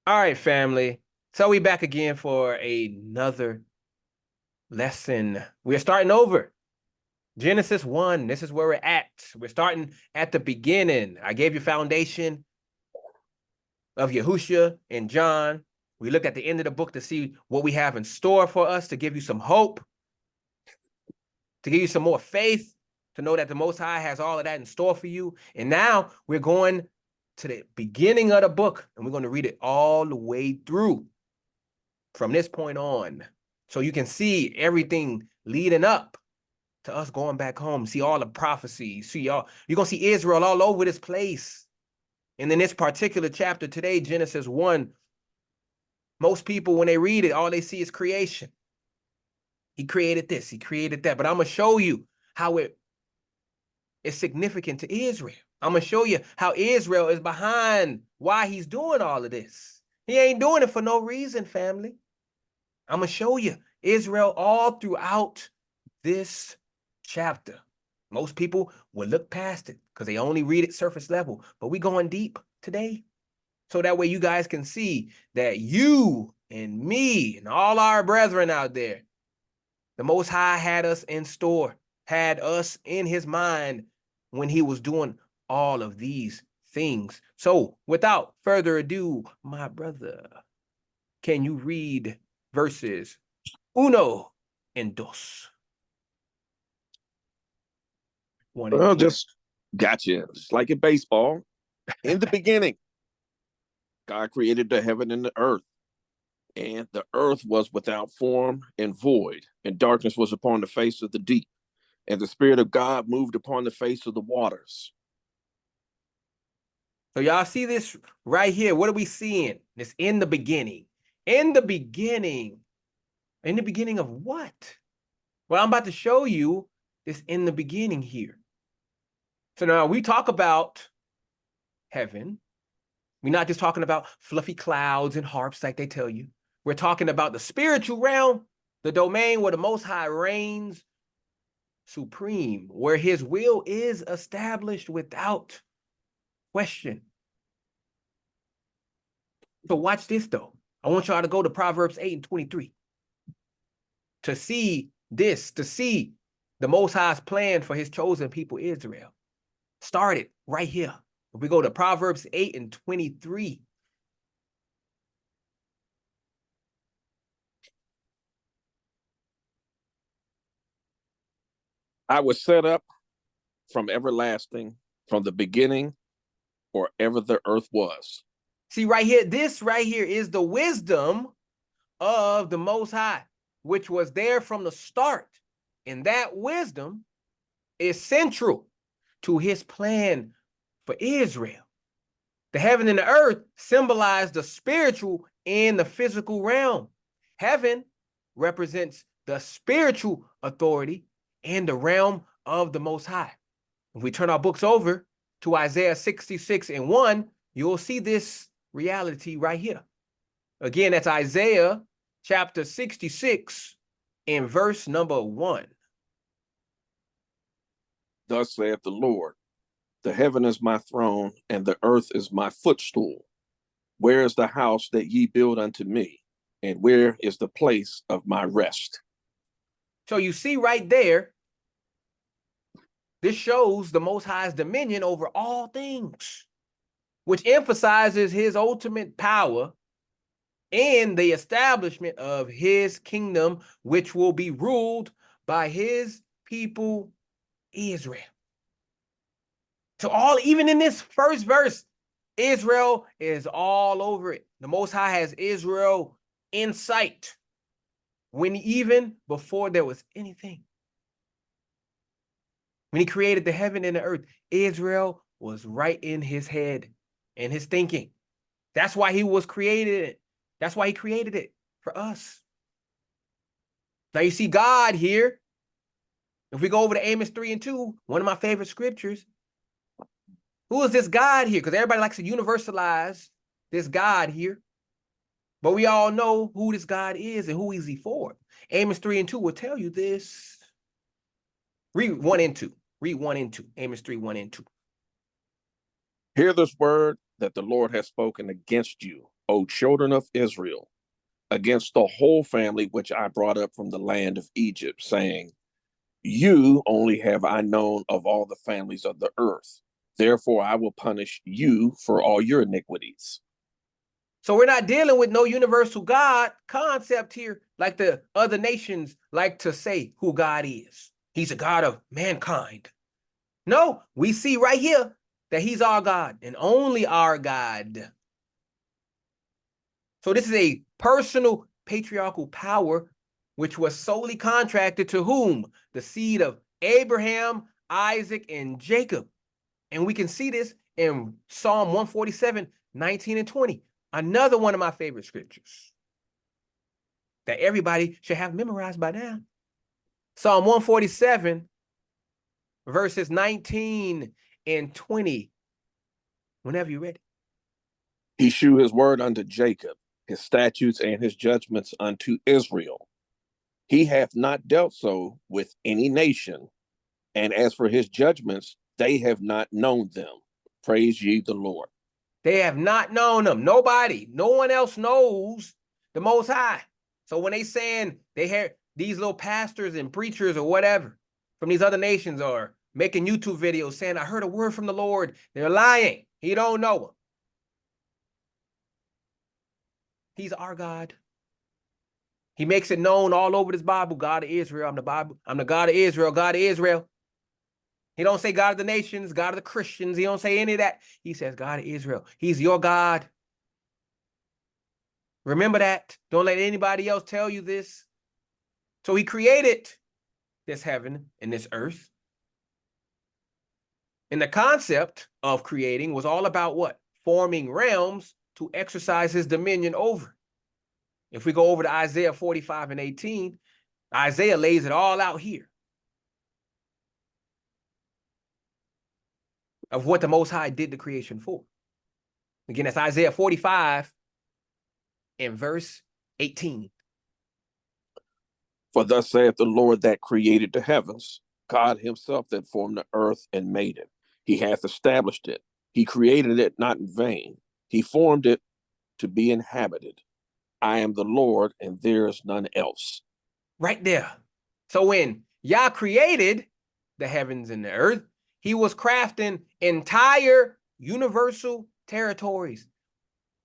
All right, family. So we back again for another lesson. We're starting over. Genesis 1. This is where we're at. We're starting at the beginning. I gave you foundation of Yahushua and John. We looked at the end of the book to see what we have in store for us, to give you some hope, to give you some more faith, to know that the Most High has all of that in store for you. And now we're going to the beginning of the book, and we're going to read it all the way through from this point on. So you can see everything leading up to us going back home, see all the prophecies, see all, you're going to see Israel all over this place. And in this particular chapter today, Genesis 1, most people, when they read it, all they see is creation. He created this, he created that. But I'm going to show you how it is significant to Israel. I'm going to show you how Israel is behind why he's doing all of this. He ain't doing it for no reason, family. I'm going to show you Israel all throughout this chapter. Most people will look past it because they only read it surface level, but we going deep today. So that way you guys can see that you and me and all our brethren out there, the Most High had us in store, had us in his mind when he was doing all of these things. So without further ado, my brother, can you read verses uno and dos? One and Well, two. just gotcha. Just like in baseball, in the beginning, God created the heaven and the earth, and the earth was without form and void, and darkness was upon the face of the deep, and the Spirit of God moved upon the face of the waters. So y'all see this right here. What are we seeing? It's in the beginning. In the beginning. In the beginning of what? Well, I'm about to show you this in the beginning here. So now we talk about heaven. We're not just talking about fluffy clouds and harps like they tell you. We're talking about the spiritual realm, the domain where the Most High reigns supreme, where his will is established without question. So watch this though. I want y'all to go to Proverbs 8 and 23 to see this, to see the Most High's plan for his chosen people, Israel. Started right here. If we go to Proverbs 8 and 23. I was set up from everlasting, from the beginning, or ever the earth was. See right here, this right here is the wisdom of the Most High, which was there from the start. And that wisdom is central to his plan for Israel. The heaven and the earth symbolize the spiritual and the physical realm. Heaven represents the spiritual authority and the realm of the Most High. If we turn our books over to Isaiah 66 and 1, you'll see this reality right here. Again, that's Isaiah chapter 66 and verse number 1. Thus saith the Lord, the heaven is my throne, and the earth is my footstool. Where is the house that ye build unto me? And where is the place of my rest? So you see right there, this shows the Most High's dominion over all things, which emphasizes his ultimate power and the establishment of his kingdom, which will be ruled by his people, Israel. So even in this first verse, Israel is all over it. The Most High has Israel in sight when even before there was anything. When he created the heaven and the earth, Israel was right in his head and his thinking. That's why he was created. That's why he created it for us. Now you see God here. If we go over to Amos 3 and 2, one of my favorite scriptures, who is this God here? Because everybody likes to universalize this God here. But we all know who this God is and who is he for. Amos 3 and 2 will tell you this. Read 1 and 2. Read 1 and 2. Amos 3, 1 and 2. Hear this word that the Lord has spoken against you, O children of Israel, against the whole family which I brought up from the land of Egypt, saying, you only have I known of all the families of the earth. Therefore, I will punish you for all your iniquities. So we're not dealing with no universal God concept here, like the other nations like to say who God is. He's a God of mankind. No, we see right here that he's our God and only our God. So this is a personal patriarchal power which was solely contracted to whom? The seed of Abraham, Isaac, and Jacob. And we can see this in Psalm 147, 19 and 20. Another one of my favorite scriptures that everybody should have memorized by now. Psalm 147, verses 19 and 20. Whenever you're ready. He shew his word unto Jacob, his statutes and his judgments unto Israel. He hath not dealt so with any nation, and as for his judgments, they have not known them. Praise ye the Lord. They have not known them. Nobody, no one else knows the Most High. So when they saying they hear these little pastors and preachers or whatever from these other nations are making YouTube videos saying, I heard a word from the Lord, they're lying. He don't know him. He's our God. He makes it known all over this Bible, God of Israel. I'm the Bible. I'm the God of Israel, God of Israel. He don't say God of the nations, God of the Christians. He don't say any of that. He says God of Israel. He's your God. Remember that. Don't let anybody else tell you this. So he created this heaven and this earth. And the concept of creating was all about what? Forming realms to exercise his dominion over. If we go over to Isaiah 45 and 18, Isaiah lays it all out here of what the Most High did the creation for. Again, that's Isaiah 45 and verse 18. For thus saith the Lord that created the heavens, God himself that formed the earth and made it. He hath established it. He created it not in vain. He formed it to be inhabited. I am the Lord, and there is none else. Right there. So when Yah created the heavens and the earth, he was crafting entire universal territories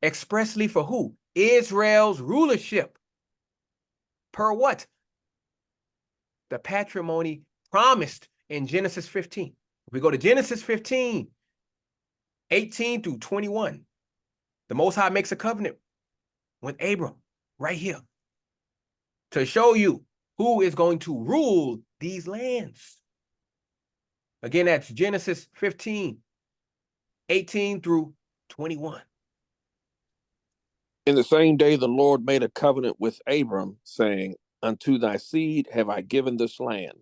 expressly for who? Israel's rulership. Per what? The patrimony promised in Genesis 15. If we go to Genesis 15, 18 through 21, the Most High makes a covenant with Abram right here to show you who is going to rule these lands. Again, that's Genesis 15, 18 through 21. In the same day, the Lord made a covenant with Abram, saying, unto thy seed have I given this land,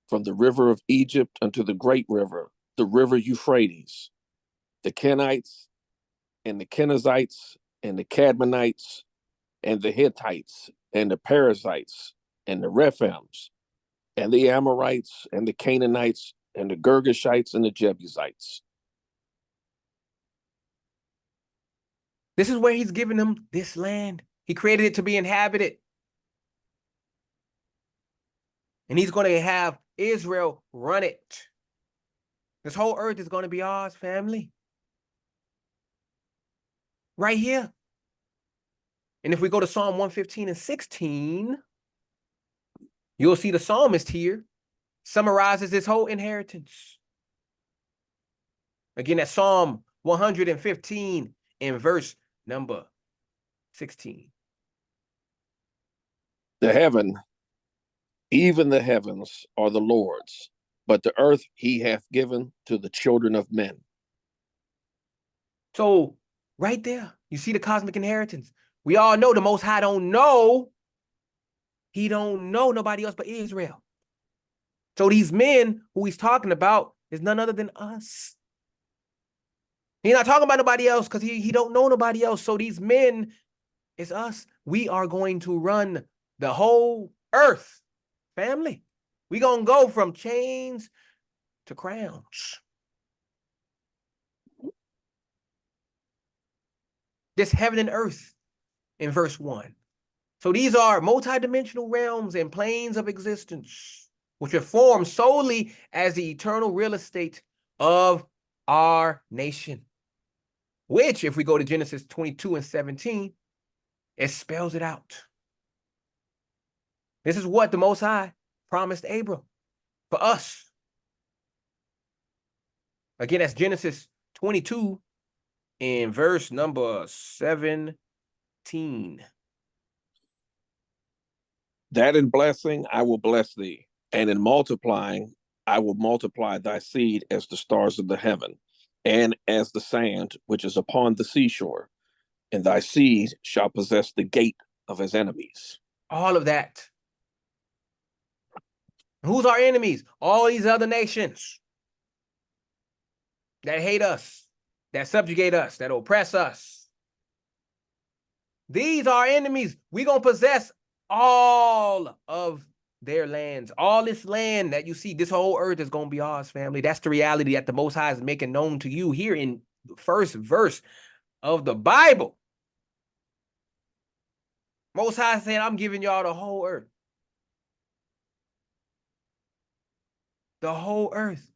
from the river of Egypt unto the great river, the river Euphrates, the Kenites, and the Kenizzites, and the Cadmonites, and the Hittites, and the Perizzites, and the Rephaims, and the Amorites, and the Canaanites, and the Girgashites, and the Jebusites. This is where he's giving them this land. He created it to be inhabited. And he's going to have Israel run it. This whole earth is going to be ours, family. Right here. And if we go to Psalm 115 and 16, you'll see the psalmist here summarizes this whole inheritance. Again, that's Psalm 115 in verse number 16. The heaven, even the heavens, are the Lord's, but the earth he hath given to the children of men. So right there, you see the cosmic inheritance. We all know the Most High don't know. He don't know nobody else but Israel. So these men who he's talking about is none other than us. He's not talking about nobody else because he don't know nobody else. So these men is us. We are going to run the whole earth, family. We're going to go from chains to crowns. this heaven and earth in verse 1. So these are multidimensional realms and planes of existence, which are formed solely as the eternal real estate of our nation, which, if we go to Genesis 22 and 17, it spells it out. This is what the Most High promised Abram for us. Again, that's Genesis 22 in verse number 17. That in blessing I will bless thee, and in multiplying I will multiply thy seed as the stars of the heaven, and as the sand which is upon the seashore, and thy seed shall possess the gate of his enemies. All of that. Who's our enemies? All these other nations that hate us, that subjugate us, that oppress us. These are enemies. We're going to possess all of their lands. All this land that you see, this whole earth is going to be ours, family. That's the reality that the Most High is making known to you here in the first verse of the Bible. Most High saying, I'm giving y'all the whole earth. The whole earth.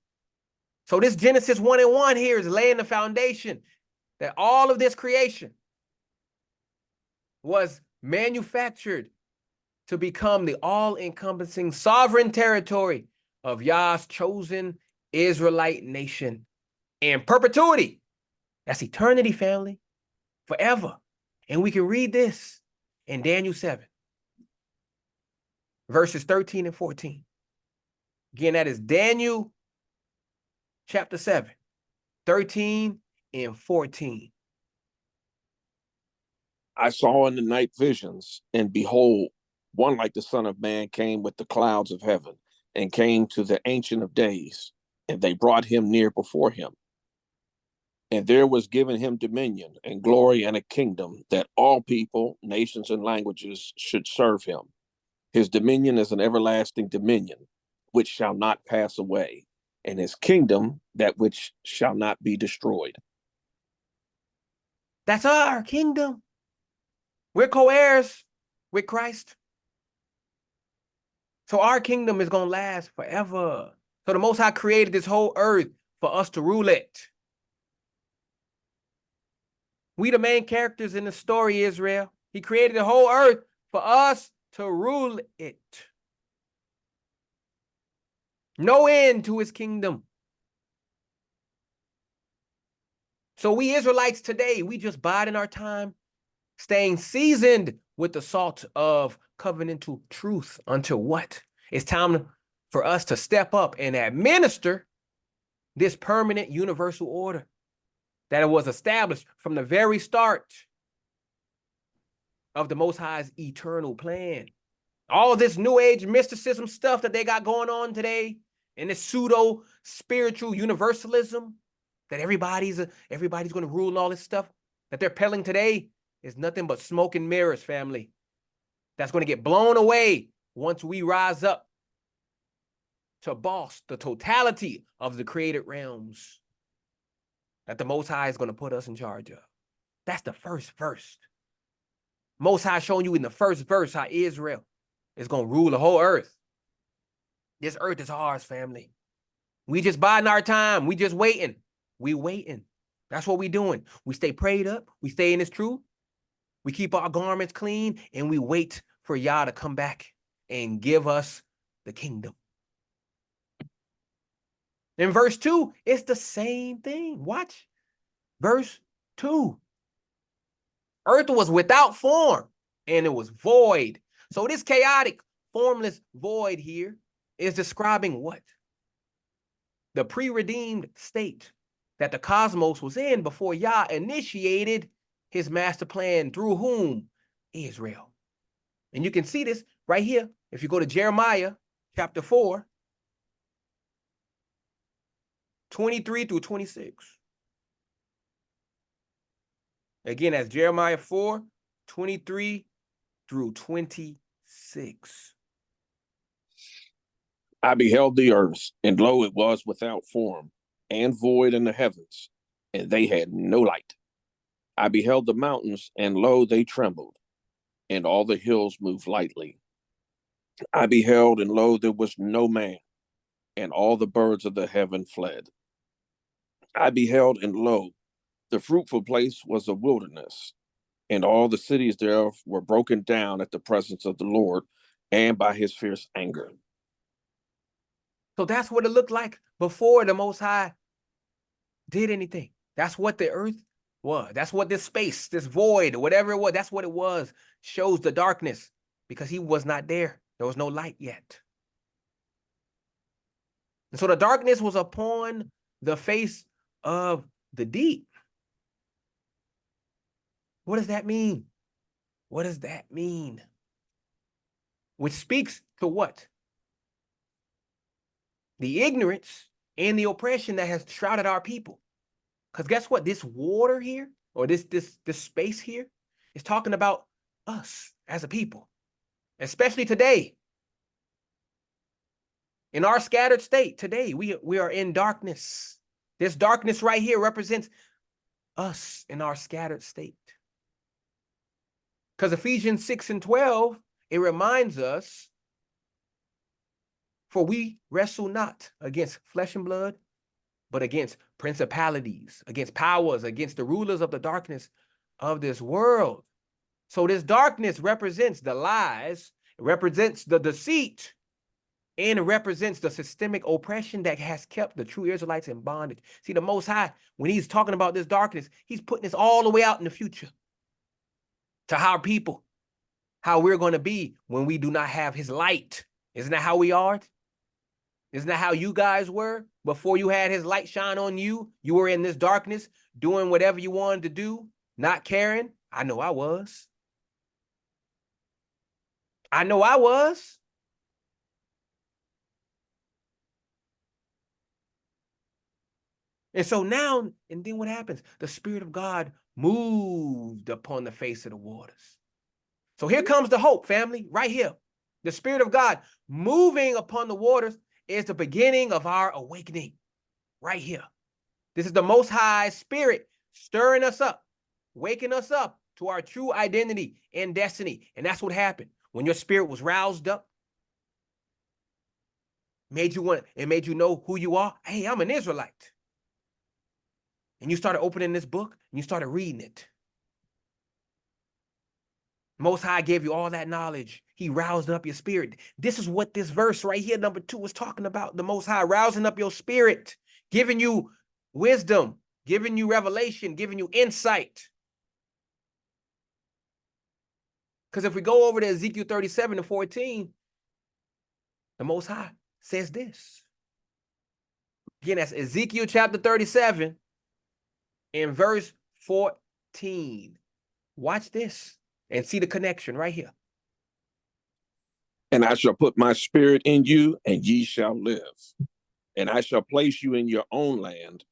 So this Genesis 1 and 1 here is laying the foundation that all of this creation was manufactured to become the all-encompassing sovereign territory of Yah's chosen Israelite nation in perpetuity. That's eternity, family, forever. And we can read this in Daniel 7, verses 13 and 14. Again, that is Daniel chapter 7, 13 and 14. I saw in the night visions, and behold, one like the Son of Man came with the clouds of heaven, and came to the Ancient of Days, and they brought him near before him. And there was given him dominion and glory and a kingdom, that all people, nations, and languages should serve him. His dominion is an everlasting dominion, which shall not pass away, and his kingdom that which shall not be destroyed. That's our kingdom. We're co-heirs with Christ. So our kingdom is going to last forever. So the Most High created this whole earth for us to rule it. We the main characters in the story, Israel. He created the whole earth for us to rule it. No end to his kingdom. So we Israelites today, we just biding our time, staying seasoned with the salt of covenantal truth until what? It's time for us to step up and administer this permanent universal order that was established from the very start of the Most High's eternal plan. All this new age mysticism stuff that they got going on today, and this pseudo spiritual universalism that everybody's going to rule and all this stuff that they're peddling today is nothing but smoke and mirrors, family. That's going to get blown away once we rise up to boss the totality of the created realms that the Most High is going to put us in charge of. That's the first verse. Most High showing you in the first verse how Israel is going to rule the whole earth. This earth is ours, family. We just biding our time. We just waiting. We waiting. That's what we doing. We stay prayed up. We stay in this truth. We keep our garments clean, and we wait for Yah to come back and give us the kingdom. In verse 2, it's the same thing. Watch. Verse 2. Earth was without form, and it was void. So this chaotic, formless void here is describing what? The pre-redeemed state that the cosmos was in before Yah initiated his master plan through whom? Israel. And you can see this right here. If you go to Jeremiah chapter 4, 23 through 26. Again, that's Jeremiah 4, 23 through 26. I beheld the earth, and lo, it was without form, and void in the heavens, and they had no light. I beheld the mountains, and lo, they trembled, and all the hills moved lightly. I beheld, and lo, there was no man, and all the birds of the heaven fled. I beheld, and lo, the fruitful place was a wilderness, and all the cities thereof were broken down at the presence of the Lord and by his fierce anger. So that's what it looked like before the Most High did anything. That's what the earth was. That's what this space, this void, whatever it was, that's what it was. Shows the darkness because he was not there. There was no light yet. And so the darkness was upon the face of the deep. What does that mean? What does that mean? Which speaks to what? The ignorance and the oppression that has shrouded our people. Because guess what? This water here, or this space here, is talking about us as a people, especially today. In our scattered state today, we are in darkness. This darkness right here represents us in our scattered state. Because Ephesians 6:12, it reminds us, for we wrestle not against flesh and blood, but against principalities, against powers, against the rulers of the darkness of this world. So this darkness represents the lies, it represents the deceit, and it represents the systemic oppression that has kept the true Israelites in bondage. See, the Most High, when he's talking about this darkness, he's putting this all the way out in the future to our people, how we're going to be when we do not have his light. Isn't that how we are? Isn't that how you guys were? Before you had his light shine on you, you were in this darkness, doing whatever you wanted to do, not caring. I know I was. I know I was. And so now, and then what happens? The Spirit of God moved upon the face of the waters. So here comes the hope, family, right here. The Spirit of God moving upon the waters is the beginning of our awakening, right here. This is the Most High Spirit stirring us up, waking us up to our true identity and destiny. And that's what happened. When your spirit was roused up, it made you know who you are. Hey, I'm an Israelite. And you started opening this book and you started reading it. Most High gave you all that knowledge. He roused up your spirit. This is what this verse right here, number 2, is talking about. The Most High rousing up your spirit, giving you wisdom, giving you revelation, giving you insight. Because if we go over to Ezekiel 37:14, the Most High says this. Again, that's Ezekiel chapter 37 in verse 14. Watch this and see the connection right here. And I shall put my spirit in you, and ye shall live. And I shall place you in your own land.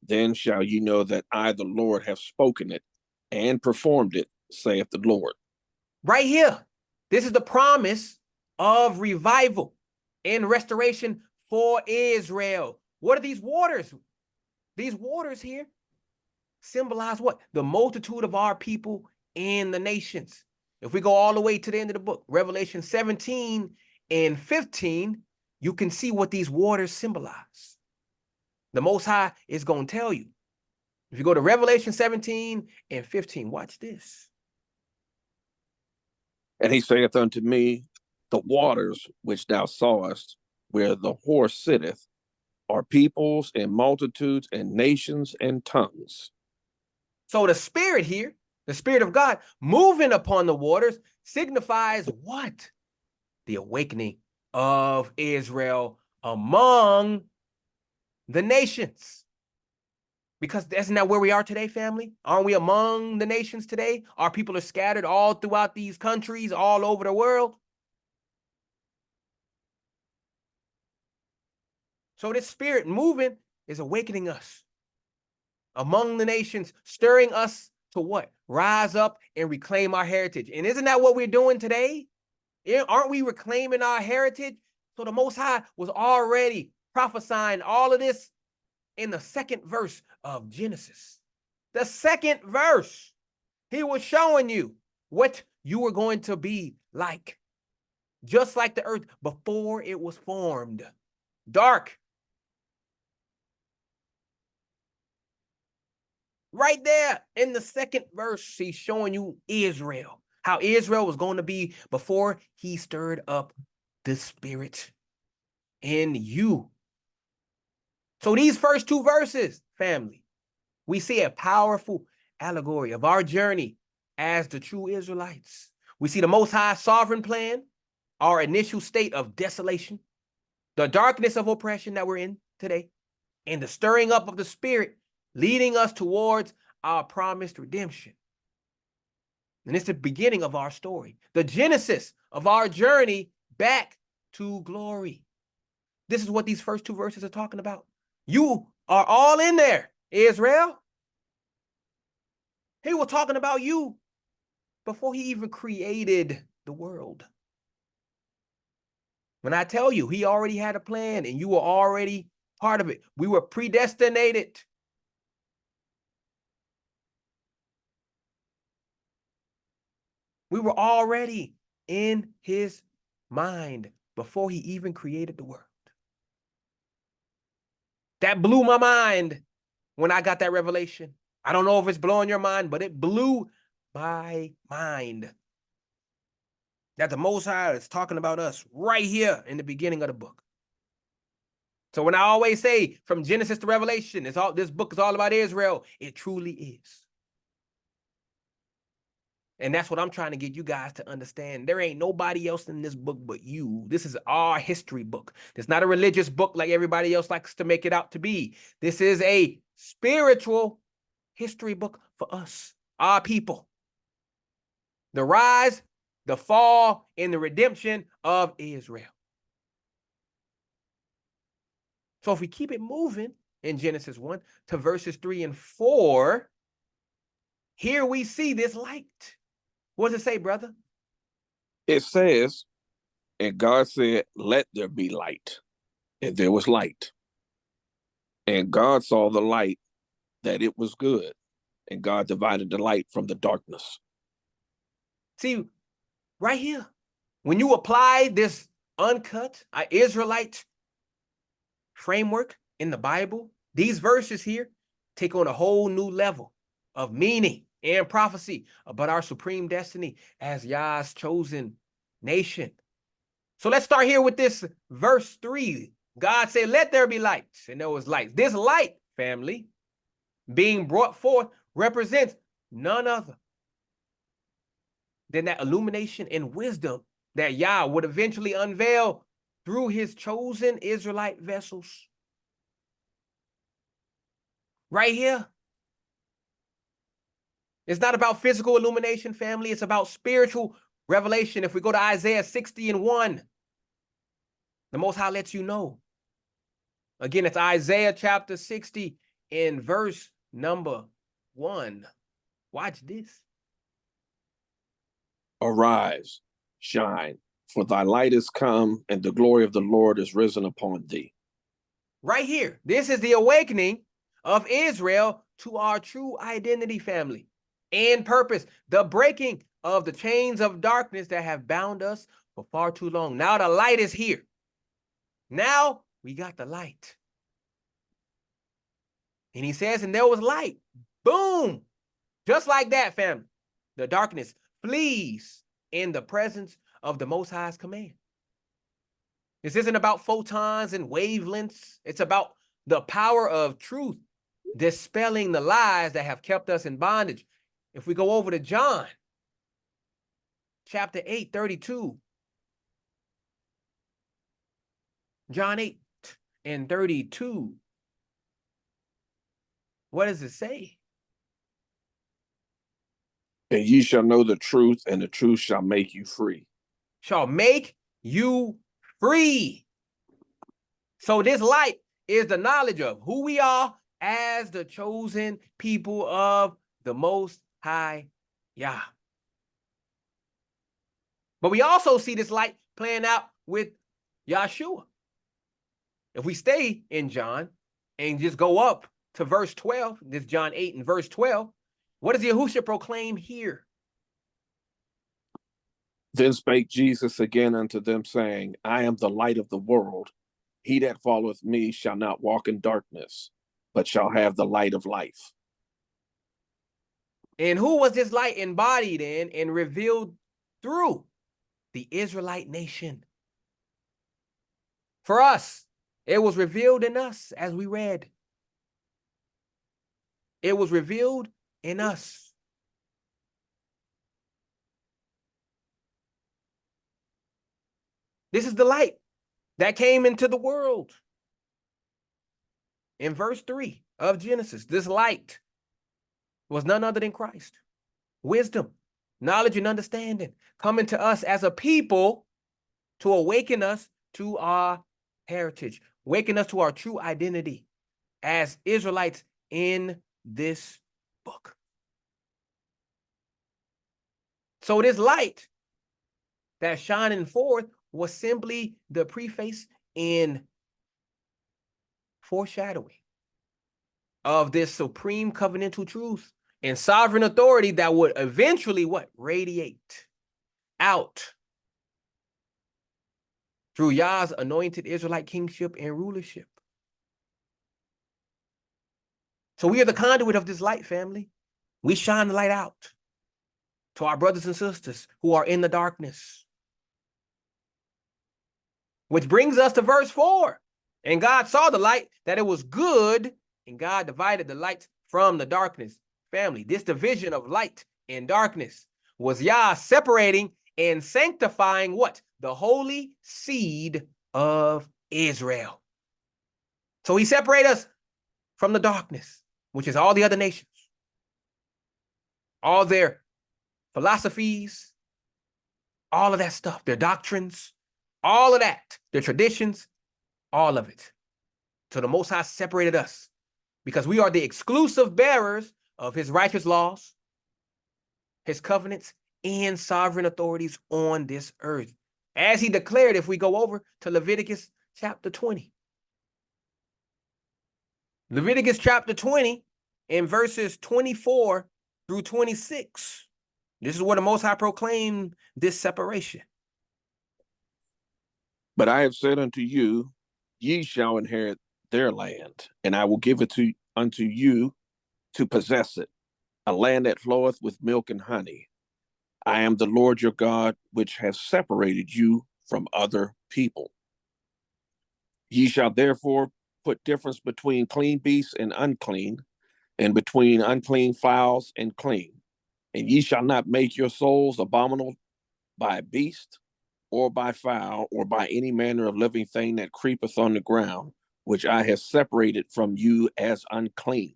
Then shall you know that I, the Lord, have spoken it and performed it, saith the Lord. Right here. This is the promise of revival and restoration for Israel. What are these waters? These waters here symbolize what? The multitude of our people in the nations. If we go all the way to the end of the book, Revelation 17 and 15, you can see what these waters symbolize. The Most High is going to tell you. If you go to Revelation 17 and 15, watch this. And he saith unto me, the waters which thou sawest, where the horse sitteth, are peoples and multitudes and nations and tongues. So the Spirit here, the Spirit of God moving upon the waters, signifies what? The awakening of Israel among the nations. Because isn't that where we are today, family? Aren't we among the nations today? Our people are scattered all throughout these countries, all over the world. So this Spirit moving is awakening us among the nations, stirring us to what? Rise up and reclaim our heritage. And isn't that what we're doing today? Aren't we reclaiming our heritage? So the Most High was already prophesying all of this in the second verse of Genesis. The second verse. He was showing you what you were going to be like, just like the earth before it was formed. Dark. Right there in the second verse, he's showing you Israel, how Israel was going to be before he stirred up the spirit in you. So these first two verses, family, we see a powerful allegory of our journey as the true Israelites. We see the Most High sovereign plan, our initial state of desolation, the darkness of oppression that we're in today, and the stirring up of the spirit leading us towards our promised redemption. And it's the beginning of our story, the genesis of our journey back to glory. This is what these first two verses are talking about. You are all in there, Israel. He was talking about you before he even created the world. When I tell you, he already had a plan and you were already part of it. We were predestinated. We were already in his mind before he even created the world. That blew my mind when I got that revelation. I don't know if it's blowing your mind, but it blew my mind that the Most High is talking about us right here in the beginning of the book. So when I always say from Genesis to Revelation, this book is all about Israel, it truly is. And that's what I'm trying to get you guys to understand. There ain't nobody else in this book but you. This is our history book. It's not a religious book like everybody else likes to make it out to be. This is a spiritual history book for us, our people. The rise, the fall, and the redemption of Israel. So if we keep it moving in Genesis 1 to verses 3 and 4, here we see this light. What does it say, brother? It says, and God said, let there be light. And there was light. And God saw the light, that it was good. And God divided the light from the darkness. See, right here, when you apply this uncut Israelite framework in the Bible, these verses here take on a whole new level of meaning and prophecy about our supreme destiny as Yah's chosen nation. So let's start here with this verse 3. God said, let there be light, and there was light. This light, family, being brought forth represents none other than that illumination and wisdom that Yah would eventually unveil through his chosen Israelite vessels. Right here. It's not about physical illumination, family. It's about spiritual revelation. If we go to Isaiah 60 and 1, the Most High lets you know. Again, it's Isaiah chapter 60 in verse number 1. Watch this. Arise, shine, for thy light is come, and the glory of the Lord is risen upon thee. Right here. This is the awakening of Israel to our true identity, family, and purpose. The breaking of the chains of darkness that have bound us for far too long. Now the light is here. Now we got the light. And he says, and there was light. Boom. Just like that, family. The darkness flees in the presence of the Most High's command. This isn't about photons and wavelengths. It's about the power of truth, dispelling the lies that have kept us in bondage. If we go over to John, chapter 8, 32. John 8 and 32. What does it say? And ye shall know the truth, and the truth shall make you free. Shall make you free. So this light is the knowledge of who we are as the chosen people of the Most High Yah. But we also see this light playing out with Yahshua. If we stay in John and just go up to verse 12, this John 8 and verse 12, What does Yahushua proclaim here? Then spake Jesus again unto them, saying, I am the light of the world. He that followeth me shall not walk in darkness, but shall have the light of life. And who was this light embodied in and revealed through? The Israelite nation. For us, it was revealed in us, as we read. It was revealed in us. This is the light that came into the world. In verse 3 of Genesis, this light was none other than Christ. Wisdom, knowledge, and understanding coming to us as a people to awaken us to our heritage, awaken us to our true identity as Israelites in this book. So this light that's shining forth was simply the preface and foreshadowing of this supreme covenantal truth and sovereign authority that would eventually radiate out through Yah's anointed Israelite kingship and rulership. So we are the conduit of this light, family. We shine the light out to our brothers and sisters who are in the darkness. Which brings us to verse 4. And God saw the light, that it was good, and God divided the light from the darkness. Family, this division of light and darkness was Yah separating and sanctifying what? The holy seed of Israel. So he separated us from the darkness, which is all the other nations, all their philosophies, all of that stuff, their doctrines, all of that, their traditions, all of it. So the Most High separated us because we are the exclusive bearers of his righteous laws, his covenants, and sovereign authorities on this earth, as he declared if we go over to Leviticus chapter 20. Leviticus chapter 20 in verses 24 through 26. This is where the Most High proclaimed this separation. But I have said unto you, ye shall inherit their land, and I will give it unto you to possess it, a land that floweth with milk and honey. I am the Lord your God, which has separated you from other people. Ye shall therefore put difference between clean beasts and unclean, and between unclean fowls and clean. And ye shall not make your souls abominable by a beast, or by fowl, or by any manner of living thing that creepeth on the ground, which I have separated from you as unclean.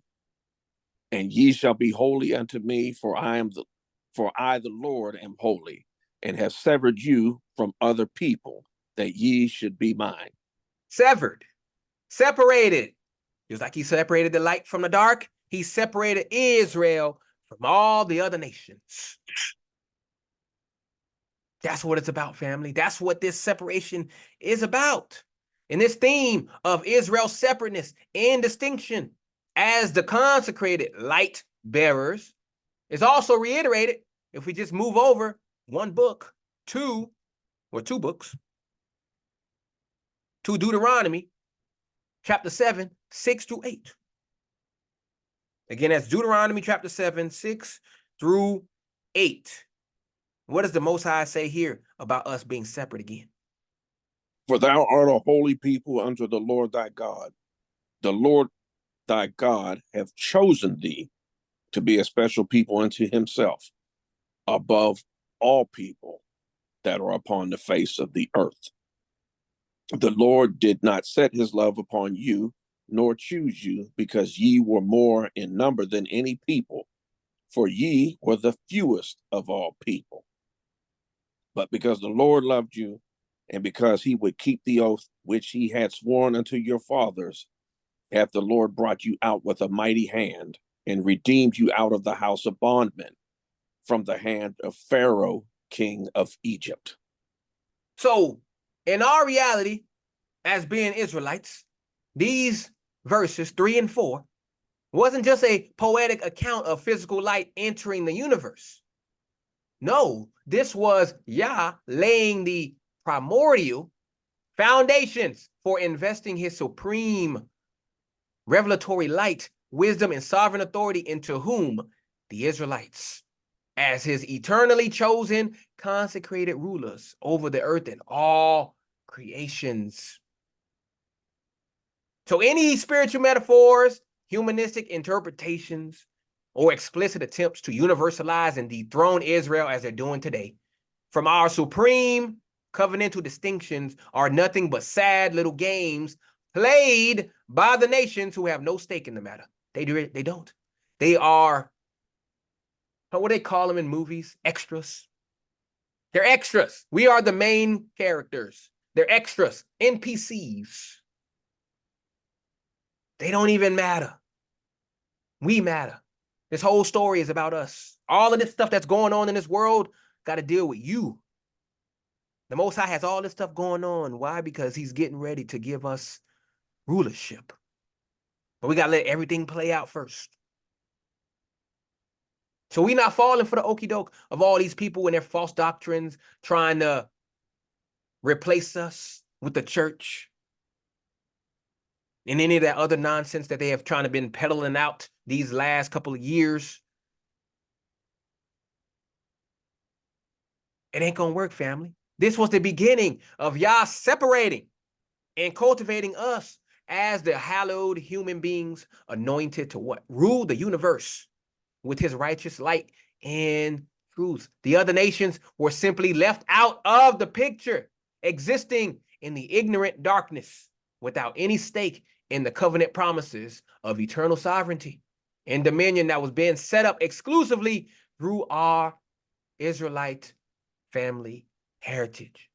And ye shall be holy unto me, for I the Lord am holy, and have severed you from other people, that ye should be mine. Severed, separated. Just like he separated the light from the dark, he separated Israel from all the other nations. That's what it's about, family. That's what this separation is about. And this theme of Israel's separateness and distinction as the consecrated light bearers is also reiterated if we just move over one book, two books, to Deuteronomy chapter 7, 6 through 8. Again, that's Deuteronomy chapter 7, 6 through 8. What does the Most High say here about us being separate again? For thou art a holy people unto the Lord thy God. The Lord thy God hath chosen thee to be a special people unto himself, above all people that are upon the face of the earth. The Lord did not set his love upon you, nor choose you, because ye were more in number than any people, for ye were the fewest of all people. But because the Lord loved you, and because he would keep the oath which he had sworn unto your fathers, hath the Lord brought you out with a mighty hand, and redeemed you out of the house of bondmen, from the hand of Pharaoh, king of Egypt. So, in our reality, as being Israelites, these verses 3 and 4 wasn't just a poetic account of physical light entering the universe. No, this was Yah laying the primordial foundations for investing his supreme revelatory light, wisdom, and sovereign authority into whom? The Israelites, as his eternally chosen, consecrated rulers over the earth and all creations. So any spiritual metaphors, humanistic interpretations, or explicit attempts to universalize and dethrone Israel as they're doing today, from our supreme covenantal distinctions are nothing but sad little games played by the nations who have no stake in the matter. They don't. They are, what do they call them in movies? Extras. They're extras. We are the main characters. They're extras, NPCs. They don't even matter. We matter. This whole story is about us. All of this stuff that's going on in this world got to deal with you. The Most High has all this stuff going on. Why? Because he's getting ready to give us rulership. But we got to let everything play out first. So we're not falling for the okie doke of all these people and their false doctrines trying to replace us with the church and any of that other nonsense that they have trying to been peddling out these last couple of years. It ain't gonna work, family. This was the beginning of Yah separating and cultivating us as the hallowed human beings anointed to what? Rule the universe with his righteous light and truth. The other nations were simply left out of the picture, existing in the ignorant darkness without any stake in the covenant promises of eternal sovereignty and dominion that was being set up exclusively through our Israelite family heritage.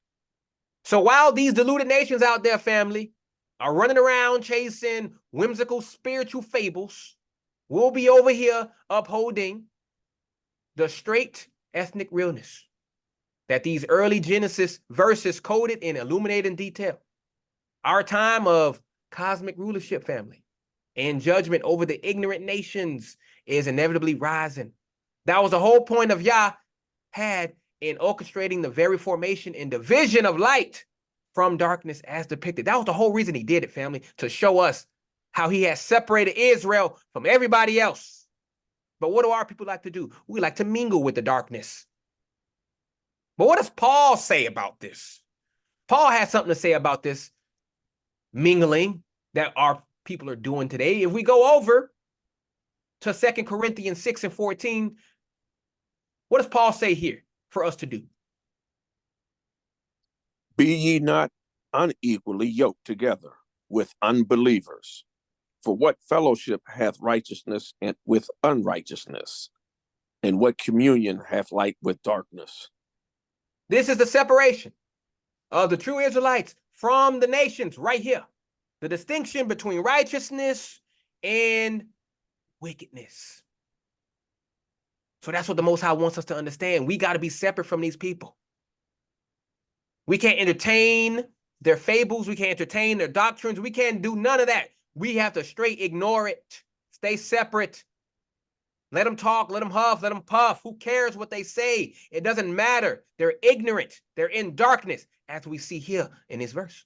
So while these deluded nations out there, family, are running around chasing whimsical spiritual fables, we'll be over here upholding the straight ethnic realness that these early Genesis verses coded in illuminating detail. Our time of cosmic rulership, family, and judgment over the ignorant nations is inevitably rising. That was the whole point of Yah had in orchestrating the very formation and division of light from darkness as depicted. That was the whole reason he did it, family, to show us how he has separated Israel from everybody else. But what do our people like to do? We like to mingle with the darkness. But what does Paul say about this? Paul has something to say about this mingling that our people are doing today. If we go over to 2 Corinthians 6 and 14, what does Paul say here for us to do? Be ye not unequally yoked together with unbelievers. For what fellowship hath righteousness and with unrighteousness? And what communion hath light with darkness? This is the separation of the true Israelites from the nations right here. The distinction between righteousness and wickedness. So that's what the Most High wants us to understand. We got to be separate from these people. We can't entertain their fables. We can't entertain their doctrines. We can't do none of that. We have to straight ignore it. Stay separate. Let them talk, let them huff, let them puff. Who cares what they say? It doesn't matter. They're ignorant. They're in darkness, as we see here in this verse.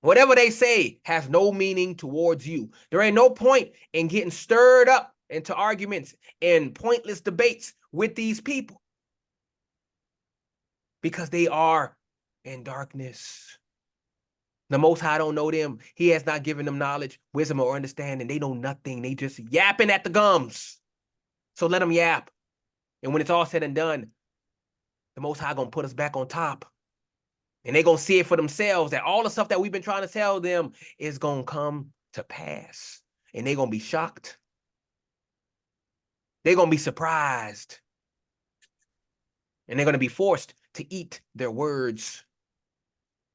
Whatever they say has no meaning towards you. There ain't no point in getting stirred up into arguments and pointless debates with these people because they are in darkness. The Most High don't know them. He has not given them knowledge, wisdom, or understanding. They know nothing. They just yapping at the gums. So let them yap. And when it's all said and done, the Most High gonna put us back on top. And they're gonna see it for themselves that all the stuff that we've been trying to tell them is gonna come to pass. And they're gonna be shocked. They're gonna be surprised. And they're gonna be forced to eat their words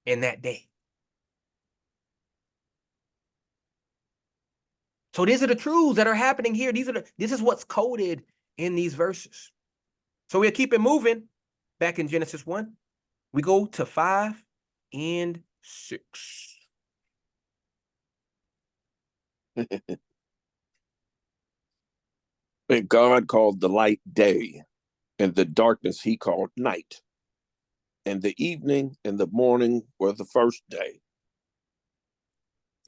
in that day. So these are the truths that are happening here. This is what's coded in these verses. So we'll keep it moving. Back in Genesis 1, we go to 5 and 6. And God called the light day, and the darkness he called night. And the evening and the morning were the first day.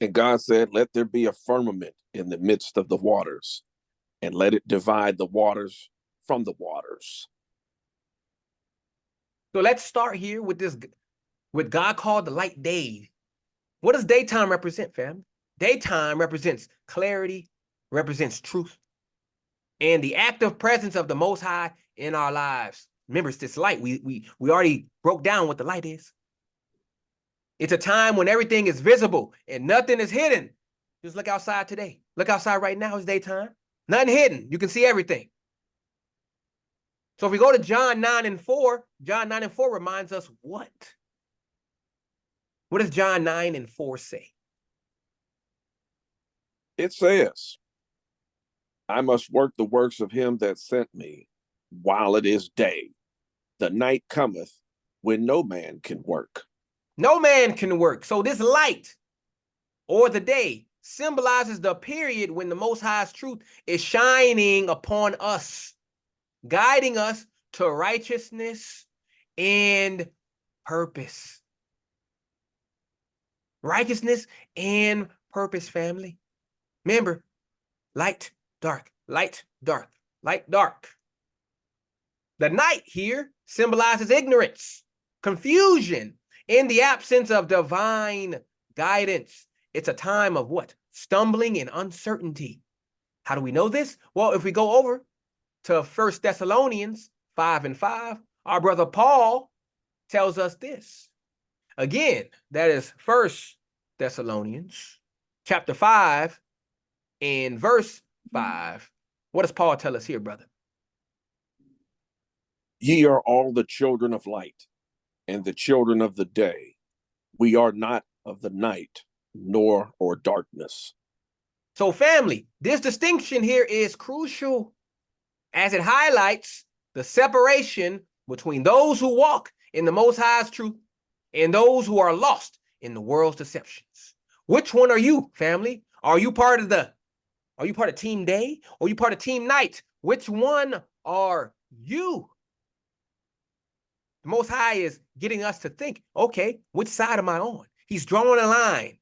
And God said, let there be a firmament in the midst of the waters, and let it divide the waters from the waters. So let's start here with this, with God called the light day. What does daytime represent, fam? Daytime represents clarity, represents truth, and the active presence of the Most High in our lives. Remember, it's this light. We already broke down what the light is. It's a time when everything is visible and nothing is hidden. Just look outside today. Look outside right now. It's daytime. Nothing hidden. You can see everything. So if we go to John 9:4, John 9:4 reminds us what? What does John 9:4 say? It says, I must work the works of him that sent me while it is day. The night cometh when no man can work. No man can work. So this light, or the day, symbolizes the period when the Most High's truth is shining upon us, guiding us to righteousness and purpose. Righteousness and purpose, family. Remember, light, dark, light, dark, light, dark. The night here symbolizes ignorance, confusion, in the absence of divine guidance. It's a time of what? Stumbling and uncertainty. How do we know this? Well, if we go over to 1 Thessalonians 5:5, our brother Paul tells us this. Again, that is 1 Thessalonians chapter 5 and verse 5. What does Paul tell us here, brother? Ye are all the children of light and the children of the day. We are not of the night, nor or darkness. So, family, this distinction here is crucial as it highlights the separation between those who walk in the Most High's truth and those who are lost in the world's deceptions. Which one are you, family? Are you part of team day? Or are you part of team night? Which one are you? The Most High is getting us to think, okay, which side am I on? He's drawing a line.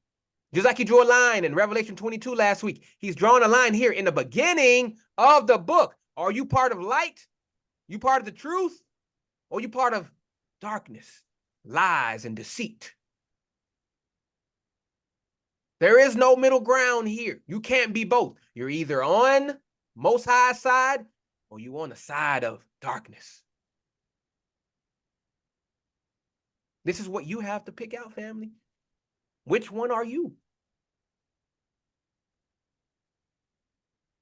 Just like he drew a line in Revelation 22 last week, he's drawing a line here in the beginning of the book. Are you part of light? You part of the truth? Or you part of darkness, lies, and deceit? There is no middle ground here. You can't be both. You're either on Most High's side or you on the side of darkness. This is what you have to pick out, family. Which one are you?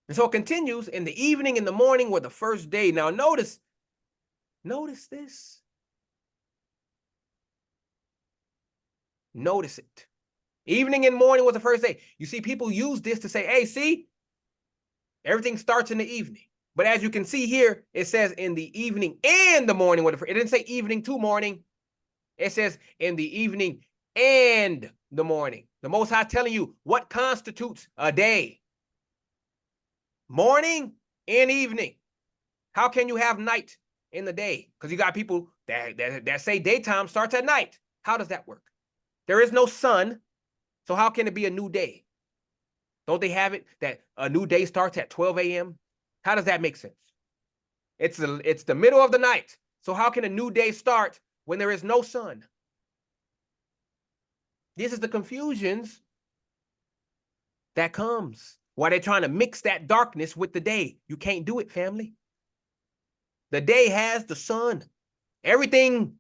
And so it continues, in the evening and the morning were the first day. Now notice this. Notice it. Evening and morning was the first day. You see, people use this to say, hey, see, everything starts in the evening. But as you can see here, it says in the evening and the morning. It didn't say evening to morning. It says in the evening and the morning. The Most High telling you what constitutes a day. Morning and evening. How can you have night in the day? Because you got people that say daytime starts at night. How does that work? There is no sun, so how can it be a new day? Don't they have it that a new day starts at 12 a.m.? How does that make sense? It's the middle of the night, so how can a new day start when there is no sun? This is the confusions that comes while they're trying to mix that darkness with the day. You can't do it, family. The day has the sun. Everything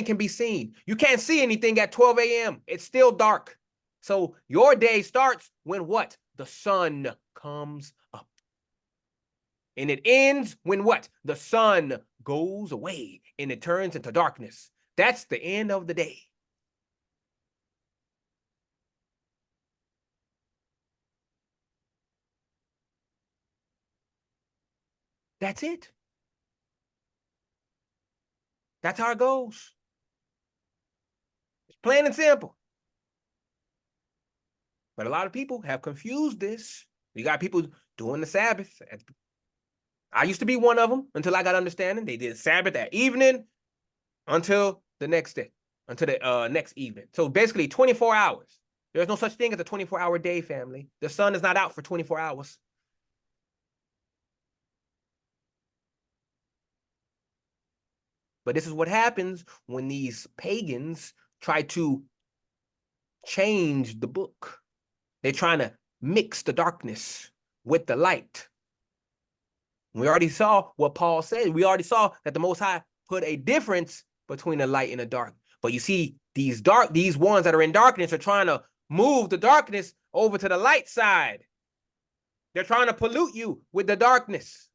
can be seen. You can't see anything at 12 a.m. It's still dark. So your day starts when what? The sun comes up. And it ends when what? The sun goes away and it turns into darkness. That's the end of the day. That's it. That's how it goes. It's plain and simple. But a lot of people have confused this. You got people doing the Sabbath I used to be one of them until I got understanding. They did Sabbath at evening until the next day, until the next evening. So basically 24 hours. There's no such thing as a 24-hour day, family. The sun is not out for 24 hours. But this is what happens when these pagans try to change the book. They're trying to mix the darkness with the light. We already saw what Paul said. We already saw that the Most High put a difference between the light and the dark. But you see, these ones that are in darkness are trying to move the darkness over to the light side. They're trying to pollute you with the darkness.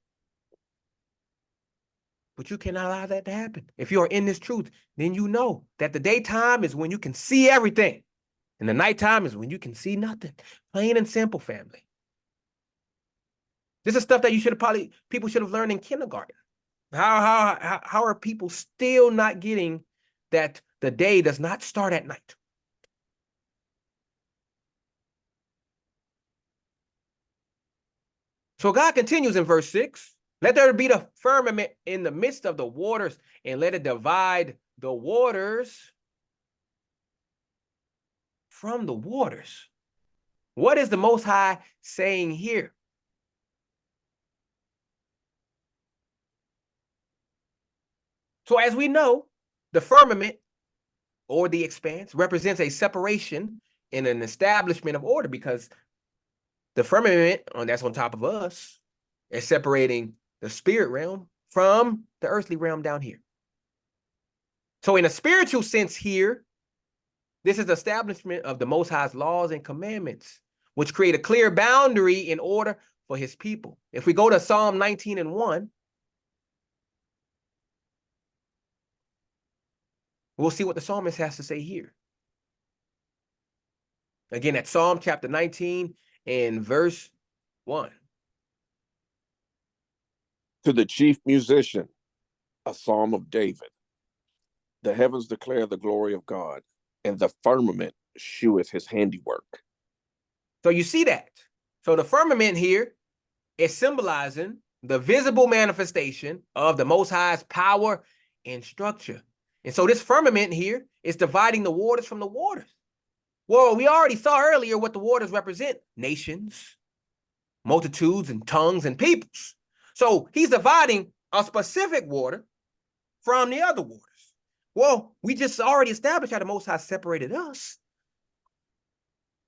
But you cannot allow that to happen. If you are in this truth, then you know that the daytime is when you can see everything. And the nighttime is when you can see nothing. Plain and simple, family. This is stuff that people should have learned in kindergarten. How are people still not getting that the day does not start at night? So God continues in verse 6. Let there be the firmament in the midst of the waters, and let it divide the waters from the waters. What is the Most High saying here? So as we know, the firmament or the expanse represents a separation and an establishment of order, because the firmament that's on top of us is separating the spirit realm from the earthly realm down here. So in a spiritual sense here, this is the establishment of the Most High's laws and commandments, which create a clear boundary in order for his people. If we go to Psalm 19:1, we'll see what the psalmist has to say here. Again, at Psalm chapter 19 and verse 1. To the chief musician, a psalm of David. The heavens declare the glory of God, and the firmament sheweth his handiwork. So you see that. So the firmament here is symbolizing the visible manifestation of the Most High's power and structure. And so this firmament here is dividing the waters from the waters. Well, we already saw earlier what the waters represent: nations, multitudes, and tongues, and peoples. So he's dividing a specific water from the other waters. Well, we just already established how the Most High separated us.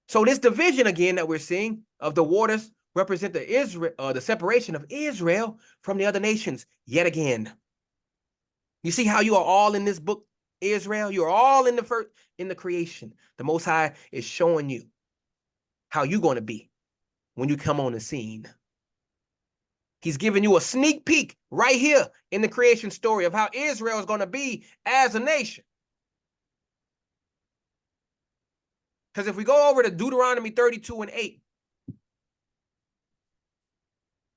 So this division again that we're seeing of the waters represent the separation of Israel from the other nations yet again. You see how you are all in this book, Israel? You're all in the creation. The Most High is showing you how you're going to be when you come on the scene. He's giving you a sneak peek right here in the creation story of how Israel is going to be as a nation. Because if we go over to Deuteronomy 32:8,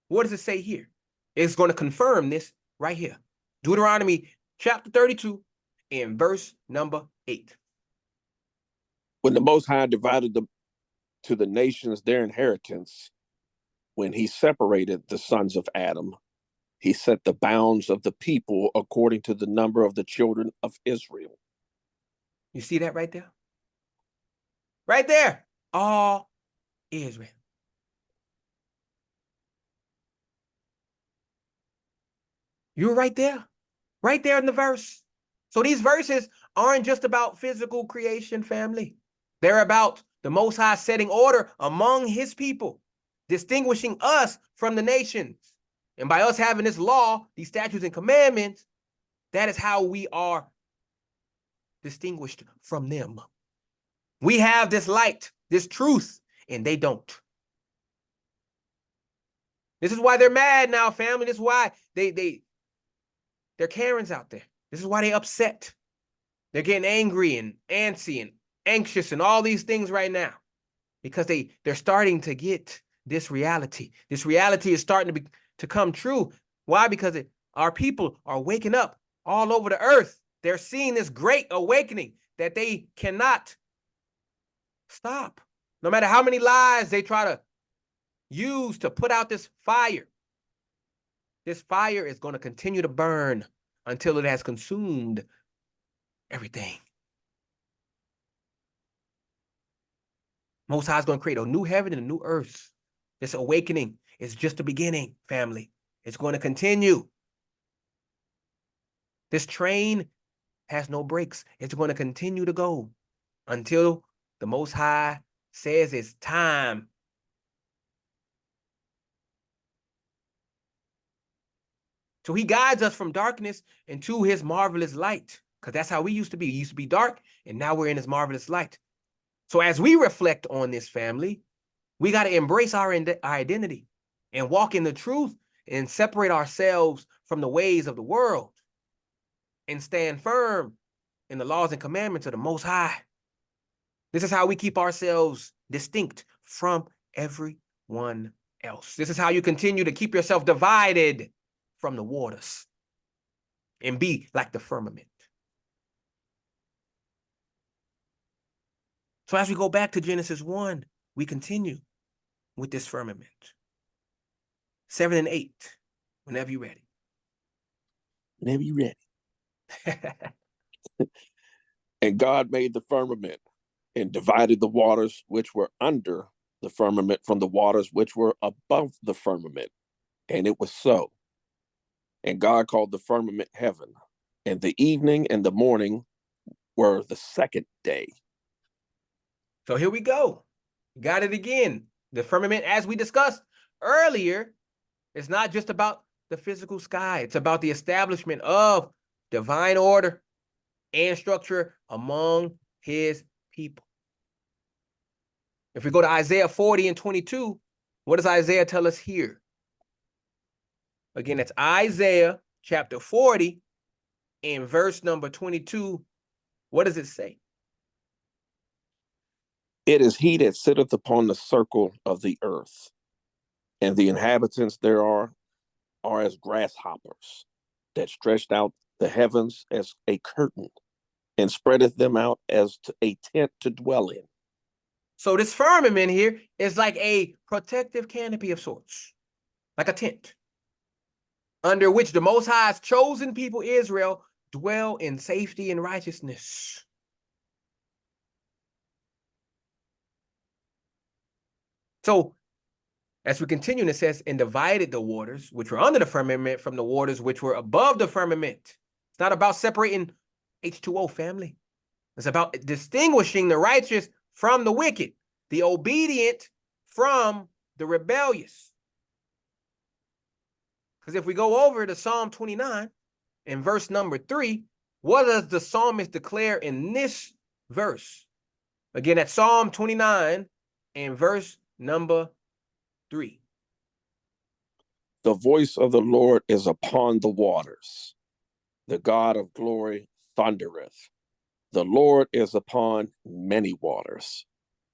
what does it say here? It's going to confirm this right here. Deuteronomy chapter 32 and verse number 8. When the Most High divided to the nations their inheritance, when he separated the sons of Adam, he set the bounds of the people according to the number of the children of Israel. You see that right there? Right there. All Israel. You're right there. Right there in the verse. So these verses aren't just about physical creation, family. They're about the Most High setting order among his people, distinguishing us from the nations. And by us having this law, these statutes and commandments, that is how we are distinguished from them. We have this light, this truth, and they don't. This is why they're mad now, family. This is why they're Karens out there. This is why they're upset. They're getting angry and antsy and anxious and all these things right now, because they're starting to get this reality. This reality is starting to come true. Why? Because our people are waking up all over the earth. They're seeing this great awakening that they cannot stop. No matter how many lies they try to use to put out this fire, This fire is going to continue to burn until it has consumed everything. Most High is going to create a new heaven and a new earth. This awakening is just the beginning, family. It's going to continue. This train has no brakes. It's going to continue to go until the Most High says it's time. So he guides us from darkness into his marvelous light, because that's how we used to be. We used to be dark, and now we're in his marvelous light. So as we reflect on this, family, we got to embrace our identity and walk in the truth and separate ourselves from the ways of the world and stand firm in the laws and commandments of the Most High. This is how we keep ourselves distinct from everyone else. This is how you continue to keep yourself divided from the waters and be like the firmament. So as we go back to Genesis 1, we continue with this firmament. 7 and 8, whenever you're ready. Whenever you're ready. And God made the firmament and divided the waters which were under the firmament from the waters which were above the firmament. And it was so. And God called the firmament heaven. And the evening and the morning were the second day. So here we go. Got it again. The firmament, as we discussed earlier, is not just about the physical sky. It's about the establishment of divine order and structure among his people. If we go to Isaiah 40 and 22, what does Isaiah tell us here? Again, it's Isaiah chapter 40 and verse number 22. What does it say? It is he that sitteth upon the circle of the earth, and the inhabitants thereof are as grasshoppers, that stretched out the heavens as a curtain, and spreadeth them out as a tent to dwell in. So this firmament here is like a protective canopy of sorts, like a tent, under which the Most High's chosen people, Israel, dwell in safety and righteousness. So as we continue, it says, and divided the waters which were under the firmament from the waters which were above the firmament. It's not about separating H2O, family. It's about distinguishing the righteous from the wicked, the obedient from the rebellious. Because if we go over to Psalm 29 in verse number 3, what does the psalmist declare in this verse? Again, at Psalm 29 and verse number 3. The voice of the Lord is upon the waters. The God of glory thundereth. The Lord is upon many waters.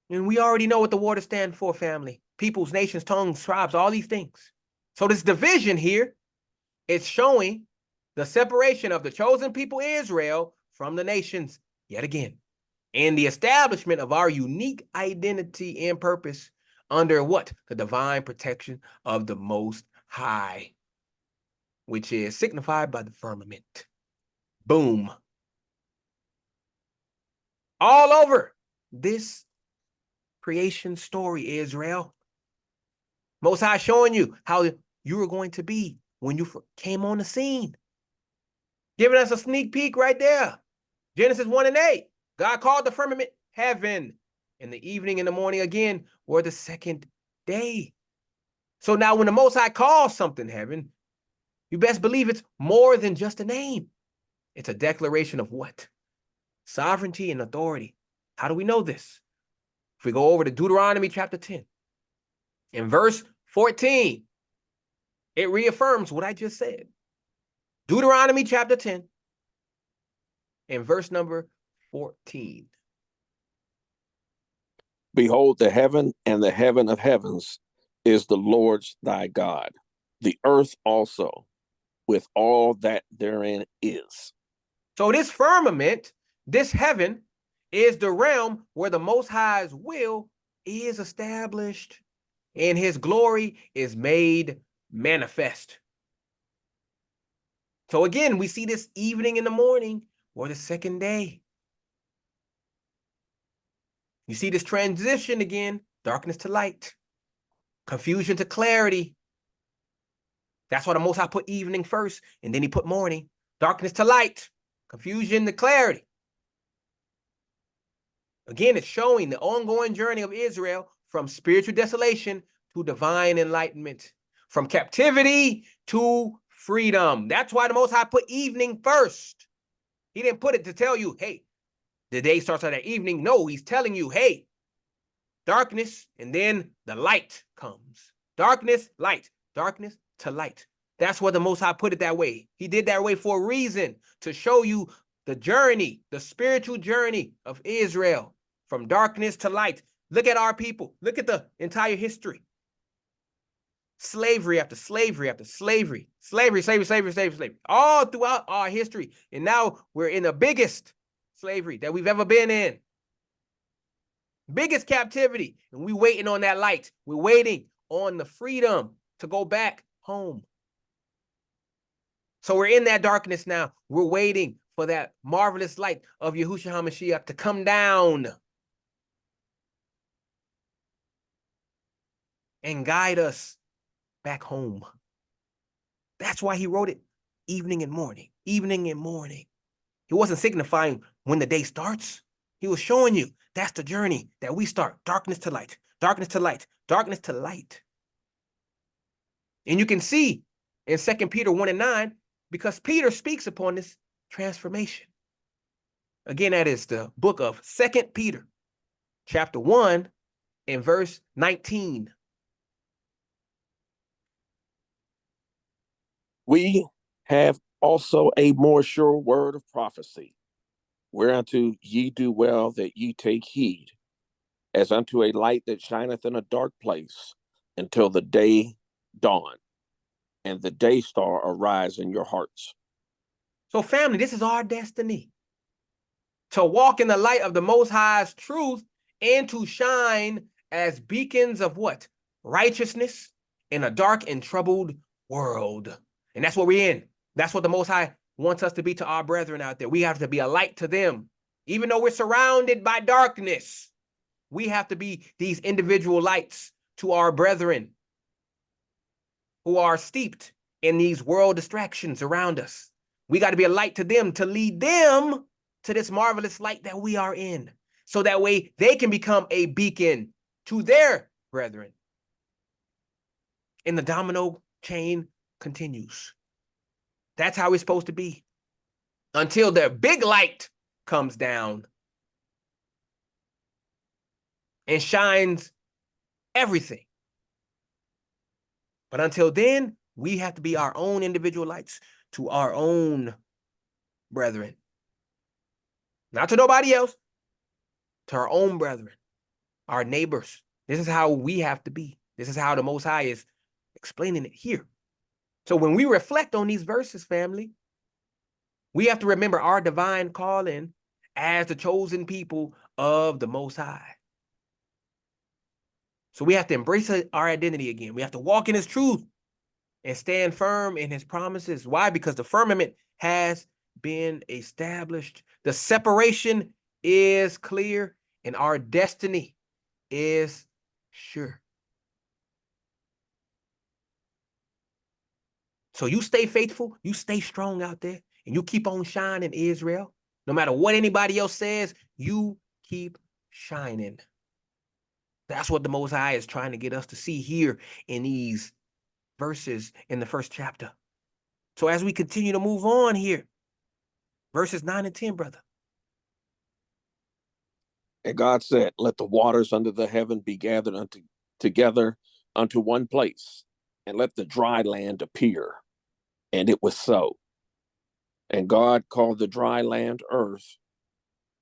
And we already know what the waters stand for, family. Peoples, nations, tongues, tribes, all these things. So this division here, it's showing the separation of the chosen people, Israel, from the nations, yet again. And the establishment of our unique identity and purpose under what? The divine protection of the Most High, which is signified by the firmament. Boom. All over this creation story, Israel. Most High showing you how you were going to be when you came on the scene. Giving us a sneak peek right there. Genesis 1 and 8. God called the firmament heaven. And the evening and the morning again were the second day. So now when the Most High calls something heaven, you best believe it's more than just a name. It's a declaration of what? Sovereignty and authority. How do we know this? If we go over to Deuteronomy chapter 10, in verse 14, it reaffirms what I just said. Deuteronomy chapter 10, in verse number 14. Behold, the heaven and the heaven of heavens is the Lord's thy God, the earth also, with all that therein is. So this firmament, this heaven, is the realm where the Most High's will is established and his glory is made manifest. So again, we see this evening in the morning or the second day. You see this transition again, darkness to light, confusion to clarity. That's why the Most High put evening first, and then he put morning. Darkness to light, confusion to clarity. Again, it's showing the ongoing journey of Israel from spiritual desolation to divine enlightenment, from captivity to freedom. That's why the Most High put evening first. He didn't put it to tell you, hey, the day starts at that evening. No, he's telling you, hey, darkness, and then the light comes. Darkness, light, darkness to light. That's why the Most High put it that way. He did that way for a reason, to show you the journey, the spiritual journey of Israel from darkness to light. Look at our people. Look at the entire history. Slavery after slavery after slavery. Slavery. All throughout our history. And now we're in the biggest slavery that we've ever been in. Biggest captivity. And we're waiting on that light. We're waiting on the freedom to go back home. So we're in that darkness now. We're waiting for that marvelous light of Yahushua HaMashiach to come down and guide us back home. That's why he wrote it evening and morning, evening and morning. He wasn't signifying when the day starts. He was showing you that's the journey that we start. Darkness to light, darkness to light, darkness to light. And you can see in 2 Peter 1:9, because Peter speaks upon this transformation. Again, that is the book of 2 Peter, chapter 1 and verse 19. We have also a more sure word of prophecy, whereunto ye do well that ye take heed, as unto a light that shineth in a dark place, until the day dawn, and the day star arise in your hearts. So family, this is our destiny. To walk in the light of the Most High's truth and to shine as beacons of what? Righteousness in a dark and troubled world. And that's what we're in. That's what the Most High wants us to be to our brethren out there. We have to be a light to them. Even though we're surrounded by darkness, we have to be these individual lights to our brethren who are steeped in these world distractions around us. We got to be a light to them, to lead them to this marvelous light that we are in, so that way they can become a beacon to their brethren. And the domino chain continues. That's how it's supposed to be, until the big light comes down and shines everything. But until then, we have to be our own individual lights to our own brethren. Not to nobody else, to our own brethren, our neighbors. This is how we have to be. This is how the Most High is explaining it here. So when we reflect on these verses, family, we have to remember our divine calling as the chosen people of the Most High. So we have to embrace our identity again. We have to walk in his truth and stand firm in his promises. Why? Because the firmament has been established. The separation is clear and our destiny is sure. So you stay faithful, you stay strong out there, and you keep on shining, Israel. No matter what anybody else says, you keep shining. That's what the Most High is trying to get us to see here in these verses in the first chapter. So as we continue to move on here, verses 9 and 10, brother. And God said, let the waters under the heaven be gathered together unto one place, and let the dry land appear. And it was so. And God called the dry land earth,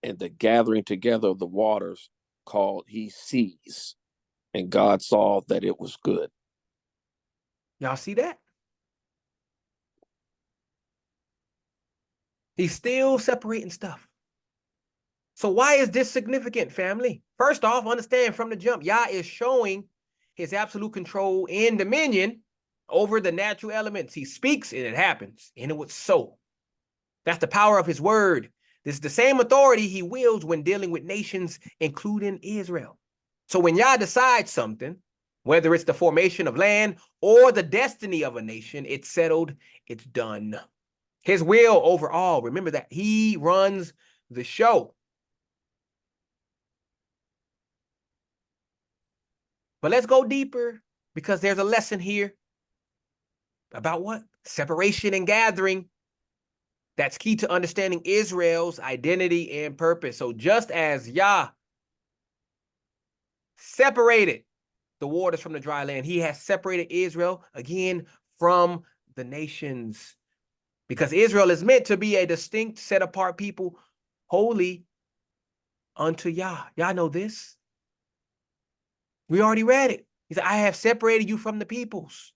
and the gathering together of the waters called he seas. And God saw that it was good. Y'all see that? He's still separating stuff. So why is this significant, family? First off, understand from the jump, Yah is showing his absolute control and dominion over the natural elements. He speaks and it happens, and it was so. That's the power of his word. This is the same authority he wields when dealing with nations, including Israel. So when Yah decides something, whether it's the formation of land or the destiny of a nation, it's settled, it's done. His will over all. Remember that he runs the show. But let's go deeper, because there's a lesson here about what? Separation and gathering. That's key to understanding Israel's identity and purpose. So just as Yah separated the waters from the dry land, he has separated Israel again from the nations. Because Israel is meant to be a distinct, set-apart people, holy unto Yah. Y'all know this. We already read it. He said, I have separated you from the peoples.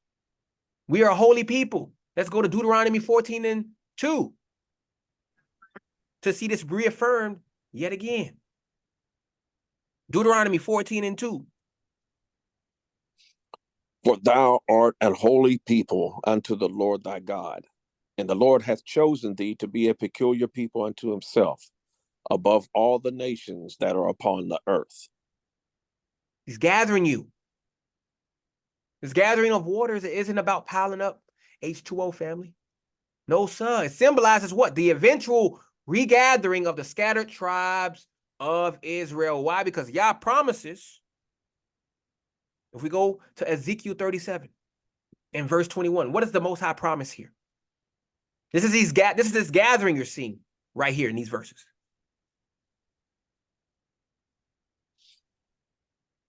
We are a holy people. Let's go to Deuteronomy 14:2 to see this reaffirmed yet again. Deuteronomy 14:2. For thou art an holy people unto the Lord thy God, and the Lord hath chosen thee to be a peculiar people unto himself, above all the nations that are upon the earth. He's gathering you. This gathering of waters isn't about piling up H2O, family. No, sir. It symbolizes what? The eventual regathering of the scattered tribes of Israel. Why? Because Yah promises, if we go to Ezekiel 37 in verse 21, what is the Most High promise here? This is this gathering you're seeing right here in these verses.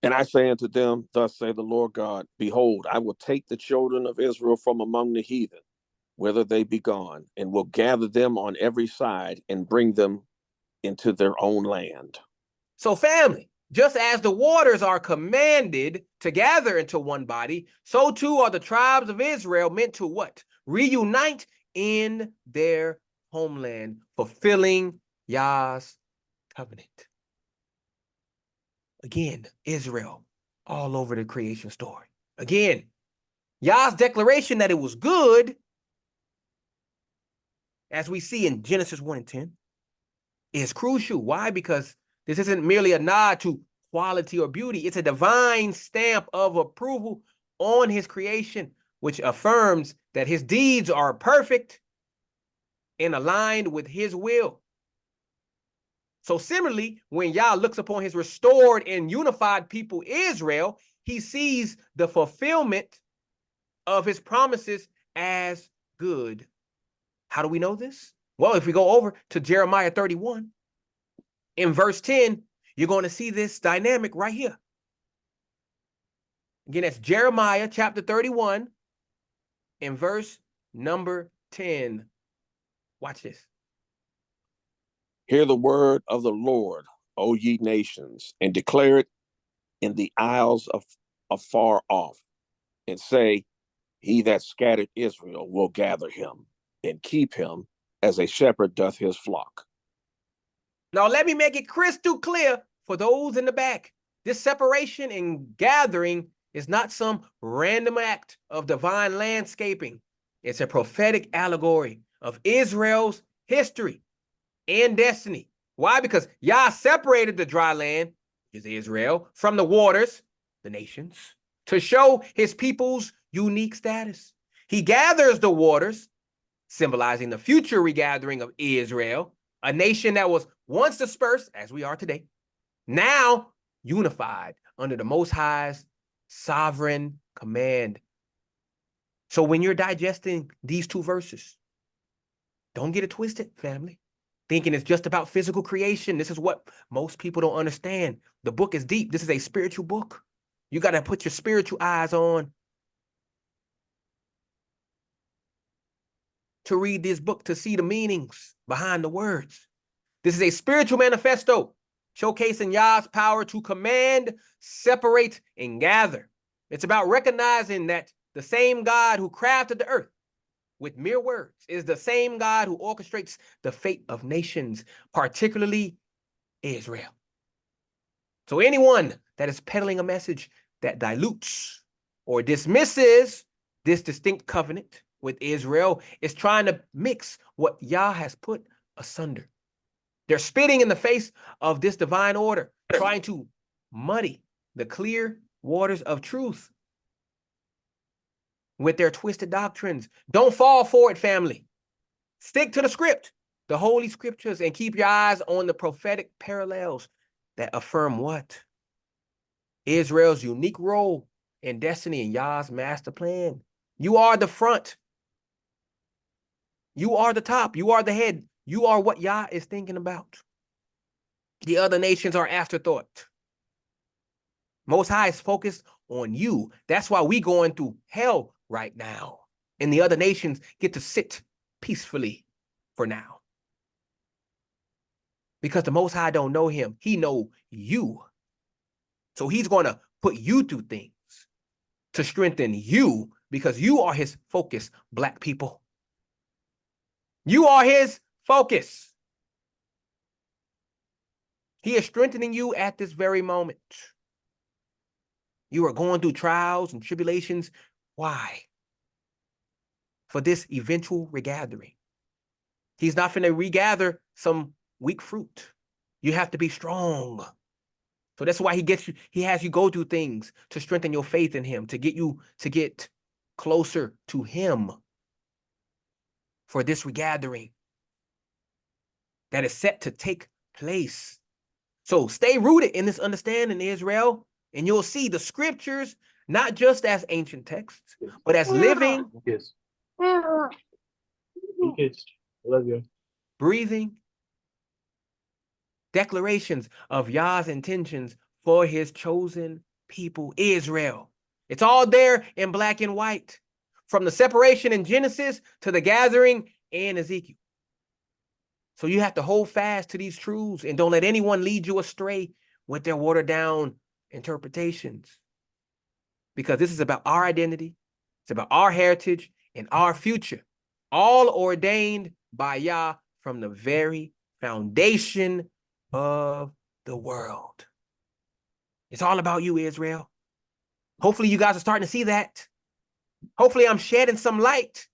And I say unto them, thus say the Lord God, behold, I will take the children of Israel from among the heathen, whither they be gone, and will gather them on every side and bring them into their own land. So family, just as the waters are commanded to gather into one body, so too are the tribes of Israel meant to what? Reunite in their homeland, fulfilling Yah's covenant. Again, Israel, all over the creation story. Again, Yah's declaration that it was good, as we see in Genesis 1:10, is crucial. Why? Because this isn't merely a nod to quality or beauty. It's a divine stamp of approval on his creation, which affirms that his deeds are perfect and aligned with his will. So similarly, when Yah looks upon his restored and unified people, Israel, he sees the fulfillment of his promises as good. How do we know this? Well, if we go over to Jeremiah 31, in verse 10, you're going to see this dynamic right here. Again, that's Jeremiah chapter 31 in verse number 10. Watch this. Hear the word of the Lord, O ye nations, and declare it in the isles of afar off, and say, he that scattered Israel will gather him and keep him as a shepherd doth his flock. Now, let me make it crystal clear for those in the back. This separation and gathering is not some random act of divine landscaping. It's a prophetic allegory of Israel's history and destiny. Why? Because Yah separated the dry land, which is Israel, from the waters, the nations, to show his people's unique status. He gathers the waters, symbolizing the future regathering of Israel, a nation that was once dispersed, as we are today, now unified under the Most High's sovereign command. So when you're digesting these two verses, don't get it twisted, family. Thinking it's just about physical creation. This is what most people don't understand. The book is deep. This is a spiritual book. You got to put your spiritual eyes on to read this book, to see the meanings behind the words. This is a spiritual manifesto showcasing Yah's power to command, separate, and gather. It's about recognizing that the same God who crafted the earth with mere words is the same God who orchestrates the fate of nations, particularly Israel. So anyone that is peddling a message that dilutes or dismisses this distinct covenant with Israel is trying to mix what Yah has put asunder. They're spitting in the face of this divine order, trying to muddy the clear waters of truth with their twisted doctrines. Don't fall for it, family. Stick to the script, the holy scriptures, and keep your eyes on the prophetic parallels that affirm what? Israel's unique role and destiny in Yah's master plan. You are the front. You are the top. You are the head. You are what Yah is thinking about. The other nations are afterthought. Most High is focused on you. That's why we going through hell right now. And the other nations get to sit peacefully for now. Because the Most High don't know him. He know you. So he's going to put you through things to strengthen you because you are his focus, black people. You are his focus. He is strengthening you at this very moment. You are going through trials and tribulations. Why? For this eventual regathering. He's not finna regather some weak fruit. You have to be strong. So that's why he has you go through things to strengthen your faith in him, to get closer to him for this regathering that is set to take place. So stay rooted in this understanding, Israel, and you'll see the scriptures not just as ancient texts, but as living, Yes. Yes. Love you. breathing declarations of Yah's intentions for his chosen people, Israel. It's all there in black and white, from the separation in Genesis to the gathering in Ezekiel. So you have to hold fast to these truths and don't let anyone lead you astray with their watered down interpretations. Because this is about our identity, it's about our heritage and our future, all ordained by Yah from the very foundation of the world. It's all about you, Israel. Hopefully you guys are starting to see that. Hopefully I'm shedding some light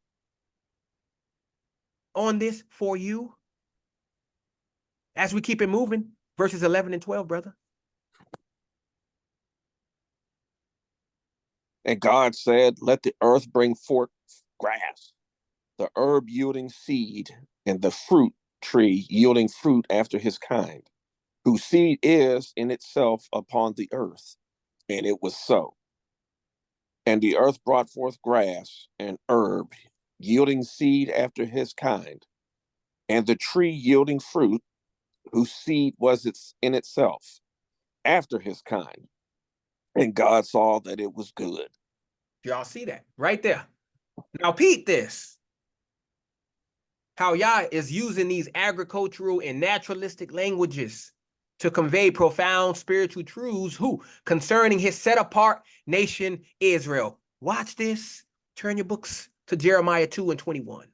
on this for you as we keep it moving. Verses 11 and 12, brother. And God said, let the earth bring forth grass, the herb yielding seed, and the fruit tree yielding fruit after his kind, whose seed is in itself upon the earth. And it was so. And the earth brought forth grass and herb, yielding seed after his kind, and the tree yielding fruit, whose seed was in itself after his kind. And God saw that it was good. Y'all see that right there. Now, peep this. How Yah is using these agricultural and naturalistic languages to convey profound spiritual truths concerning his set-apart nation, Israel. Watch this. Turn your books to Jeremiah 2 and 21.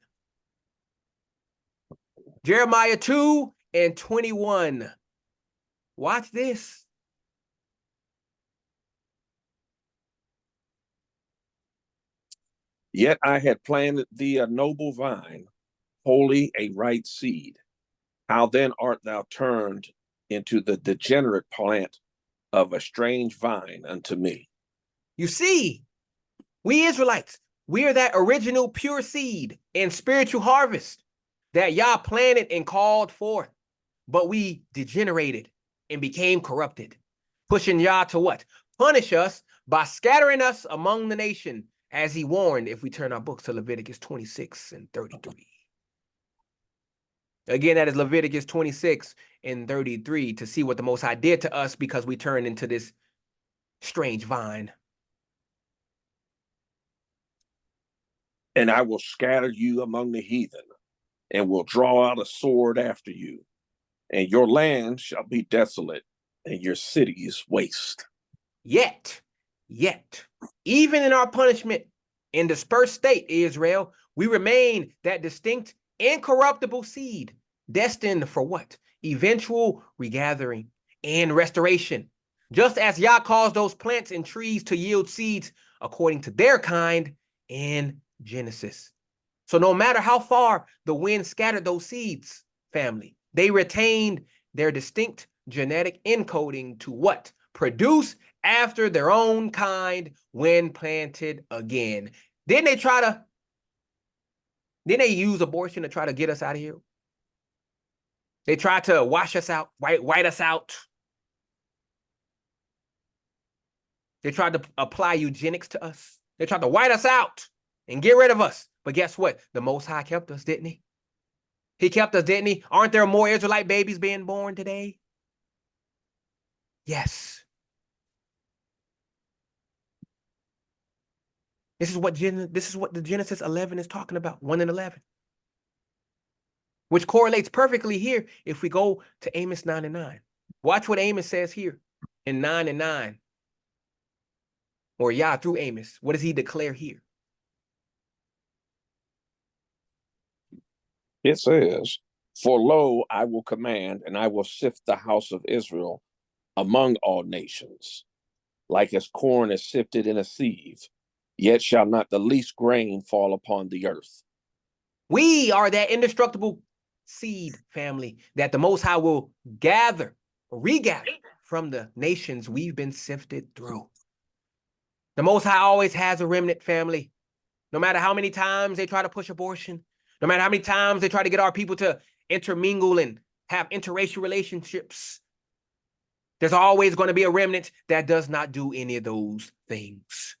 Jeremiah 2 and 21. Watch this. Yet I had planted thee a noble vine, wholly a right seed. How then art thou turned into the degenerate plant of a strange vine unto me? You see, we Israelites, we are that original pure seed and spiritual harvest that Yah planted and called forth, but we degenerated and became corrupted, pushing Yah to what? Punish us by scattering us among the nation, as he warned if we turn our books to Leviticus 26 and 33. Again, that is Leviticus 26 and 33 to see what the Most High did to us because we turned into this strange vine. And I will scatter you among the heathen, and will draw out a sword after you, and your land shall be desolate, and your cities waste. Yet, even in our punishment in dispersed state, Israel, we remain that distinct, incorruptible seed, destined for what? Eventual regathering and restoration. Just as Yah caused those plants and trees to yield seeds according to their kind, in Genesis. So no matter how far the wind scattered those seeds, family, they retained their distinct genetic encoding to what? Produce after their own kind when planted again. Didn't they use abortion to try to get us out of here? They tried to wash us out, white us out. They tried to apply eugenics to us. They tried to white us out and get rid of us. But guess what? The Most High kept us, didn't he? He kept us, didn't he? Aren't there more Israelite babies being born today? Yes. This is what the Genesis 11 is talking about, 1 and 11. Which correlates perfectly here if we go to Amos 9 and 9. Watch what Amos says here in 9 and 9. Or Yah through Amos. What does he declare here? It says, "For lo, I will command, and I will sift the house of Israel among all nations, like as corn is sifted in a sieve, yet shall not the least grain fall upon the earth." We are that indestructible seed, family, that the Most High will regather from the nations we've been sifted through. The Most High always has a remnant, family. No matter how many times they try to push abortion, no matter how many times they try to get our people to intermingle and have interracial relationships, there's always going to be a remnant that does not do any of those things.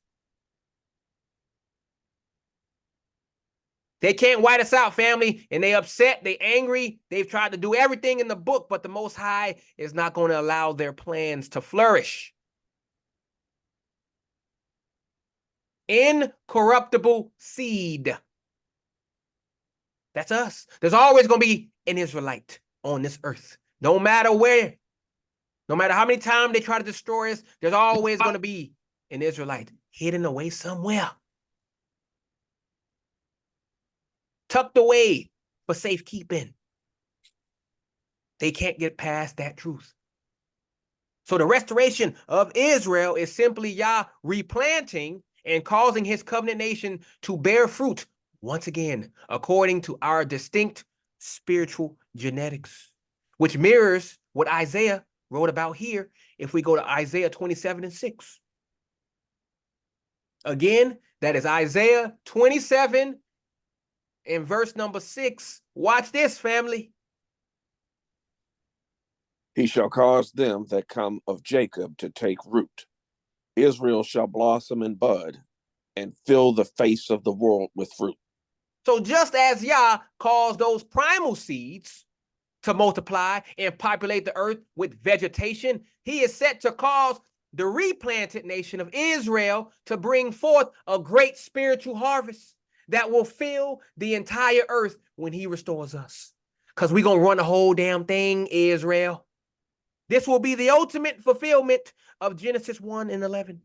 They can't white us out, family, and they upset, they angry, they've tried to do everything in the book, but the Most High is not going to allow their plans to flourish. Incorruptible seed. That's us. There's always going to be an Israelite on this earth. No matter where, no matter how many times they try to destroy us, there's always going to be an Israelite hidden away somewhere. Tucked away for safekeeping. They can't get past that truth. So the restoration of Israel is simply Yah replanting and causing his covenant nation to bear fruit once again, according to our distinct spiritual genetics, which mirrors what Isaiah wrote about here if we go to Isaiah 27 and 6. Again, that is Isaiah 27 and verse number 6. Watch this, family. "He shall cause them that come of Jacob to take root. Israel shall blossom and bud, and fill the face of the world with fruit." So just as Yah caused those primal seeds to multiply and populate the earth with vegetation, he is set to cause the replanted nation of Israel to bring forth a great spiritual harvest that will fill the entire earth when he restores us. Because we're going to run the whole damn thing, Israel. This will be the ultimate fulfillment of Genesis 1 and 11,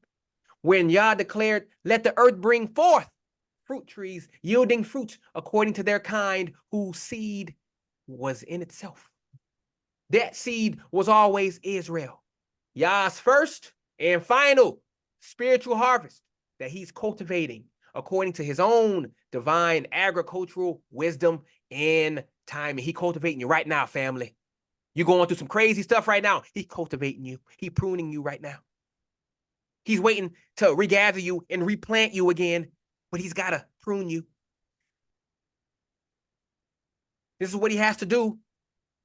when Yah declared, "Let the earth bring forth fruit trees yielding fruit according to their kind, whose seed was in itself." That seed was always Israel. Yah's first and final spiritual harvest that he's cultivating according to his own divine agricultural wisdom and timing. He cultivating you right now, family. You're going through some crazy stuff right now. He's cultivating you. He's pruning you right now. He's waiting to regather you and replant you again, but he's got to prune you. This is what he has to do.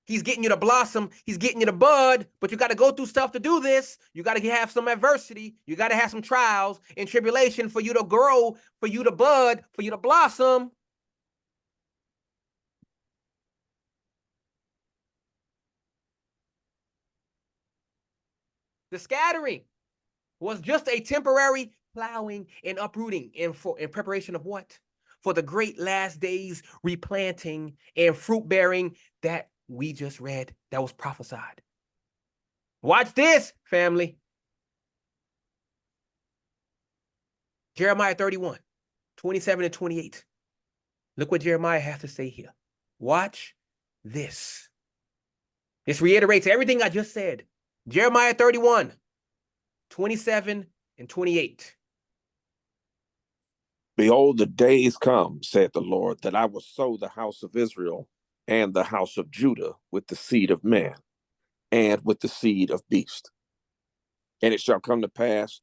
He's getting you to blossom. He's getting you to bud, but you got to go through stuff to do this. You got to have some adversity. You got to have some trials and tribulation for you to grow, for you to bud, for you to blossom. The scattering was just a temporary plowing and uprooting in preparation of what? For the great last days replanting and fruit bearing that we just read, that was prophesied. Watch this, family. Jeremiah 31, 27 and 28. Look what Jeremiah has to say here. Watch this. This reiterates everything I just said. Jeremiah 31, 27 and 28. Behold, the days come, said the Lord, that I will sow the house of Israel and the house of Judah with the seed of man and with the seed of beast. And it shall come to pass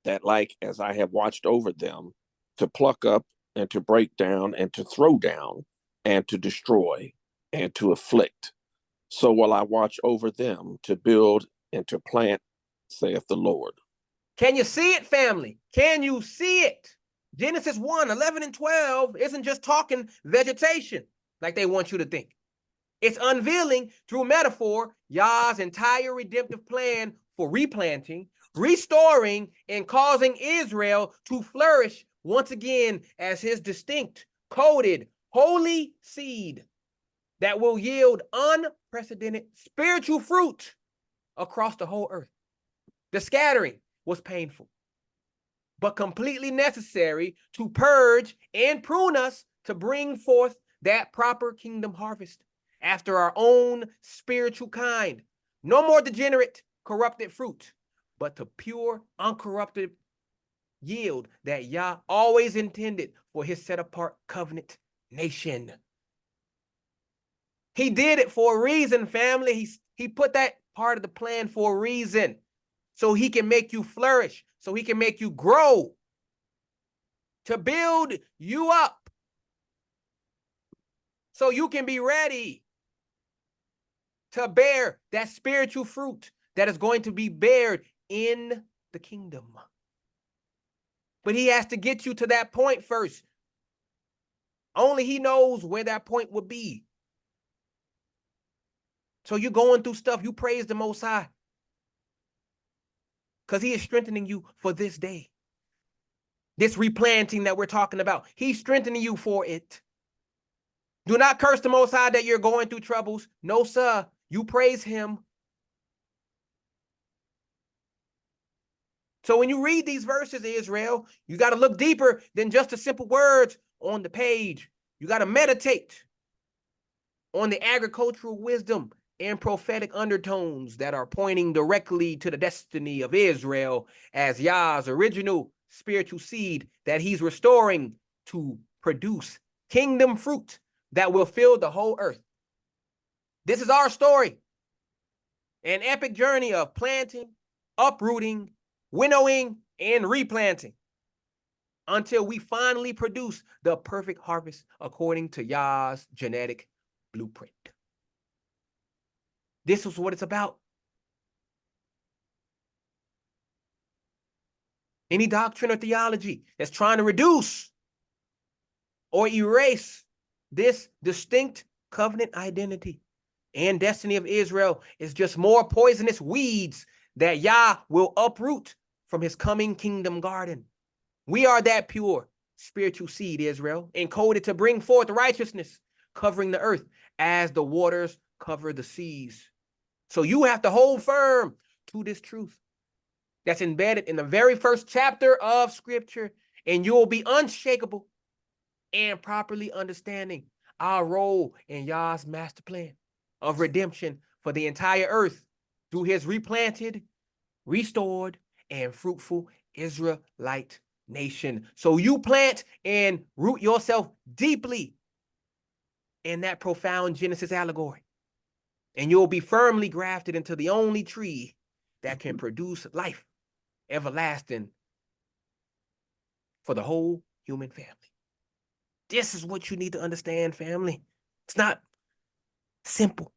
that, like as I have watched over them, to pluck up and to break down and to throw down and to destroy and to afflict, so will I watch over them to build and to plant, saith the Lord. Can you see it, family? Can you see it? Genesis 1, 11 and 12 isn't just talking vegetation like they want you to think. It's unveiling through metaphor Yah's entire redemptive plan for replanting, restoring, and causing Israel to flourish once again as his distinct, coded, holy seed that will yield unprecedented spiritual fruit across the whole earth. The scattering was painful, but completely necessary to purge and prune us to bring forth that proper kingdom harvest after our own spiritual kind. No more degenerate, corrupted fruit, but the pure, uncorrupted yield that Yah always intended for his set-apart covenant nation. He did it for a reason, family. He put that part of the plan for a reason, so he can make you flourish, so he can make you grow, to build you up, so you can be ready to bear that spiritual fruit that is going to be bared in the kingdom. But he has to get you to that point first. Only he knows where that point would be. So you're going through stuff, you praise the Most High, because he is strengthening you for this day. This replanting that we're talking about, he's strengthening you for it. Do not curse the Most High that you're going through troubles. No, sir. You praise him. So when you read these verses, Israel, you got to look deeper than just the simple words on the page. You got to meditate on the agricultural wisdom and prophetic undertones that are pointing directly to the destiny of Israel as Yah's original spiritual seed that he's restoring to produce kingdom fruit that will fill the whole earth. This is our story, an epic journey of planting, uprooting, winnowing, and replanting until we finally produce the perfect harvest according to Yah's genetic blueprint. This is what it's about. Any doctrine or theology that's trying to reduce or erase this distinct covenant identity and destiny of Israel is just more poisonous weeds that Yah will uproot from his coming kingdom garden. We are that pure spiritual seed, Israel, encoded to bring forth righteousness, covering the earth as the waters cover the seas. So you have to hold firm to this truth that's embedded in the very first chapter of Scripture, and you will be unshakable and properly understanding our role in Yah's master plan of redemption for the entire earth through his replanted, restored, and fruitful Israelite nation. So you plant and root yourself deeply in that profound Genesis allegory, and you'll be firmly grafted into the only tree that can produce life everlasting for the whole human family. This is what you need to understand, family. It's not simple.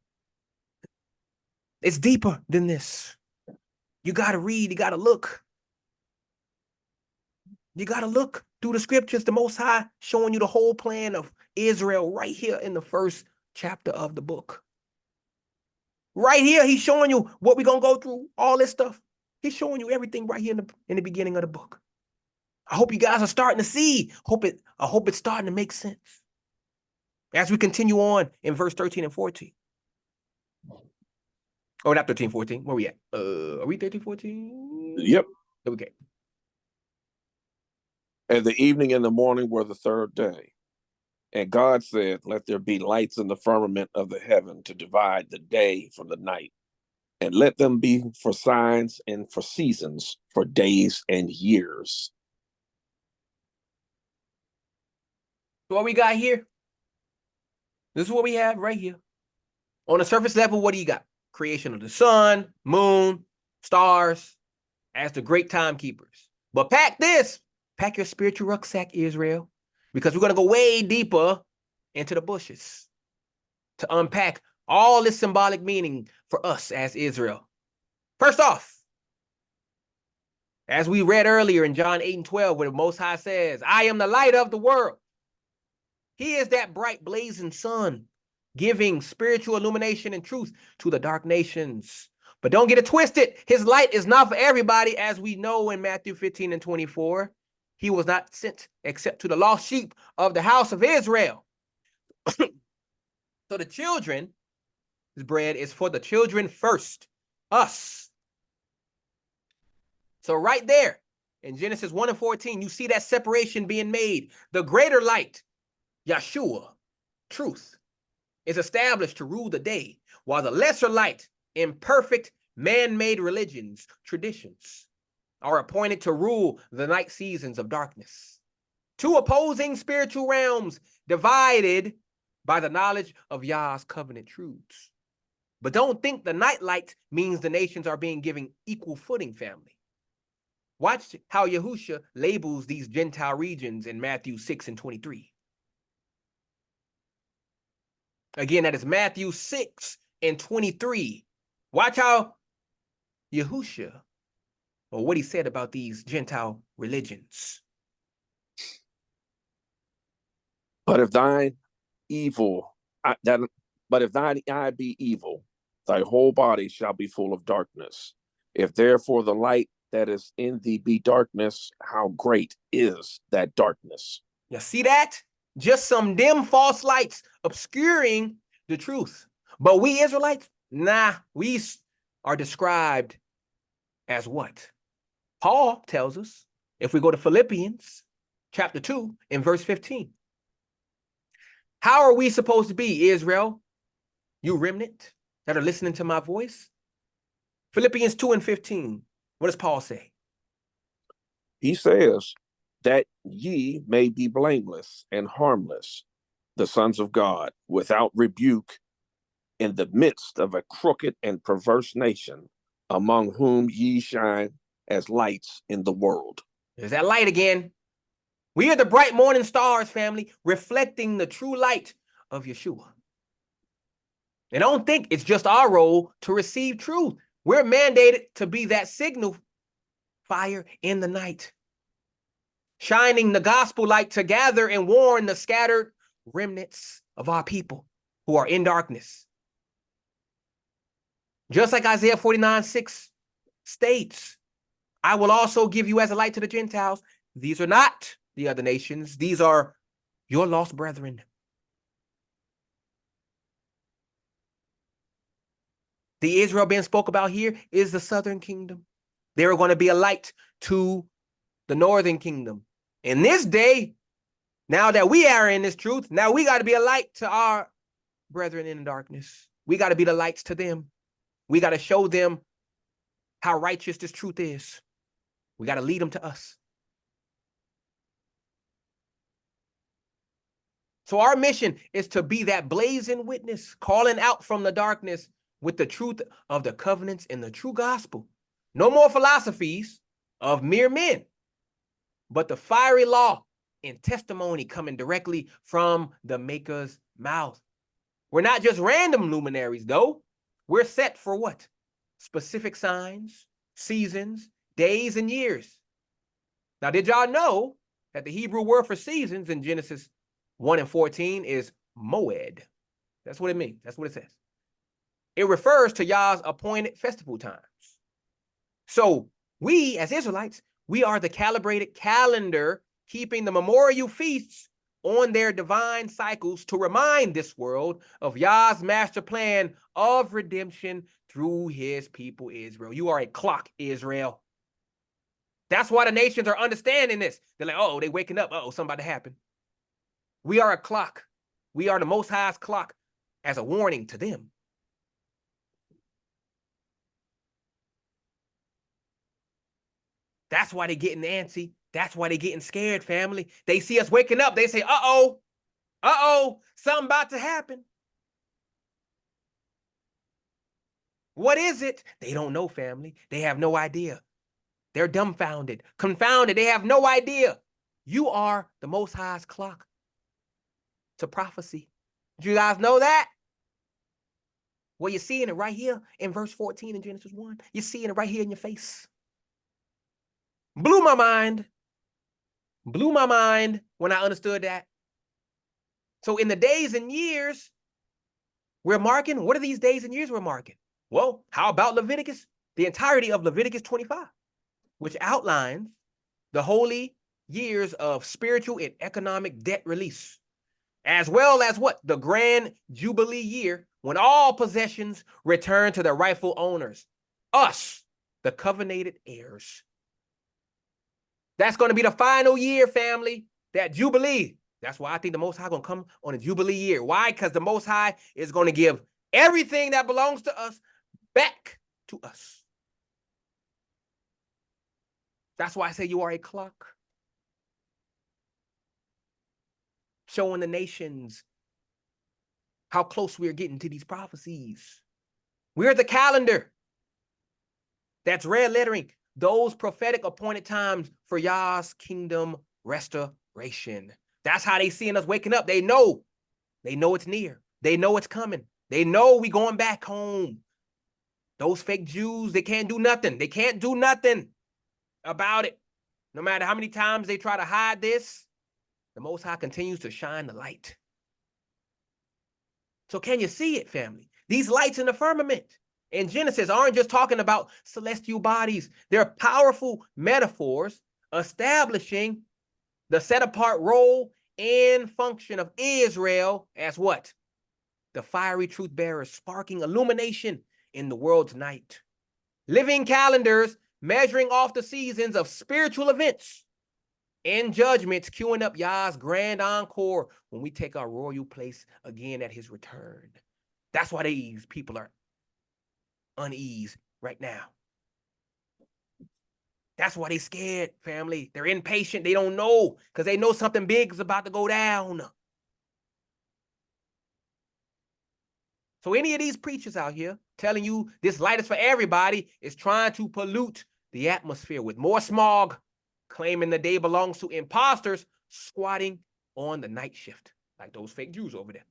It's deeper than this. You got to read, you got to look. You got to look through the scriptures, the Most High showing you the whole plan of Israel right here in the first chapter of the book. Right here, he's showing you what we're going to go through, all this stuff. He's showing you everything right here in the beginning of the book. I hope you guys are starting to see. I hope it's starting to make sense. As we continue on in verse 13 and 14. Oh, not 13, 14. Where we at? Are we 13, 14? Yep. Okay. And the evening and the morning were the third day. And God said, let there be lights in the firmament of the heaven to divide the day from the night. And let them be for signs and for seasons, for days and years. So what we got here? This is what we have right here. On the surface level, what do you got? Creation of the sun, moon, stars as the great timekeepers. But pack your spiritual rucksack, Israel, because we're going to go way deeper into the bushes to unpack all this symbolic meaning for us as Israel. First off, as we read earlier in John 8 and 12, where the Most High says, I am the light of the world. He is that bright blazing sun, giving spiritual illumination and truth to the dark nations. But don't get it twisted. His light is not for everybody, as we know in Matthew 15 and 24. He was not sent except to the lost sheep of the house of Israel. So the children's bread is for the children first, us. So right there in Genesis 1 and 14, you see that separation being made. The greater light, Yeshua, truth, is established to rule the day, while the lesser light, imperfect, man-made religions, traditions, are appointed to rule the night seasons of darkness. Two opposing spiritual realms divided by the knowledge of Yah's covenant truths. But don't think the night light means the nations are being given equal footing, family. Watch how Yahusha labels these Gentile regions in Matthew 6 and 23. Again, that is Matthew 6 and 23. Watch how Yahusha, or what he said about these Gentile religions. But if thine eye be evil, thy whole body shall be full of darkness. If therefore the light that is in thee be darkness, how great is that darkness? You see that? Just some dim false lights obscuring the truth. But we Israelites, we are described as what? Paul tells us, if we go to Philippians chapter 2 in verse 15. How are we supposed to be, Israel? You remnant that are listening to my voice? Philippians 2 and 15. What does Paul say? He says that ye may be blameless and harmless, the sons of God, without rebuke, in the midst of a crooked and perverse nation, among whom ye shine as lights in the world. There's that light again. We are the bright morning stars, family, reflecting the true light of Yeshua. And don't think it's just our role to receive truth. We're mandated to be that signal fire in the night, shining the gospel light to gather and warn the scattered remnants of our people who are in darkness. Just like Isaiah 49:6 states, I will also give you as a light to the Gentiles. These are not the other nations. These are your lost brethren. The Israel being spoke about here is the southern kingdom. They are going to be a light to the northern kingdom. In this day, now that we are in this truth, now we got to be a light to our brethren in darkness. We got to be the lights to them. We got to show them how righteous this truth is. We got to lead them to us. So our mission is to be that blazing witness, calling out from the darkness with the truth of the covenants and the true gospel. No more philosophies of mere men, but the fiery law and testimony coming directly from the Maker's mouth. We're not just random luminaries, though. We're set for what? Specific signs, seasons, days, and years. Now, did y'all know that the Hebrew word for seasons in Genesis 1 and 14 is moed? That's what it means. That's what it says. It refers to Yah's appointed festival times. So we, as Israelites, we are the calibrated calendar, keeping the memorial feasts on their divine cycles to remind this world of Yah's master plan of redemption through his people, Israel. You are a clock, Israel. That's why the nations are understanding this. They're like, oh, they waking up. Uh-oh, something about to happen. We are a clock. We are the Most High's clock as a warning to them. That's why they're getting antsy. That's why they're getting scared, family. They see us waking up. They say, uh-oh, Uh-oh, something about to happen. What is it? They don't know, family. They have no idea. They're dumbfounded, confounded. They have no idea. You are the Most High's clock to prophecy. Do you guys know that? Well, you're seeing it right here in verse 14 in Genesis 1. You're seeing it right here in your face. Blew my mind. Blew my mind when I understood that. So in the days and years we're marking, what are these days and years we're marking? Well, how about Leviticus? The entirety of Leviticus 25, which outlines the holy years of spiritual and economic debt release, as well as what? The grand jubilee year, when all possessions return to their rightful owners, us, the covenanted heirs. That's going to be the final year, family, that jubilee. That's why I think the Most High going to come on a jubilee year. Why? Because the Most High is going to give everything that belongs to us back to us. That's why I say you are a clock, showing the nations how close we're getting to these prophecies. We're the calendar. That's red lettering those prophetic appointed times for Yah's kingdom restoration. That's how they seeing us waking up. They know it's near. They know it's coming. They know we going back home. Those fake Jews, they can't do nothing. They can't do nothing about it. No matter how many times they try to hide this, the Most High continues to shine the light. So can you see it, family? These lights in the firmament in Genesis aren't just talking about celestial bodies. They're powerful metaphors establishing the set-apart role and function of Israel as what? The fiery truth bearers, sparking illumination in the world's night. Living calendars measuring off the seasons of spiritual events and judgments, queuing up Yah's grand encore when we take our royal place again at his return. That's why these people are uneasy right now. That's why they scared, family. They're impatient. They don't know because they know something big is about to go down. So any of these preachers out here telling you this light is for everybody is trying to pollute the atmosphere with more smog, claiming the day belongs to imposters squatting on the night shift, like those fake Jews over there.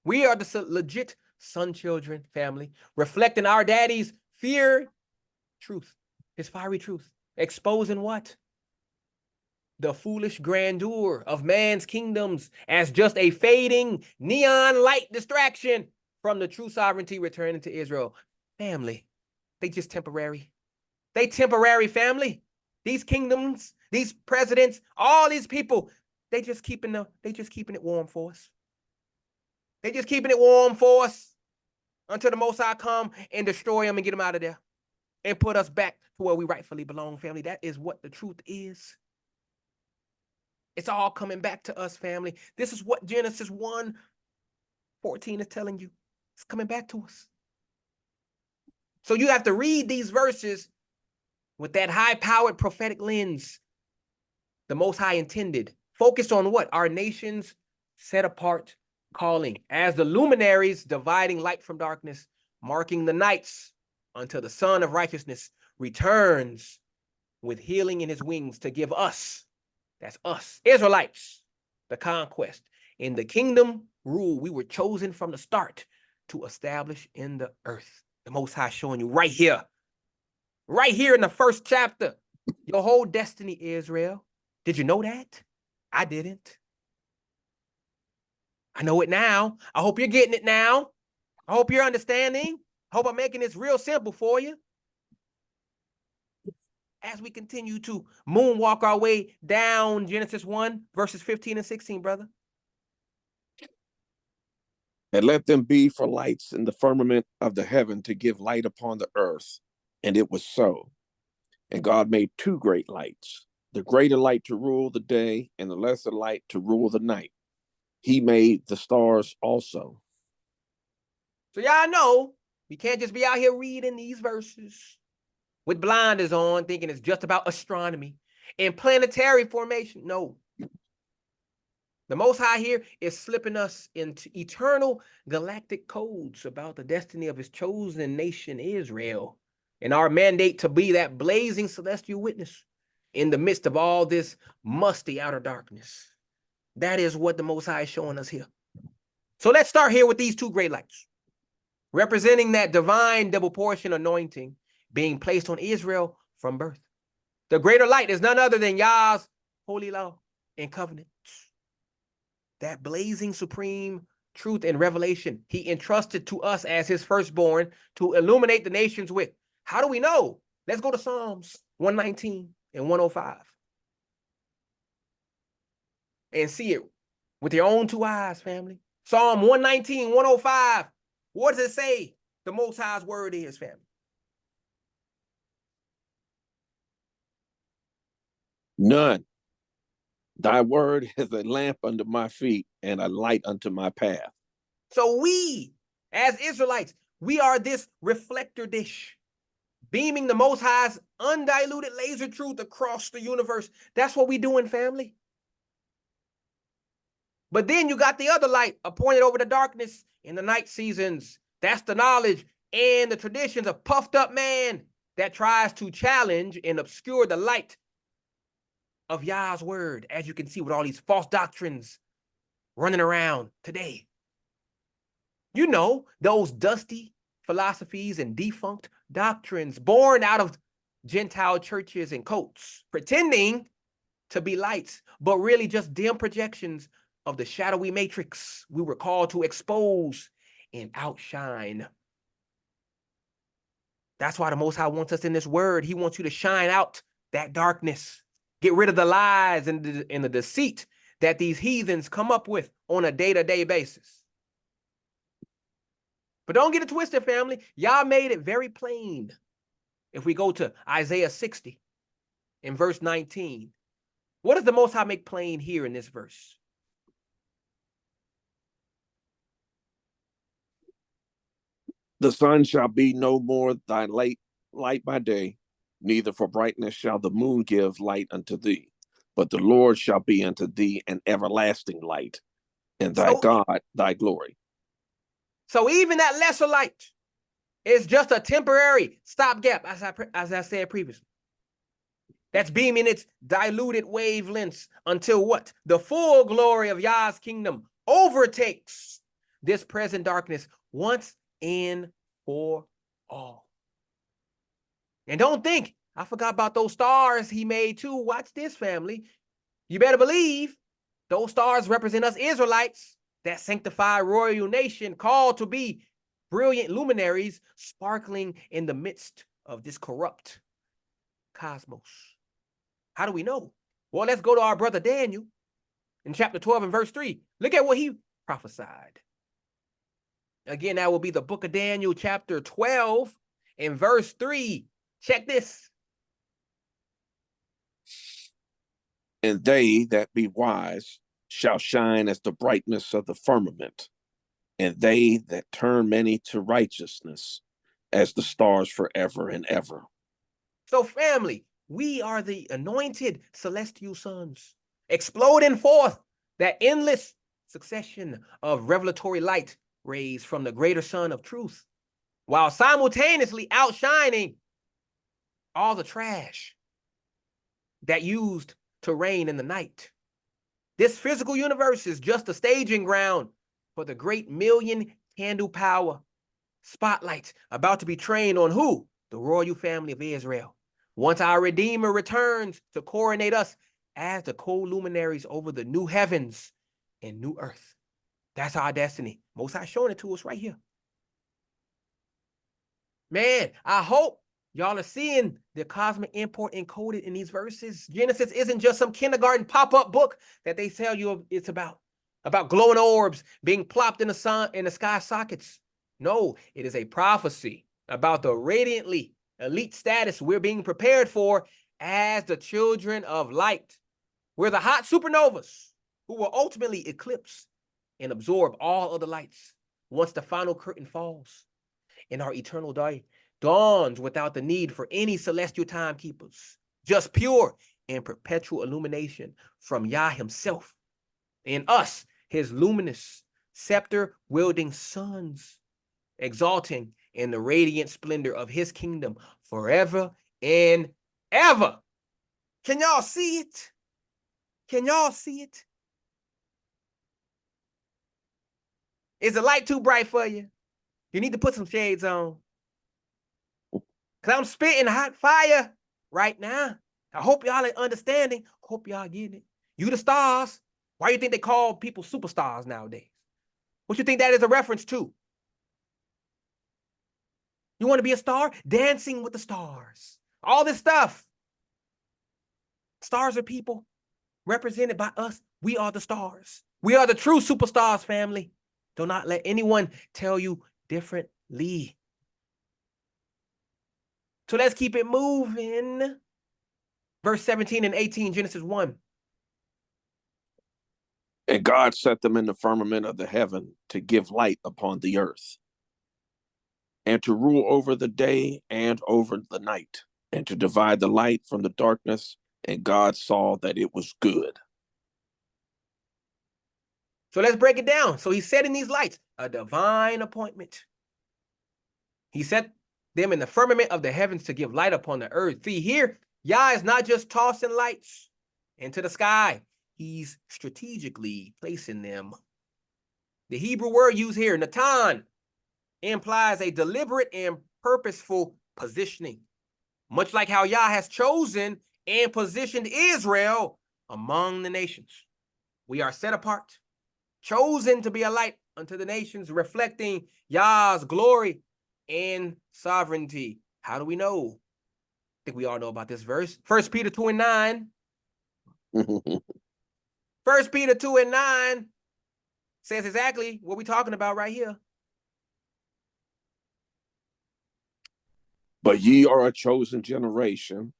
We are the legit son children, family, reflecting our daddy's fear, truth, his fiery truth, exposing what? The foolish grandeur of man's kingdoms as just a fading neon light distraction from the true sovereignty returning to Israel. Family, they just temporary. They temporary, family. These kingdoms, these presidents, all these people, they just keeping it warm for us. They just keeping it warm for us until the Most High come and destroy them and get them out of there and put us back to where we rightfully belong, family. That is what the truth is. It's all coming back to us, family. This is what Genesis 1:14 is telling you. It's coming back to us. So you have to read these verses with that high-powered prophetic lens the Most High intended. Focused on what? Our nation's set-apart calling. As the luminaries dividing light from darkness, marking the nights until the Son of Righteousness returns with healing in his wings to give us, that's us, Israelites, the conquest. In the kingdom rule we were chosen from the start to establish in the earth. The Most High showing you right here in the first chapter, your whole destiny, Israel. Did you know that? I didn't. I know it now. I hope you're getting it now. I hope you're understanding. I hope I'm making this real simple for you. As we continue to moonwalk our way down Genesis 1, verses 15 and 16, brother. And let them be for lights in the firmament of the heaven to give light upon the earth. And it was so. And God made two great lights, the greater light to rule the day and the lesser light to rule the night. He made the stars also. So y'all know, we can't just be out here reading these verses with blinders on, thinking it's just about astronomy and planetary formation. No. The Most High here is slipping us into eternal galactic codes about the destiny of his chosen nation, Israel, and our mandate to be that blazing celestial witness in the midst of all this musty outer darkness. That is what the Most High is showing us here. So let's start here with these two great lights, representing that divine double portion anointing being placed on Israel from birth. The greater light is none other than Yah's holy law and covenant. That blazing supreme truth and revelation he entrusted to us as his firstborn to illuminate the nations with. How do we know? Let's go to Psalms 119 and 105 and see it with your own two eyes, family. Psalm 119, 105. What does it say the Most High's word is, family? None. Thy word is a lamp unto my feet and a light unto my path. So we, as Israelites, we are this reflector dish, beaming the Most High's undiluted laser truth across the universe. That's what we doing, family. But then you got the other light appointed over the darkness in the night seasons. That's the knowledge and the traditions of puffed up man that tries to challenge and obscure the light of Yah's word, as you can see with all these false doctrines running around today. You know, those dusty philosophies and defunct doctrines born out of Gentile churches and cults, pretending to be lights, but really just dim projections of the shadowy matrix we were called to expose and outshine. That's why the Most High wants us in this word. He wants you to shine out that darkness. Get rid of the lies and the deceit that these heathens come up with on a day-to-day basis. But don't get it twisted, family. Yah made it very plain. If we go to Isaiah 60 in verse 19, what does the Most High make plain here in this verse? The sun shall be no more thy light by day, neither for brightness shall the moon give light unto thee. But the Lord shall be unto thee an everlasting light, and thy God thy glory. So even that lesser light is just a temporary stopgap, as I said previously. That's beaming its diluted wavelengths until what? The full glory of Yah's kingdom overtakes this present darkness once and for all. And don't think, I forgot about those stars he made too. Watch this, family. You better believe those stars represent us Israelites, that sanctified royal nation called to be brilliant luminaries sparkling in the midst of this corrupt cosmos. How do we know? Well, let's go to our brother Daniel in chapter 12 and verse 3. Look at what he prophesied. Again, that will be the book of Daniel, chapter 12 and verse 3. Check this. And they that be wise shall shine as the brightness of the firmament, and they that turn many to righteousness as the stars forever and ever. So, family, we are the anointed celestial sons, exploding forth that endless succession of revelatory light rays from the greater sun of truth, while simultaneously outshining all the trash that used to reign in the night. This physical universe is just a staging ground for the great million candle power spotlight about to be trained on who? The royal family of Israel. Once our Redeemer returns to coronate us as the co-luminaries over the new heavens and new earth. That's our destiny. Most High showing it to us right here. Man, I hope y'all are seeing the cosmic import encoded in these verses. Genesis isn't just some kindergarten pop-up book that they tell you it's about glowing orbs being plopped in the sun, in the sky sockets. No, it is a prophecy about the radiantly elite status we're being prepared for as the children of light. We're the hot supernovas who will ultimately eclipse and absorb all other lights once the final curtain falls and our eternal day dawns without the need for any celestial timekeepers, just pure and perpetual illumination from Yah himself. in us, his luminous, scepter-wielding sons, exalting in the radiant splendor of his kingdom forever and ever. Can y'all see it? Can y'all see it? Is the light too bright for you? You need to put some shades on. Because I'm spitting hot fire right now. I hope y'all are understanding. Hope y'all getting it. You the stars. Why do you think they call people superstars nowadays? What you think that is a reference to? You want to be a star? Dancing with the stars. All this stuff. Stars are people represented by us. We are the stars. We are the true superstars, family. Do not let anyone tell you differently. So let's keep it moving. Verse 17 and 18, Genesis 1. And God set them in the firmament of the heaven to give light upon the earth, and to rule over the day and over the night, and to divide the light from the darkness. And God saw that it was good. So let's break it down. So he's setting these lights, a divine appointment. He set them in the firmament of the heavens to give light upon the earth. See, here, Yah is not just tossing lights into the sky. He's strategically placing them. The Hebrew word used here, natan, implies a deliberate and purposeful positioning, much like how Yah has chosen and positioned Israel among the nations. We are set apart, chosen to be a light unto the nations, reflecting Yah's glory and sovereignty. How do we know? I think we all know about this verse. 1 Peter 2 and 9. 1 Peter 2 and 9 says exactly what we're talking about right here. But ye are a chosen generation,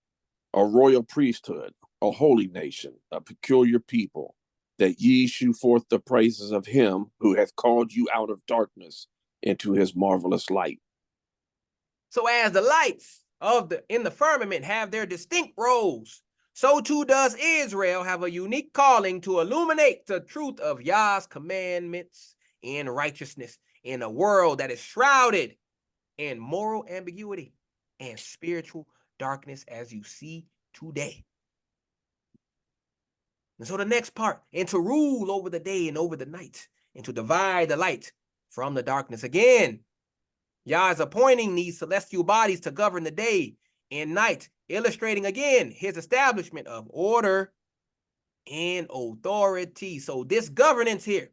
a royal priesthood, a holy nation, a peculiar people, that ye shew forth the praises of him who hath called you out of darkness into his marvelous light. So as the lights in the firmament have their distinct roles, so too does Israel have a unique calling to illuminate the truth of Yah's commandments and righteousness in a world that is shrouded in moral ambiguity and spiritual darkness, as you see today. And so the next part, and to rule over the day and over the night, and to divide the light from the darkness. Again, Yah is appointing these celestial bodies to govern the day and night, illustrating again his establishment of order and authority. So this governance here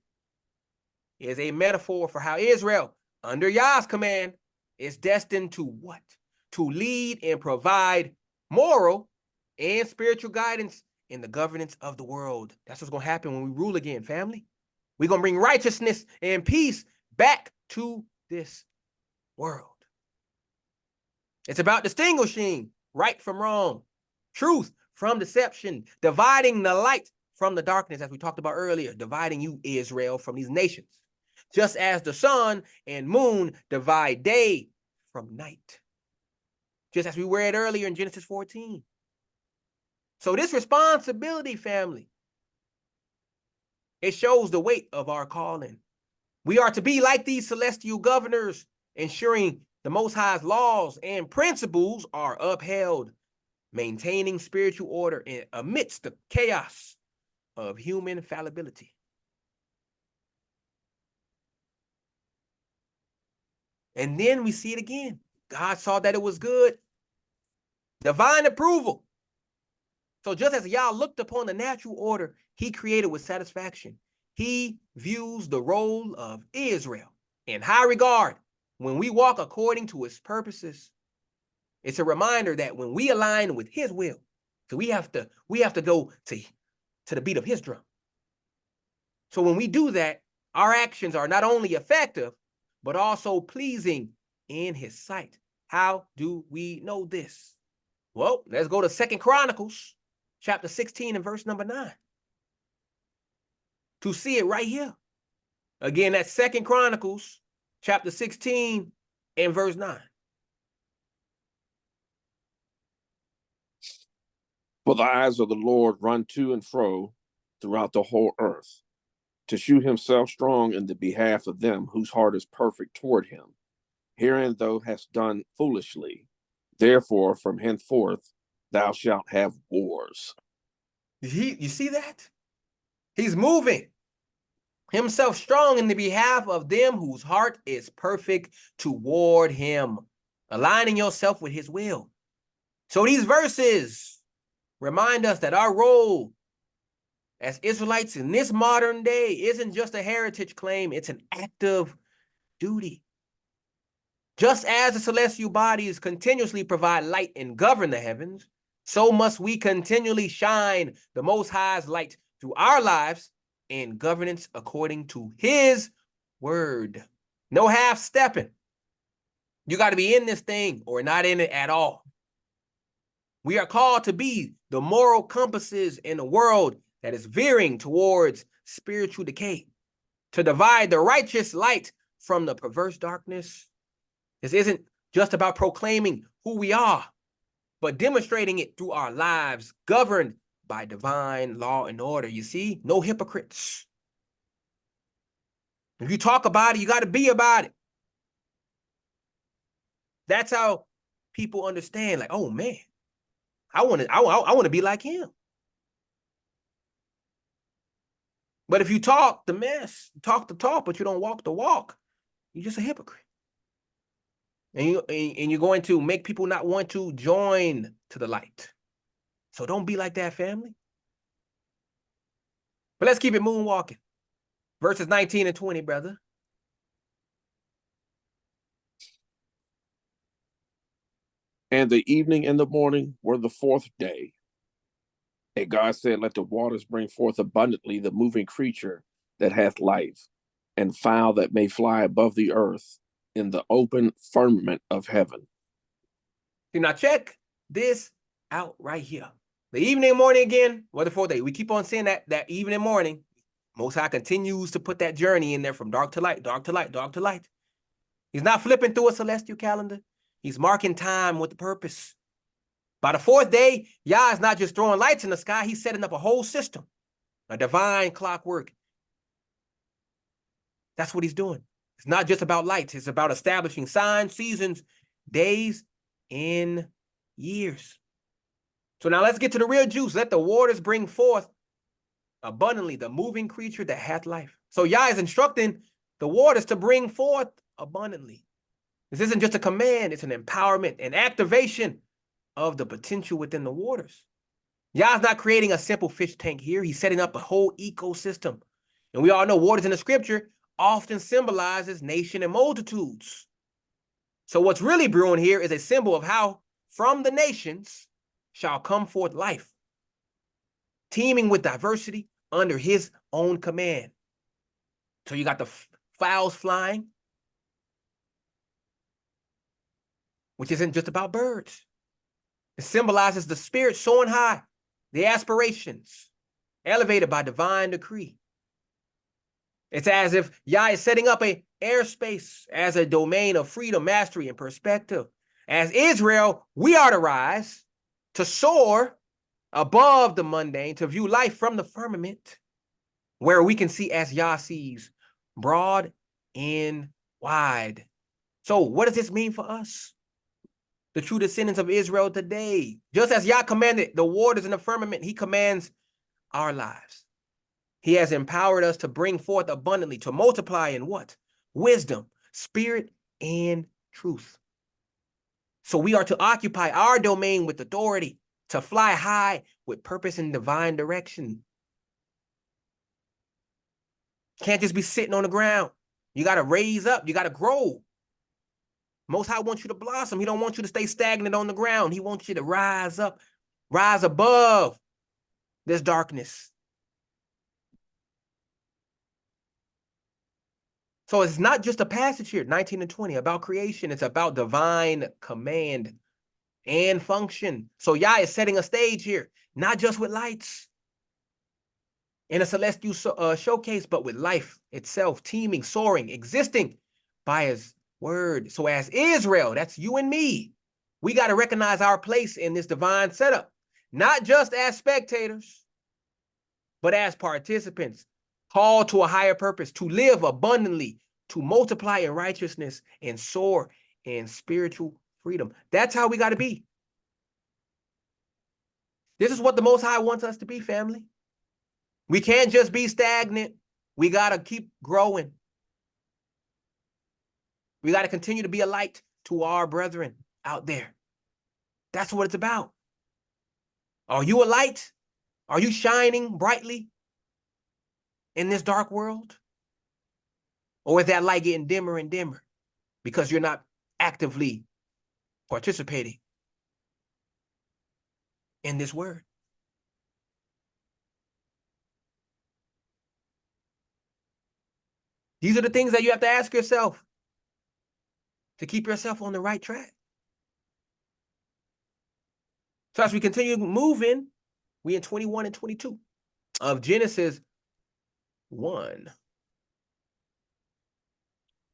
is a metaphor for how Israel, under Yah's command, is destined to what? To lead and provide moral and spiritual guidance in the governance of the world. That's what's going to happen when we rule again, family. We're going to bring righteousness and peace back to this world. It's about distinguishing right from wrong, truth from deception, dividing the light from the darkness, as we talked about earlier, dividing you, Israel, from these nations, just as the sun and moon divide day from night, just as we read earlier in Genesis 14. So this responsibility, family, it shows the weight of our calling. We are to be like these celestial governors, ensuring the Most High's laws and principles are upheld, maintaining spiritual order amidst the chaos of human fallibility. And then we see it again. God saw that it was good. Divine approval. So just as Yah looked upon the natural order he created with satisfaction, he views the role of Israel in high regard when we walk according to his purposes. It's a reminder that when we align with his will, so we have to go to the beat of his drum. So when we do that, our actions are not only effective, but also pleasing in his sight. How do we know this? Well, let's go to 2 Chronicles, chapter 16 and verse number 9. To see it right here. Again, that's 2 Chronicles, chapter 16 and verse 9. For the eyes of the Lord run to and fro throughout the whole earth, to shew himself strong in the behalf of them whose heart is perfect toward him. Herein thou hast done foolishly. Therefore, from henceforth, thou shalt have wars. You see that? He's moving himself strong in the behalf of them whose heart is perfect toward him, aligning yourself with his will. So these verses remind us that our role as Israelites in this modern day isn't just a heritage claim, it's an active duty. Just as the celestial bodies continuously provide light and govern the heavens, so must we continually shine the Most High's light through our lives in governance according to his word. No half-stepping. You got to be in this thing or not in it at all. We are called to be the moral compasses in a world that is veering towards spiritual decay, to divide the righteous light from the perverse darkness. This isn't just about proclaiming who we are, but demonstrating it through our lives governed by divine law and order. You see, no hypocrites. If you talk about it, you got to be about it. That's how people understand, like, oh man, I want to be like him. But if you talk the mess, talk the talk, but you don't walk the walk, you're just a hypocrite. And you're going to make people not want to join to the light. So don't be like that, family. But let's keep it moonwalking. Verses 19 and 20, brother. And the evening and the morning were the fourth day. And God said, let the waters bring forth abundantly the moving creature that hath life, and fowl that may fly above the earth in the open firmament of heaven. See, now check this out right here. The evening and morning again, what the fourth day. We keep on saying that evening and morning. Most High continues to put that journey in there from dark to light, dark to light, dark to light. He's not flipping through a celestial calendar. He's marking time with a purpose. By the fourth day, Yah is not just throwing lights in the sky. He's setting up a whole system, a divine clockwork. That's what he's doing. It's not just about lights. It's about establishing signs, seasons, days, and years. So now let's get to the real juice. Let the waters bring forth abundantly the moving creature that hath life. So Yah is instructing the waters to bring forth abundantly. This isn't just a command. It's an empowerment, an activation of the potential within the waters. Yah's not creating a simple fish tank here. He's setting up a whole ecosystem. And we all know waters in the scripture often symbolizes nation and multitudes. So what's really brewing here is a symbol of how from the nations shall come forth life, teeming with diversity under his own command. So you got the fowls flying, which isn't just about birds. It symbolizes the spirit soaring high, the aspirations elevated by divine decree. It's as if Yah is setting up an airspace as a domain of freedom, mastery, and perspective. As Israel, we are to rise, to soar above the mundane, to view life from the firmament, where we can see as Yah sees, broad and wide. So what does this mean for us, the true descendants of Israel today? Just as Yah commanded the waters in the firmament, he commands our lives. He has empowered us to bring forth abundantly, to multiply in what? Wisdom, spirit, and truth. So we are to occupy our domain with authority, to fly high with purpose and divine direction. Can't just be sitting on the ground. You got to raise up. You got to grow. Most High wants you to blossom. He don't want you to stay stagnant on the ground. He wants you to rise up, rise above this darkness. So it's not just a passage here, 19 and 20, about creation. It's about divine command and function. So Yah is setting a stage here, not just with lights in a celestial showcase, but with life itself, teeming, soaring, existing by his word. So as Israel, that's you and me, we got to recognize our place in this divine setup, not just as spectators, but as participants, called to a higher purpose, to live abundantly, to multiply in righteousness and soar in spiritual freedom. That's how we got to be. This is what the Most High wants us to be, family. We can't just be stagnant. We got to keep growing. We got to continue to be a light to our brethren out there. That's what it's about. Are you a light? Are you shining brightly in this dark world? Or is that light getting dimmer and dimmer because you're not actively participating in this word? These are the things that you have to ask yourself to keep yourself on the right track. So as we continue moving, we in 21 and 22 of Genesis 1.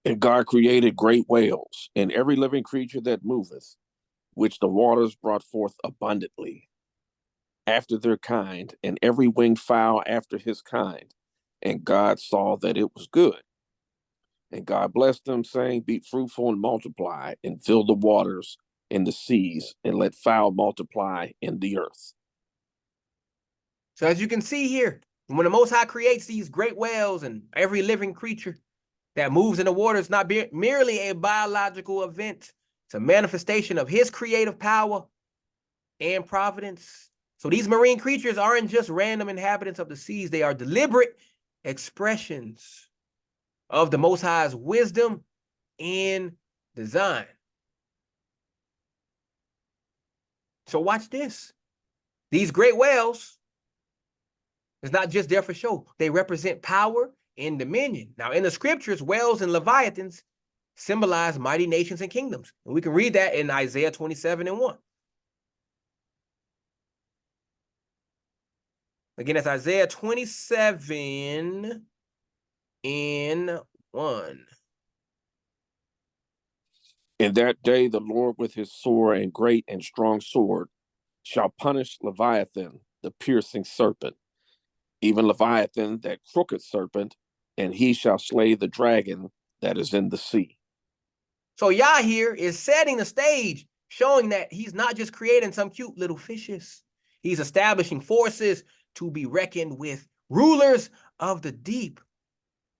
And God created great whales and every living creature that moveth, which the waters brought forth abundantly, after their kind, and every winged fowl after his kind. And God saw that it was good. And God blessed them, saying, be fruitful and multiply, and fill the waters in the seas, and let fowl multiply in the earth. So as you can see here, when the Most High creates these great whales and every living creature that moves in the water, it's not merely a biological event. It's a manifestation of his creative power and providence. So these marine creatures aren't just random inhabitants of the seas. They are deliberate expressions of the Most High's wisdom and design. So watch this. These great whales is not just there for show. They represent power and dominion. Now, in the scriptures, whales and leviathans symbolize mighty nations and kingdoms. And we can read that in Isaiah 27 and 1. Again, that's Isaiah 27 and 1. In that day, the Lord with his sore and great and strong sword shall punish Leviathan, the piercing serpent, even Leviathan, that crooked serpent, and he shall slay the dragon that is in the sea. So Yah here is setting the stage, showing that he's not just creating some cute little fishes. He's establishing forces to be reckoned with, rulers of the deep.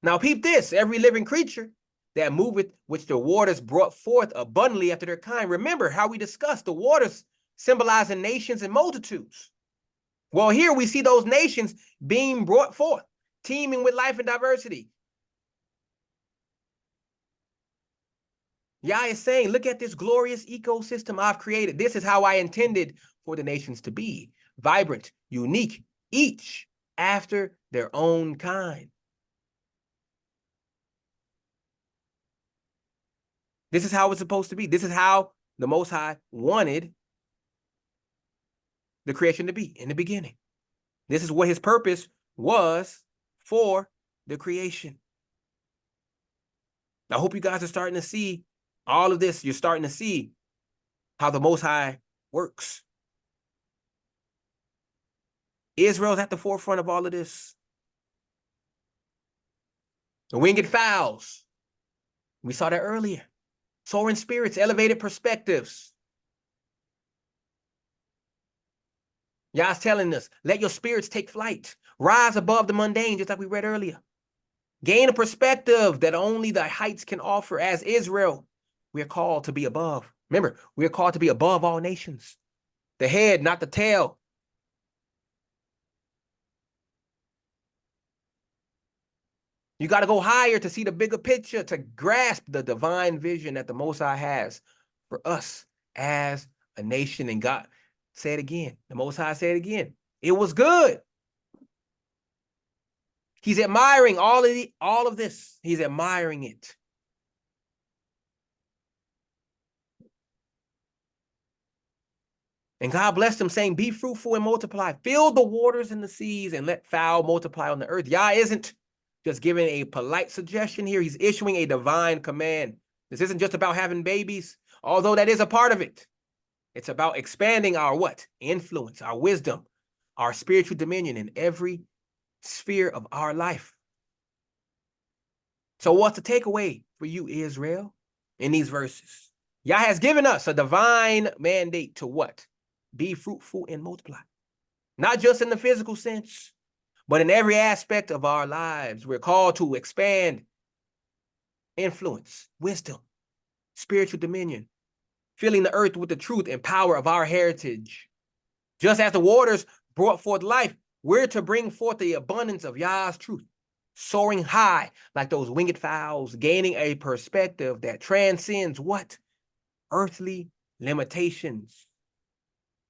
Now peep this, every living creature that moveth, which the waters brought forth abundantly after their kind. Remember how we discussed the waters symbolizing nations and multitudes. Well, here we see those nations being brought forth, teeming with life and diversity. Yah is saying, look at this glorious ecosystem I've created. This is how I intended for the nations to be. Vibrant, unique, each after their own kind. This is how it's supposed to be. This is how the Most High wanted the creation to be in the beginning. This is what his purpose was for the creation. I hope you guys are starting to see all of this. You're starting to see how the Most High works. Israel's at the forefront of all of this. The winged fowls, we saw that earlier. Soaring spirits, elevated perspectives. Yah's telling us, let your spirits take flight. Rise above the mundane, just like we read earlier. Gain a perspective that only the heights can offer. As Israel, we are called to be above. Remember, we are called to be above all nations. The head, not the tail. You got to go higher to see the bigger picture, to grasp the divine vision that the Most High has for us as a nation. And God said again, the Most High said again, it was good. He's admiring all of this. He's admiring it. And God blessed him, saying, be fruitful and multiply. Fill the waters and the seas and let fowl multiply on the earth. Yah isn't just giving a polite suggestion here. He's issuing a divine command. This isn't just about having babies, although that is a part of it. It's about expanding our what? Influence, our wisdom, our spiritual dominion in every sphere of our life. So what's the takeaway for you, Israel, in these verses? Yah has given us a divine mandate to what? Be fruitful and multiply. Not just in the physical sense, but in every aspect of our lives. We're called to expand influence, wisdom, spiritual dominion, filling the earth with the truth and power of our heritage. Just as the waters brought forth life, we're to bring forth the abundance of Yah's truth, soaring high like those winged fowls, gaining a perspective that transcends what? Earthly limitations.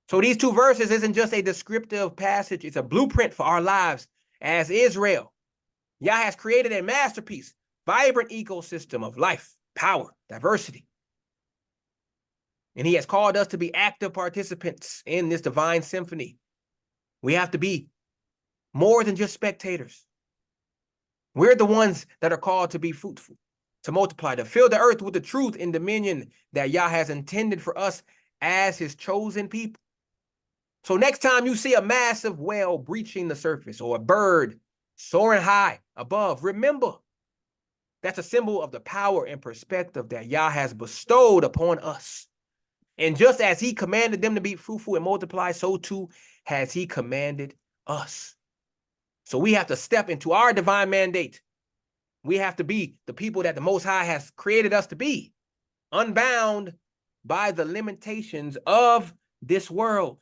So these two verses isn't just a descriptive passage, it's a blueprint for our lives as Israel. Yah has created a masterpiece, vibrant ecosystem of life, power, diversity. And he has called us to be active participants in this divine symphony. We have to be more than just spectators. We're the ones that are called to be fruitful, to multiply, to fill the earth with the truth and dominion that Yah has intended for us as his chosen people. So next time you see a massive whale breaching the surface or a bird soaring high above, remember that's a symbol of the power and perspective that Yah has bestowed upon us. And just as he commanded them to be fruitful and multiply, so too has he commanded us. So we have to step into our divine mandate. We have to be the people that the Most High has created us to be, unbound by the limitations of this world,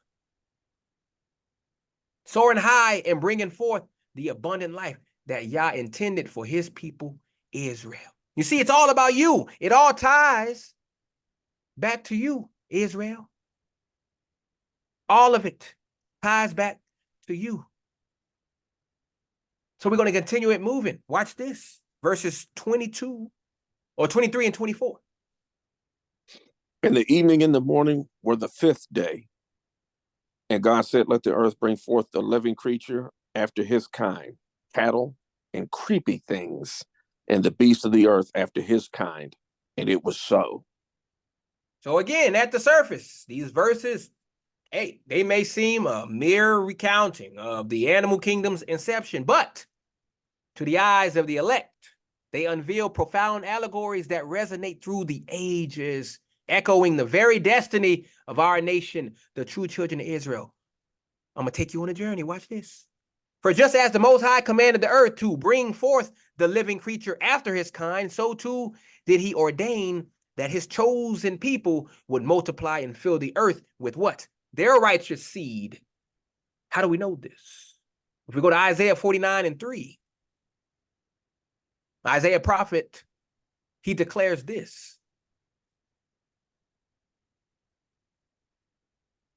soaring high and bringing forth the abundant life that Yah intended for his people, Israel. You see, it's all about you. It all ties back to you, Israel. All of it ties back to you. So we're going to continue it moving. Watch this. Verses 22 or 23 and 24. And the evening and the morning were the fifth day. And God said, let the earth bring forth the living creature after his kind, cattle and creepy things, and the beasts of the earth after his kind. And it was so. So again, at the surface, these verses, hey, they may seem a mere recounting of the animal kingdom's inception, but to the eyes of the elect, they unveil profound allegories that resonate through the ages, echoing the very destiny of our nation, the true children of Israel. I'm going to take you on a journey. Watch this. For just as the Most High commanded the earth to bring forth the living creature after his kind, so too did he ordain that his chosen people would multiply and fill the earth with what? Their righteous seed. How do we know this? If we go to Isaiah 49 and 3, Isaiah prophet, he declares this.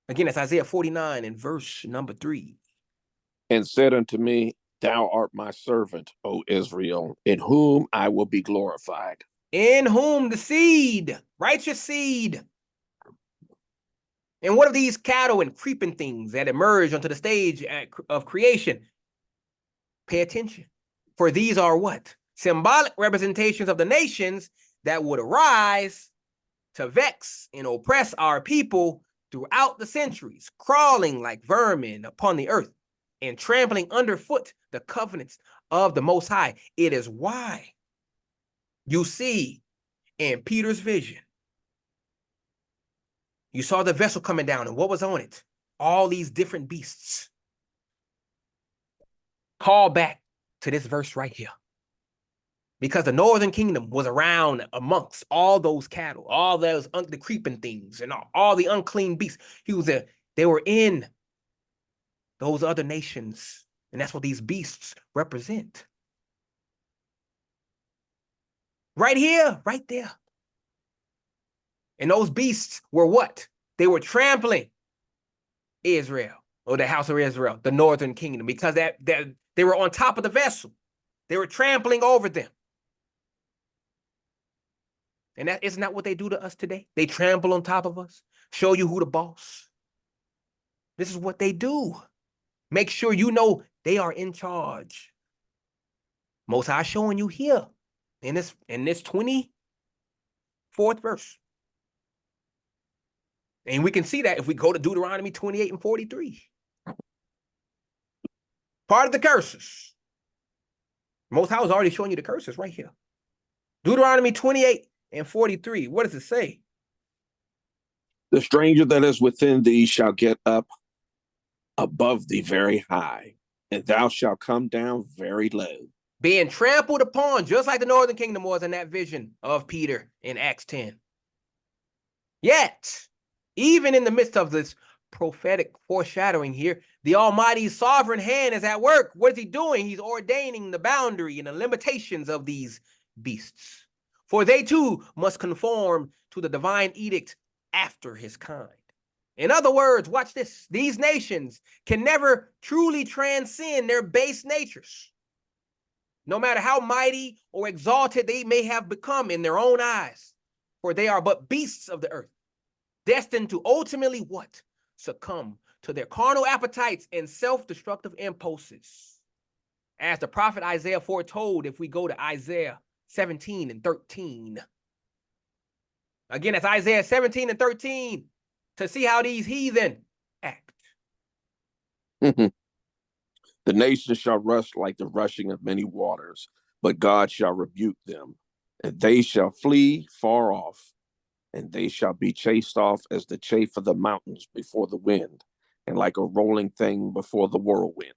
Again, it's Isaiah 49 and verse number 3. And said unto me, thou art my servant, O Israel, in whom I will be glorified. In whom the seed, righteous seed. And what are these cattle and creeping things that emerge onto the stage of creation? Pay attention. For these are what? Symbolic representations of the nations that would arise to vex and oppress our people throughout the centuries, crawling like vermin upon the earth and trampling underfoot the covenants of the Most High. It is why you see in Peter's vision, you saw the vessel coming down, and what was on it? All these different beasts. Call back to this verse right here. Because the northern kingdom was around amongst all those cattle, all those the creeping things, and all the unclean beasts. They were in those other nations, and that's what these beasts represent. Right here, right there. And those beasts were what? They were trampling Israel, or the house of Israel, the northern kingdom, because they were on top of the vessel. They were trampling over them. And isn't that what they do to us today? They trample on top of us, show you who the boss. This is what they do. Make sure you know they are in charge. Most High showing you here in this 24th verse. And we can see that if we go to Deuteronomy 28 and 43. Part of the curses. Most High was already showing you the curses right here. Deuteronomy 28 and 43. What does it say? The stranger that is within thee shall get up above thee very high, and thou shalt come down very low. Being trampled upon, just like the northern kingdom was in that vision of Peter in Acts 10. Yet, even in the midst of this prophetic foreshadowing here, the Almighty's sovereign hand is at work. What is he doing? He's ordaining the boundary and the limitations of these beasts. For they too must conform to the divine edict after his kind. In other words, watch this. These nations can never truly transcend their base natures, no matter how mighty or exalted they may have become in their own eyes, for they are but beasts of the earth, destined to ultimately what? Succumb to their carnal appetites and self-destructive impulses. As the prophet Isaiah foretold, if we go to Isaiah 17 and 13. Again, it's Isaiah 17 and 13 to see how these heathen act. The nations shall rush like the rushing of many waters, but God shall rebuke them, and they shall flee far off, and they shall be chased off as the chaff of the mountains before the wind, and like a rolling thing before the whirlwind.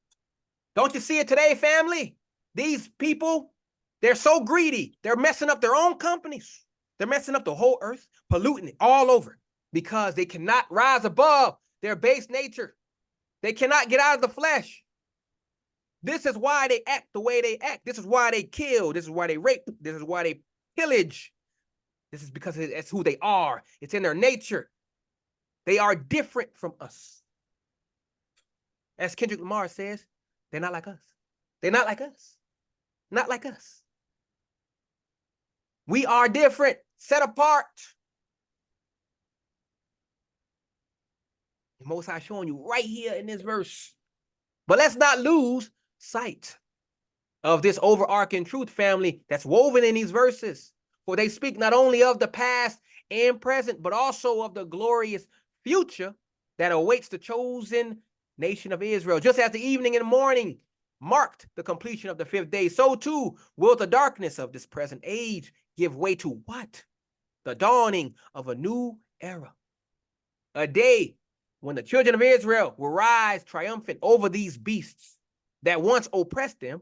Don't you see it today, family? These people, they're so greedy. They're messing up their own companies. They're messing up the whole earth, polluting it all over because they cannot rise above their base nature. They cannot get out of the flesh. This is why they act the way they act. This is why they kill. This is why they rape. This is why they pillage. This is because it's who they are. It's in their nature. They are different from us. As Kendrick Lamar says, they're not like us. They're not like us. Not like us. We are different, set apart. The Most High showing you right here in this verse. But let's not lose sight of this overarching truth, family, that's woven in these verses. For they speak not only of the past and present, but also of the glorious future that awaits the chosen nation of Israel. Just as the evening and the morning marked the completion of the 5th day, so too will the darkness of this present age give way to what? The dawning of a new era. A day when the children of Israel will rise triumphant over these beasts that once oppressed them,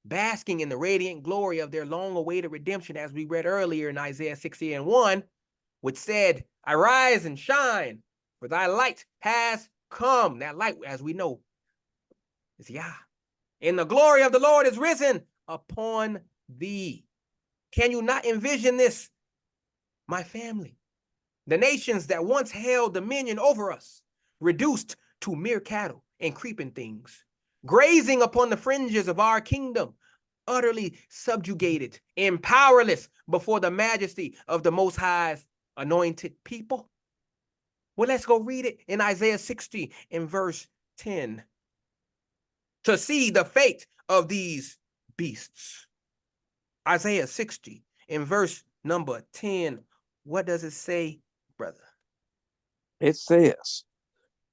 basking in the radiant glory of their long-awaited redemption, as we read earlier in Isaiah 60 and 1, which said, "Arise and shine, for thy light has come." That light, as we know, is Yah. And the glory of the Lord is risen upon thee. Can you not envision this, my family? The nations that once held dominion over us, reduced to mere cattle and creeping things, grazing upon the fringes of our kingdom, utterly subjugated and powerless before the majesty of the Most High's anointed people. Well, let's go read it in Isaiah 60 in verse 10 to see the fate of these beasts. Isaiah 60 in verse number 10. What does it say, brother? It says,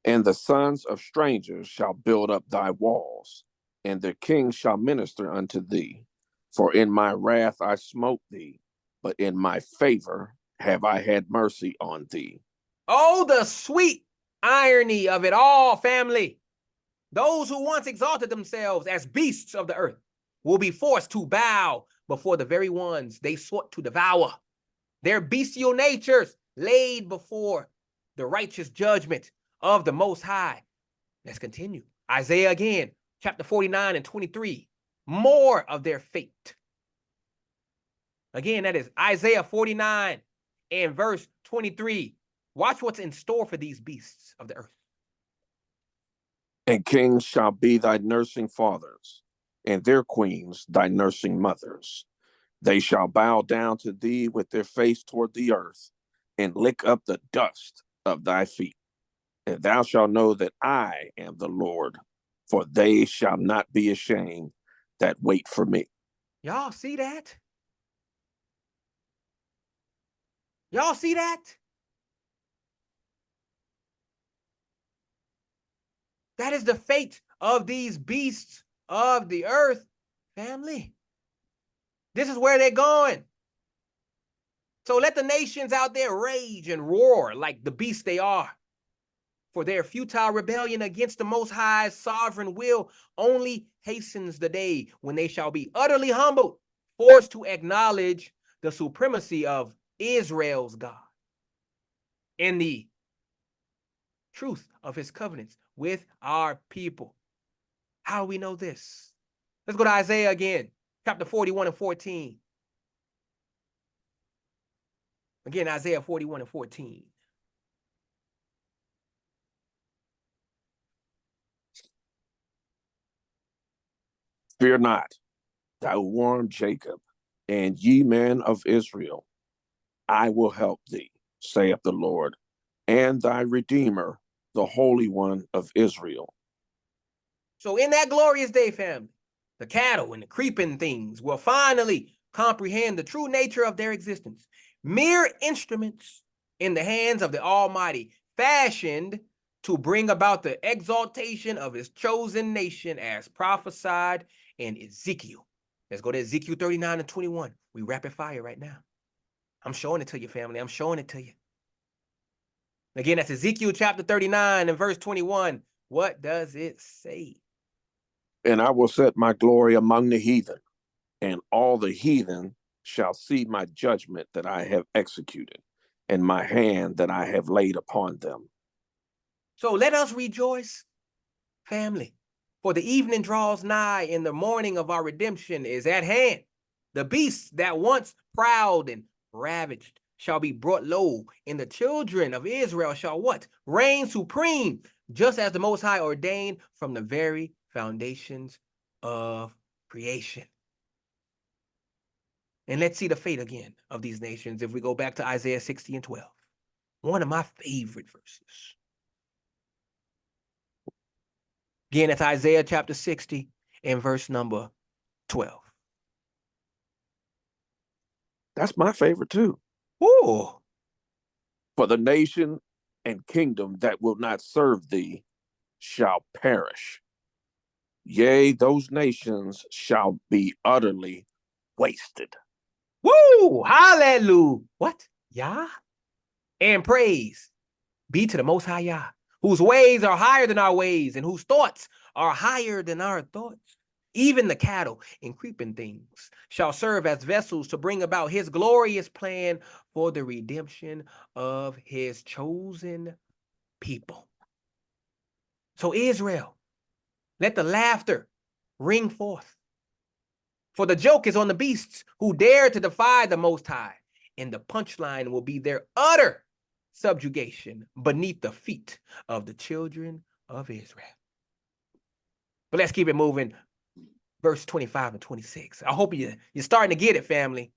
"And the sons of strangers shall build up thy walls, and their kings shall minister unto thee. For in my wrath I smote thee, but in my favor have I had mercy on thee." Oh, the sweet irony of it all, family. Those who once exalted themselves as beasts of the earth will be forced to bow before the very ones they sought to devour. Their bestial natures laid before the righteous judgment of the Most High. Let's continue. Isaiah again, chapter 49 and 23. More of their fate. Again, that is Isaiah 49 and verse 23. Watch what's in store for these beasts of the earth. "And kings shall be thy nursing fathers, and their queens thy nursing mothers. They shall bow down to thee with their face toward the earth, and lick up the dust of thy feet. And thou shalt know that I am the Lord, for they shall not be ashamed that wait for me." Y'all see that? Y'all see that? That is the fate of these beasts of the earth, family. This is where they're going. So let the nations out there rage and roar like the beasts they are. For their futile rebellion against the Most High's sovereign will only hastens the day when they shall be utterly humbled, forced to acknowledge the supremacy of Israel's God and the truth of his covenants with our people. How do we know this? Let's go to Isaiah again, chapter 41 and 14. Again, Isaiah 41 and 14. Fear not, thou worm Jacob, and ye men of Israel. I will help thee, saith the Lord, and thy Redeemer, the Holy One of Israel. So in that glorious day, family, the cattle and the creeping things will finally comprehend the true nature of their existence. Mere instruments in the hands of the Almighty, fashioned to bring about the exaltation of his chosen nation as prophesied in Ezekiel. Let's go to Ezekiel 39 and 21. We rapid fire right now. I'm showing it to you, family. I'm showing it to you. Again, that's Ezekiel chapter 39 and verse 21. What does it say? And I will set my glory among the heathen, and all the heathen shall see my judgment that I have executed, and my hand that I have laid upon them. So let us rejoice, family, for the evening draws nigh, and the morning of our redemption is at hand. The beasts that once prowled and ravaged shall be brought low, and the children of Israel shall what? Reign supreme, just as the Most High ordained from the very foundations of creation. And let's see the fate again of these nations if we go back to Isaiah 60 and 12. One of my favorite verses. Again, it's Isaiah chapter 60 and verse number 12. That's my favorite too. Ooh. For the nation and kingdom that will not serve thee shall perish. Yea, those nations shall be utterly wasted. Woo! Hallelujah. What? Yah? And praise be to the Most High Yah, whose ways are higher than our ways, and whose thoughts are higher than our thoughts. Even the cattle and creeping things shall serve as vessels to bring about his glorious plan for the redemption of his chosen people. So Israel, let the laughter ring forth. For the joke is on the beasts who dare to defy the Most High, and the punchline will be their utter subjugation beneath the feet of the children of Israel. But let's keep it moving. Verse 25 and 26. I hope you're starting to get it, family.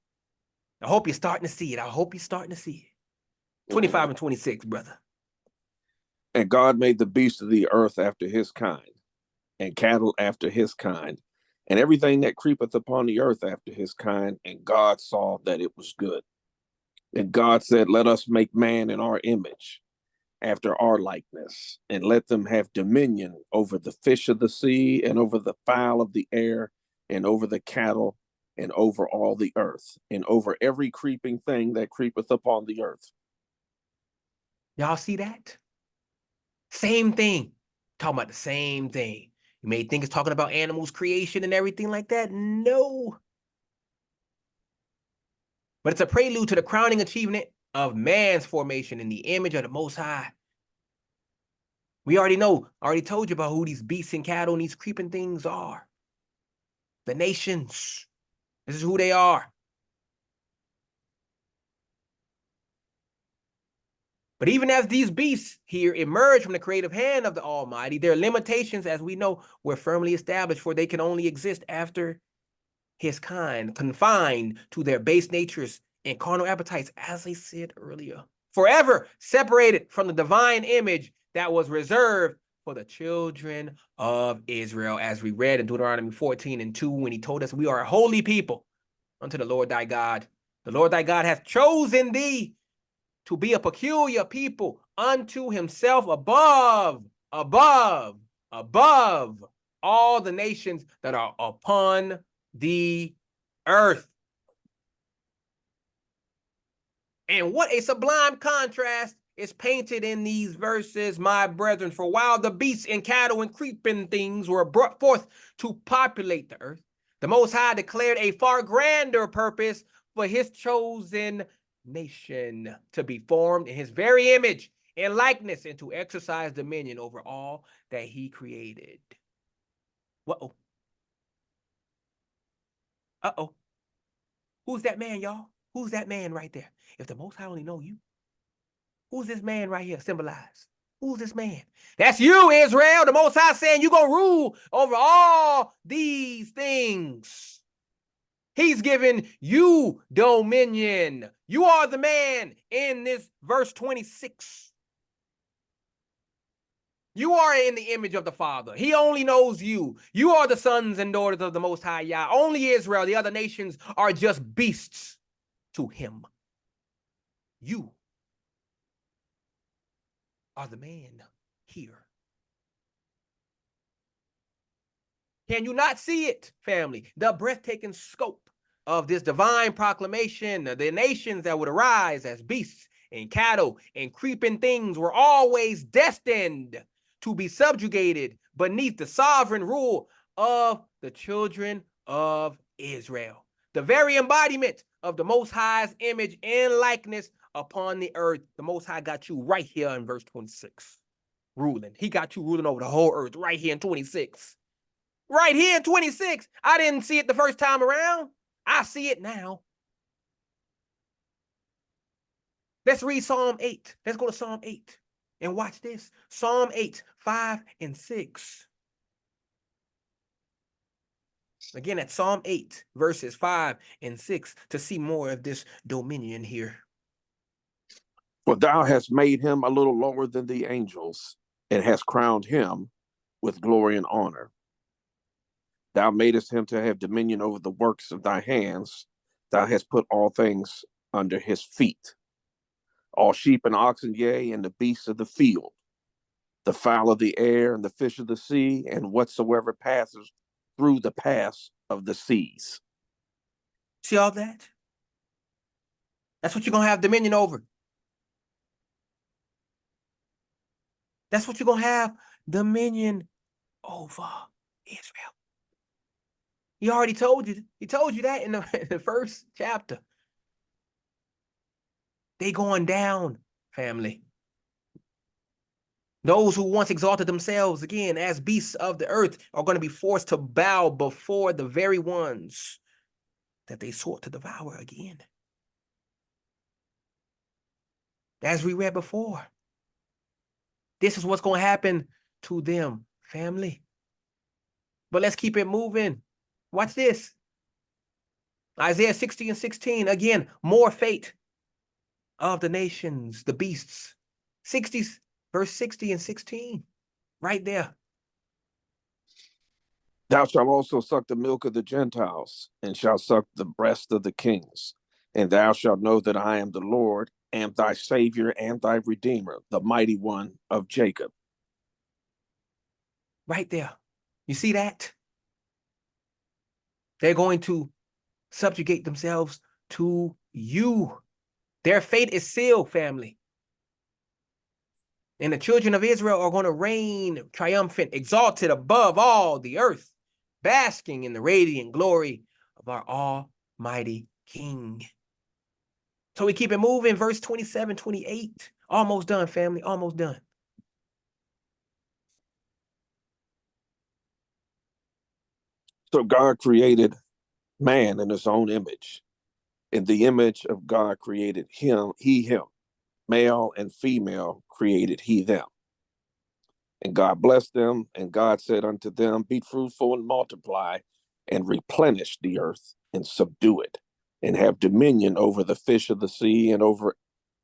I hope you're starting to see it. I hope you're starting to see it. 25 and 26, brother. And God made the beasts of the earth after his kind, and cattle after his kind, and everything that creepeth upon the earth after his kind. And God saw that it was good. And God said, let us make man in our image, after our likeness, and let them have dominion over the fish of the sea, and over the fowl of the air, and over the cattle, and over all the earth, and over every creeping thing that creepeth upon the earth. Y'all see that? Same thing. Talking about the same thing. You may think it's talking about animals, creation, and everything like that. No. But it's a prelude to the crowning achievement of man's formation in the image of the Most High. We already know, I already told you about who these beasts and cattle and these creeping things are. The nations. This is who they are. But even as these beasts here emerge from the creative hand of the Almighty, their limitations, as we know, were firmly established, for they can only exist after his kind, confined to their base natures and carnal appetites, as I said earlier, forever separated from the divine image that was reserved for the children of Israel, as we read in Deuteronomy 14 and 2, when he told us we are a holy people unto the Lord thy God. The Lord thy God hath chosen thee to be a peculiar people unto himself above all the nations that are upon the earth. And what a sublime contrast is painted in these verses, my brethren. For while the beasts and cattle and creeping things were brought forth to populate the earth, the Most High declared a far grander purpose for his chosen nation to be formed in his very image and likeness and to exercise dominion over all that he created. Uh-oh. Uh-oh. Who's that man, y'all? Who's that man right there? If the Most High only know you, who's this man right here symbolized? Who's this man? That's you, Israel. The Most High saying you're going to rule over all these things. He's given you dominion. You are the man in this verse 26. You are in the image of the Father. He only knows you. You are the sons and daughters of the Most High Yah. Only Israel, the other nations are just beasts to him. You are the man here. Can you not see it, family? The breathtaking scope of this divine proclamation, the nations that would arise as beasts and cattle and creeping things were always destined to be subjugated beneath the sovereign rule of the children of Israel. The very embodiment of the Most High's image and likeness upon the earth. The Most High got you right here in verse 26, ruling. He got you ruling over the whole earth right here in 26. Right here in 26. I didn't see it the first time around. I see it now. Let's read Psalm 8. Let's go to Psalm 8 and watch this. Psalm 8, 5 and 6. Again, at Psalm 8, verses 5 and 6 to see more of this dominion here. For thou hast made him a little lower than the angels, and hast crowned him with glory and honor. Thou madest him to have dominion over the works of thy hands. Thou hast put all things under his feet. All sheep and oxen, yea, and the beasts of the field, the fowl of the air, and the fish of the sea, and whatsoever passes through the paths of the seas. See all that? That's what you're going to have dominion over. That's what you're going to have dominion over, Israel. He already told you. He told you that in the first chapter. They going down, family. Those who once exalted themselves, again, as beasts of the earth are going to be forced to bow before the very ones that they sought to devour again. As we read before, this is what's going to happen to them, family. But let's keep it moving. Watch this. Isaiah 60 and 16, again, more fate of the nations, the beasts. 60, verse 60 and 16, right there. Thou shalt also suck the milk of the Gentiles, and shalt suck the breast of the kings. And thou shalt know that I am the Lord, am thy Savior and thy Redeemer, the mighty one of Jacob. Right there. You see that? They're going to subjugate themselves to you. Their fate is sealed, family. And the children of Israel are going to reign triumphant, exalted above all the earth, basking in the radiant glory of our almighty King. So we keep it moving. Verse 27, 28. Almost done, family. Almost done. So God created man in his own image. In the image of God created him, him. Male and female created he them. And God blessed them, and God said unto them, be fruitful and multiply, and replenish the earth, and subdue it, and have dominion over the fish of the sea, and over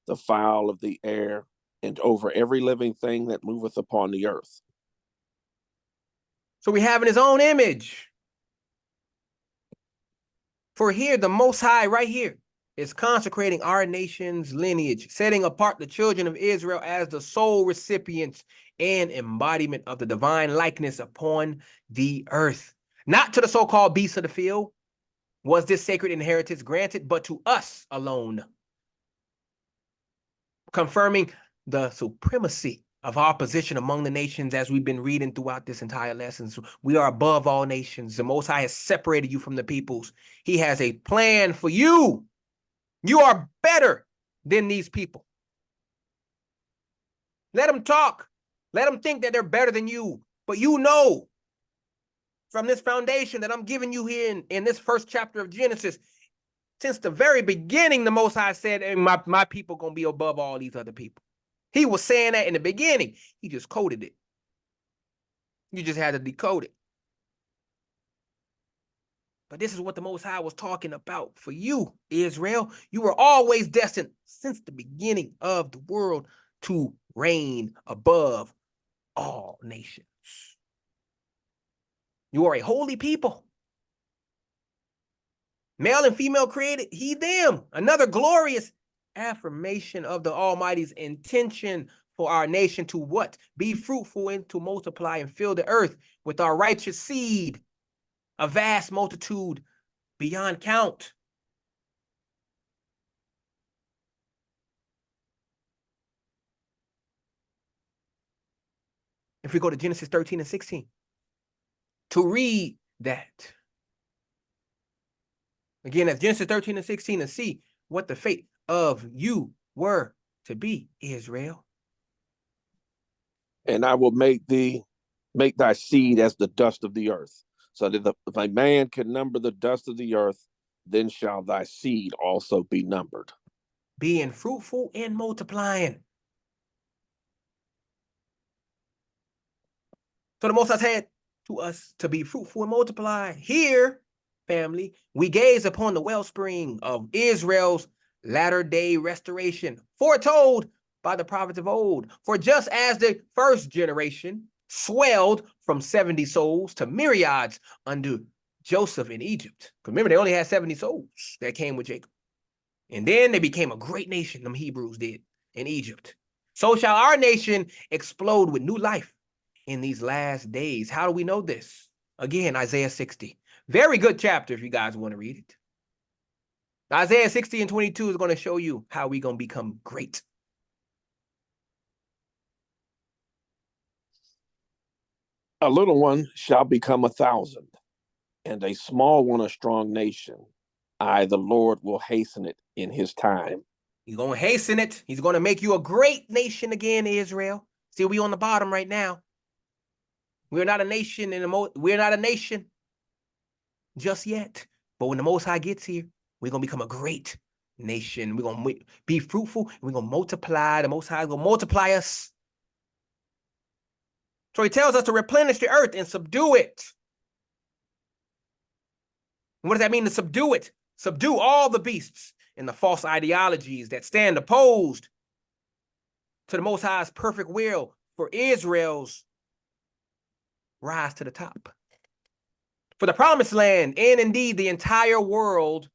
the fowl of the air, and over every living thing that moveth upon the earth. So we have in his own image. For here, the Most High, right here, is consecrating our nation's lineage, setting apart the children of Israel as the sole recipients and embodiment of the divine likeness upon the earth. Not to the so-called beasts of the field was this sacred inheritance granted, but to us alone. confirming the supremacy of our position among the nations as we've been reading throughout this entire lesson. So we are above all nations. The Most High has separated you from the peoples. He has a plan for you. You are better than these people. Let them talk. Let them think that they're better than you. But you know from this foundation that I'm giving you here in this first chapter of Genesis, since the very beginning, the Most High said, hey, my people going to be above all these other people. He was saying that in the beginning. He just coded it. You just had to decode it. But this is what the Most High was talking about for you, Israel. You were always destined since the beginning of the world to reign above all nations. You are a holy people. Male and female created, he, them. Another glorious affirmation of the Almighty's intention for our nation to what? Be fruitful and to multiply and fill the earth with our righteous seed, a vast multitude beyond count. If we go to Genesis 13 and 16, to read that. Again, that's Genesis 13 and 16 to see what the fate of you were to be, Israel. And I will make thy seed as the dust of the earth, so that if a man can number the dust of the earth, then shall thy seed also be numbered. Being fruitful and multiplying. So the Most High said to us to be fruitful and multiply. Here, family, we gaze upon the wellspring of Israel's latter-day restoration, foretold by the prophets of old. For just as the first generation swelled from 70 souls to myriads under Joseph in Egypt. Remember, they only had 70 souls that came with Jacob. And then they became a great nation, them Hebrews did, in Egypt. So shall our nation explode with new life in these last days. How do we know this? Again, Isaiah 60. Very good chapter if you guys want to read it. Isaiah 60 and 22 is going to show you how we're going to become great. A little one shall become 1,000, and a small one a strong nation. I, the Lord, will hasten it in his time. He's going to hasten it. He's going to make you a great nation again, Israel. See, we on the bottom right now. We're not a nation we're not a nation just yet. But when the Most High gets here, we're going to become a great nation. We're going to be fruitful. And we're going to multiply. The Most High is going to multiply us. So he tells us to replenish the earth and subdue it. And what does that mean to subdue it? Subdue all the beasts and the false ideologies that stand opposed to the Most High's perfect will for Israel's rise to the top. For the promised land, and indeed the entire world,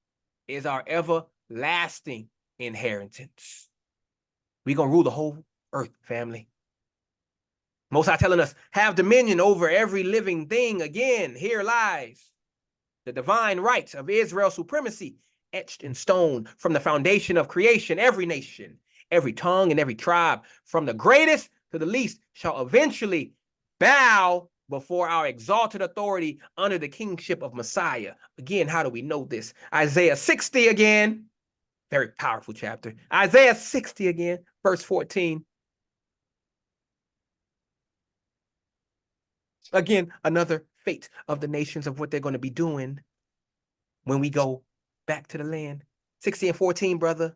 is our everlasting inheritance. We're going to rule the whole earth, family. Most High telling us, have dominion over every living thing. Again, here lies the divine rights of Israel's supremacy, etched in stone from the foundation of creation. Every nation, every tongue, and every tribe, from the greatest to the least, shall eventually bow before our exalted authority under the kingship of Messiah. Again, how do we know this? Isaiah 60 again, very powerful chapter. Isaiah 60 again, verse 14. Again, another fate of the nations of what they're going to be doing when we go back to the land. 60 and 14, brother.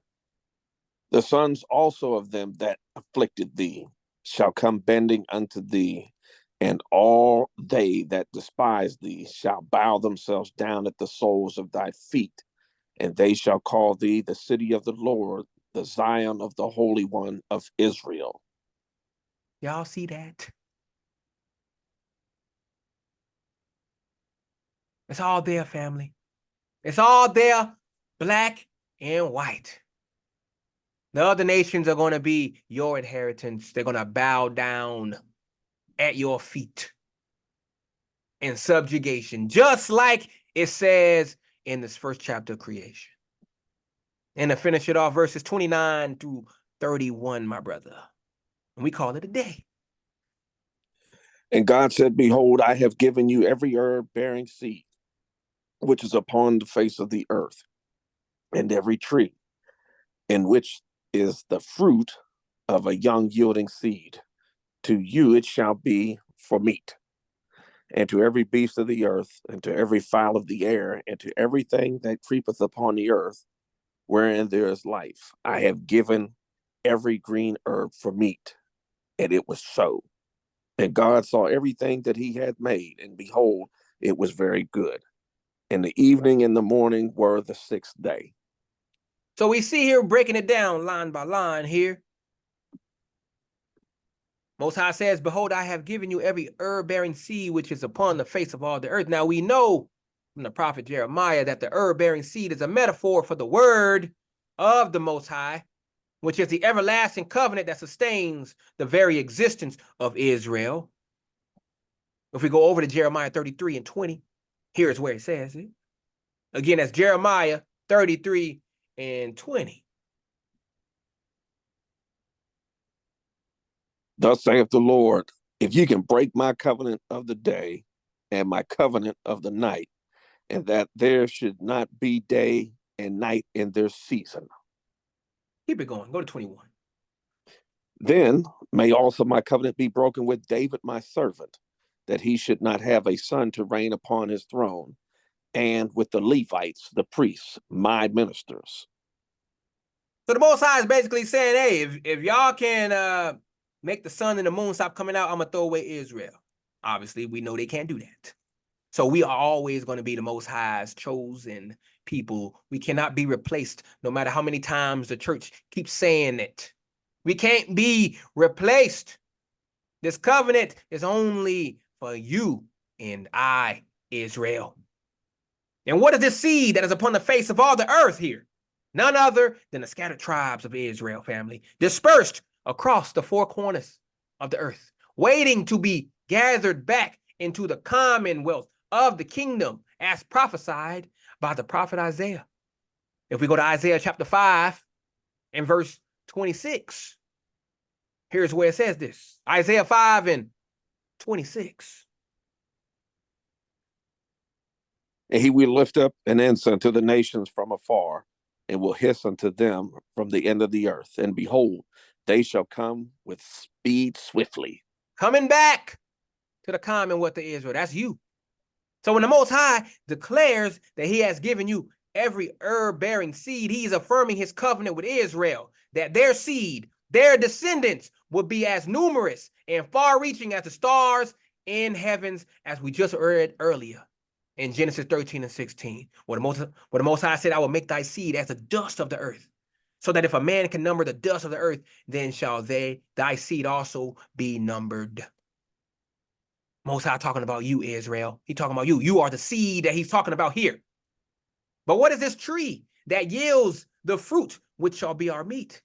The sons also of them that afflicted thee shall come bending unto thee, and all they that despise thee shall bow themselves down at the soles of thy feet, and they shall call thee the city of the Lord, the Zion of the Holy One of Israel. Y'all see that? It's all there, family. It's all there, black and white. The other nations are going to be your inheritance. They're going to bow down at your feet in subjugation, just like it says in this first chapter of creation. And to finish it off, verses 29 through 31, my brother. And we call it a day. And God said, behold, I have given you every herb bearing seed, which is upon the face of the earth, and every tree, in which is the fruit of a young yielding seed. To you it shall be for meat. And to every beast of the earth, and to every fowl of the air, and to everything that creepeth upon the earth, wherein there is life, I have given every green herb for meat. And it was so. And God saw everything that he had made, and behold, it was very good. And the evening and the morning were the sixth day. So we see here, breaking it down line by line here. Most High says, behold, I have given you every herb-bearing seed which is upon the face of all the earth. Now we know from the prophet Jeremiah that the herb-bearing seed is a metaphor for the word of the Most High, which is the everlasting covenant that sustains the very existence of Israel. If we go over to Jeremiah 33 and 20, here's where it says it. Again, that's Jeremiah 33 and 20. Thus saith the Lord, if you can break my covenant of the day and my covenant of the night, and that there should not be day and night in their season. Keep it going. Go to 21. Then may also my covenant be broken with David my servant, that he should not have a son to reign upon his throne, and with the Levites, the priests, my ministers. So the Most High is basically saying, hey, if y'all can make the sun and the moon stop coming out, I'm going to throw away Israel. Obviously, we know they can't do that. So we are always going to be the Most High's chosen people. We cannot be replaced, no matter how many times the church keeps saying it. We can't be replaced. This covenant is only for you and I, Israel. And what is this seed that is upon the face of all the earth here? None other than the scattered tribes of Israel, family, dispersed across the four corners of the earth, waiting to be gathered back into the commonwealth of the kingdom as prophesied by the prophet Isaiah. If we go to Isaiah chapter 5 and verse 26, here's where it says this. Isaiah 5 and 26. And he will lift up an ensign to the nations from afar, and will hiss unto them from the end of the earth. And behold, they shall come with speed swiftly. Coming back to the commonwealth of Israel. That's you. So when the Most High declares that he has given you every herb-bearing seed, he is affirming his covenant with Israel, that their seed, their descendants, will be as numerous and far-reaching as the stars in heavens, as we just read earlier in Genesis 13 and 16, where the Most High said, I will make thy seed as the dust of the earth, so that if a man can number the dust of the earth, then shall thy seed also be numbered. Most High talking about you, Israel. He's talking about you. You are the seed that he's talking about here. But what is this tree that yields the fruit which shall be our meat?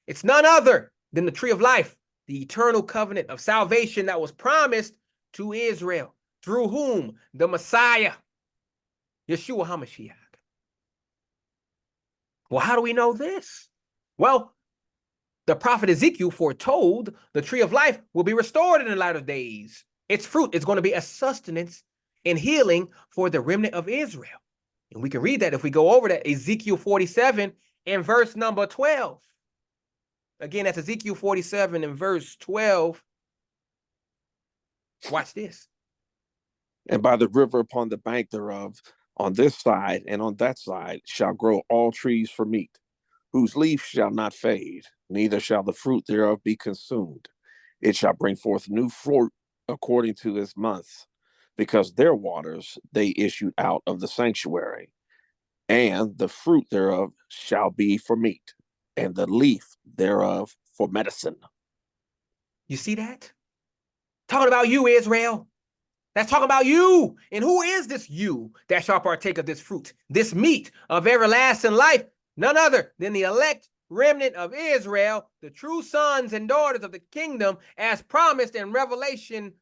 It's none other than the tree of life, the eternal covenant of salvation that was promised to Israel, through whom the Messiah, Yeshua HaMashiach. Well, how do we know this? Well, the prophet Ezekiel foretold the tree of life will be restored in the latter days. Its fruit is going to be a sustenance and healing for the remnant of Israel. And we can read that if we go over to Ezekiel 47 and verse number 12. Again, that's Ezekiel 47 and verse 12. Watch this. And by the river upon the bank thereof, on this side and on that side, shall grow all trees for meat, whose leaf shall not fade, neither shall the fruit thereof be consumed. It shall bring forth new fruit according to his months, because their waters they issued out of the sanctuary. And the fruit thereof shall be for meat, and the leaf thereof for medicine. You see that? Talking about you, Israel. That's talking about you. And who is this you that shall partake of this fruit, this meat of everlasting life? None other than the elect remnant of Israel, the true sons and daughters of the kingdom, as promised in Revelation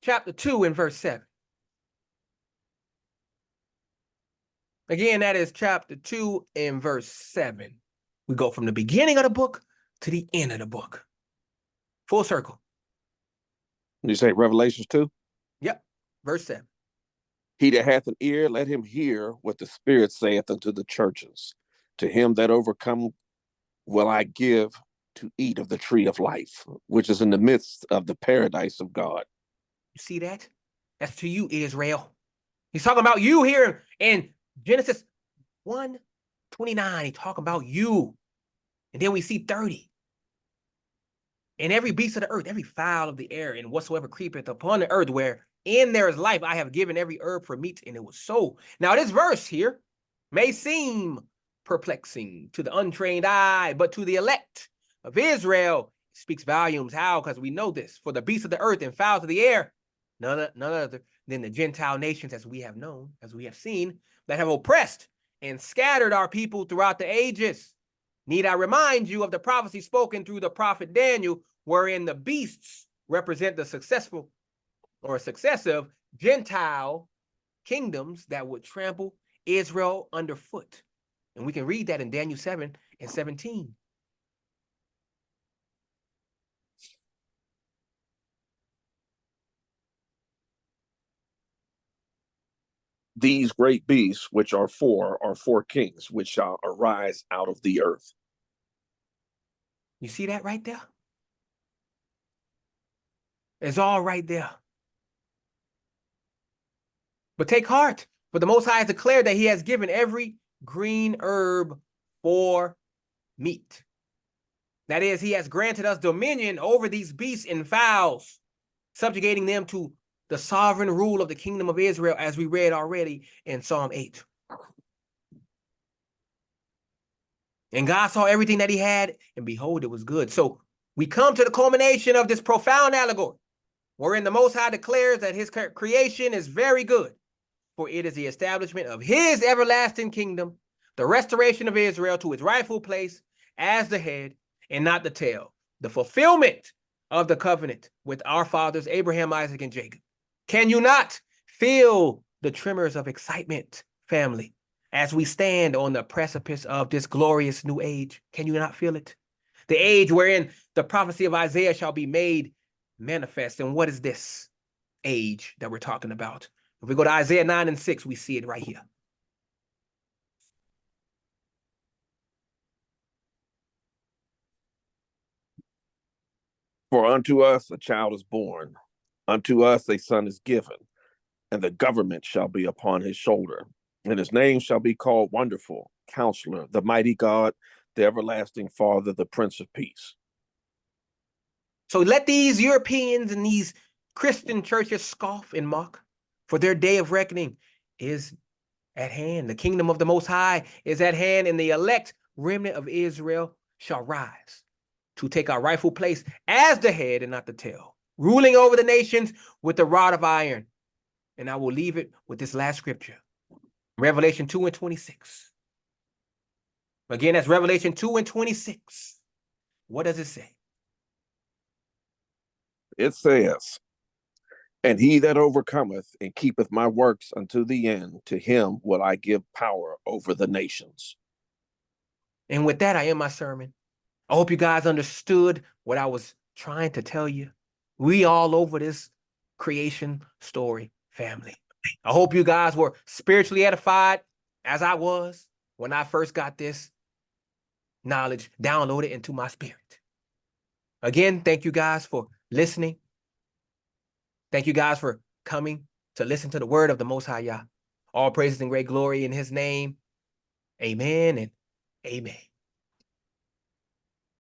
chapter 2 and verse 7. Again, that is chapter 2 and verse 7. We go from the beginning of the book to the end of the book. Full circle. You say Revelations 2? Yep. Verse 7. He that hath an ear, let him hear what the Spirit saith unto the churches. To him that overcome will I give to eat of the tree of life, which is in the midst of the paradise of God. You see that? That's to you, Israel. He's talking about you here in Genesis 1:29. He's talking about you. And then we see 30. And every beast of the earth, every fowl of the air, and whatsoever creepeth upon the earth, where in there is life, I have given every herb for meat, and it was so. Now, this verse here may seem perplexing to the untrained eye, but to the elect of Israel, it speaks volumes. How? Because we know this. For the beasts of the earth and fowls of the air, none other than the Gentile nations, as we have known, as we have seen, that have oppressed and scattered our people throughout the ages. Need I remind you of the prophecy spoken through the prophet Daniel, wherein the beasts represent the successful or successive Gentile kingdoms that would trample Israel underfoot. And we can read that in Daniel 7:17. These great beasts, which are four kings, which shall arise out of the earth. You see that right there? It's all right there. But take heart, for the Most High has declared that he has given every green herb for meat. That is, he has granted us dominion over these beasts and fowls, subjugating them to the sovereign rule of the kingdom of Israel, as we read already in Psalm 8. And God saw everything that he had, and behold, it was good. So we come to the culmination of this profound allegory, wherein the Most High declares that his creation is very good, for it is the establishment of his everlasting kingdom, the restoration of Israel to its rightful place as the head and not the tail, the fulfillment of the covenant with our fathers, Abraham, Isaac, and Jacob. Can you not feel the tremors of excitement, family, as we stand on the precipice of this glorious new age? Can you not feel it? The age wherein the prophecy of Isaiah shall be made manifest. And what is this age that we're talking about? If we go to Isaiah 9:6, we see it right here. For unto us a child is born, unto us a son is given, and the government shall be upon his shoulder. And his name shall be called Wonderful, Counselor, the Mighty God, the Everlasting Father, the Prince of Peace. So let these Europeans and these Christian churches scoff and mock, for their day of reckoning is at hand. The kingdom of the Most High is at hand, and the elect remnant of Israel shall rise to take our rightful place as the head and not the tail, ruling over the nations with the rod of iron. And I will leave it with this last scripture, Revelation 2:26. Again, that's Revelation 2:26. What does it say? It says, and he that overcometh and keepeth my works unto the end, to him will I give power over the nations. And with that, I end my sermon. I hope you guys understood what I was trying to tell you. We all over this creation story, family. I hope you guys were spiritually edified, as I was when I first got this knowledge downloaded into my spirit. Again, thank you guys for listening. Thank you guys for coming to listen to the word of the Most High Yah. All praises and great glory in his name. Amen and amen.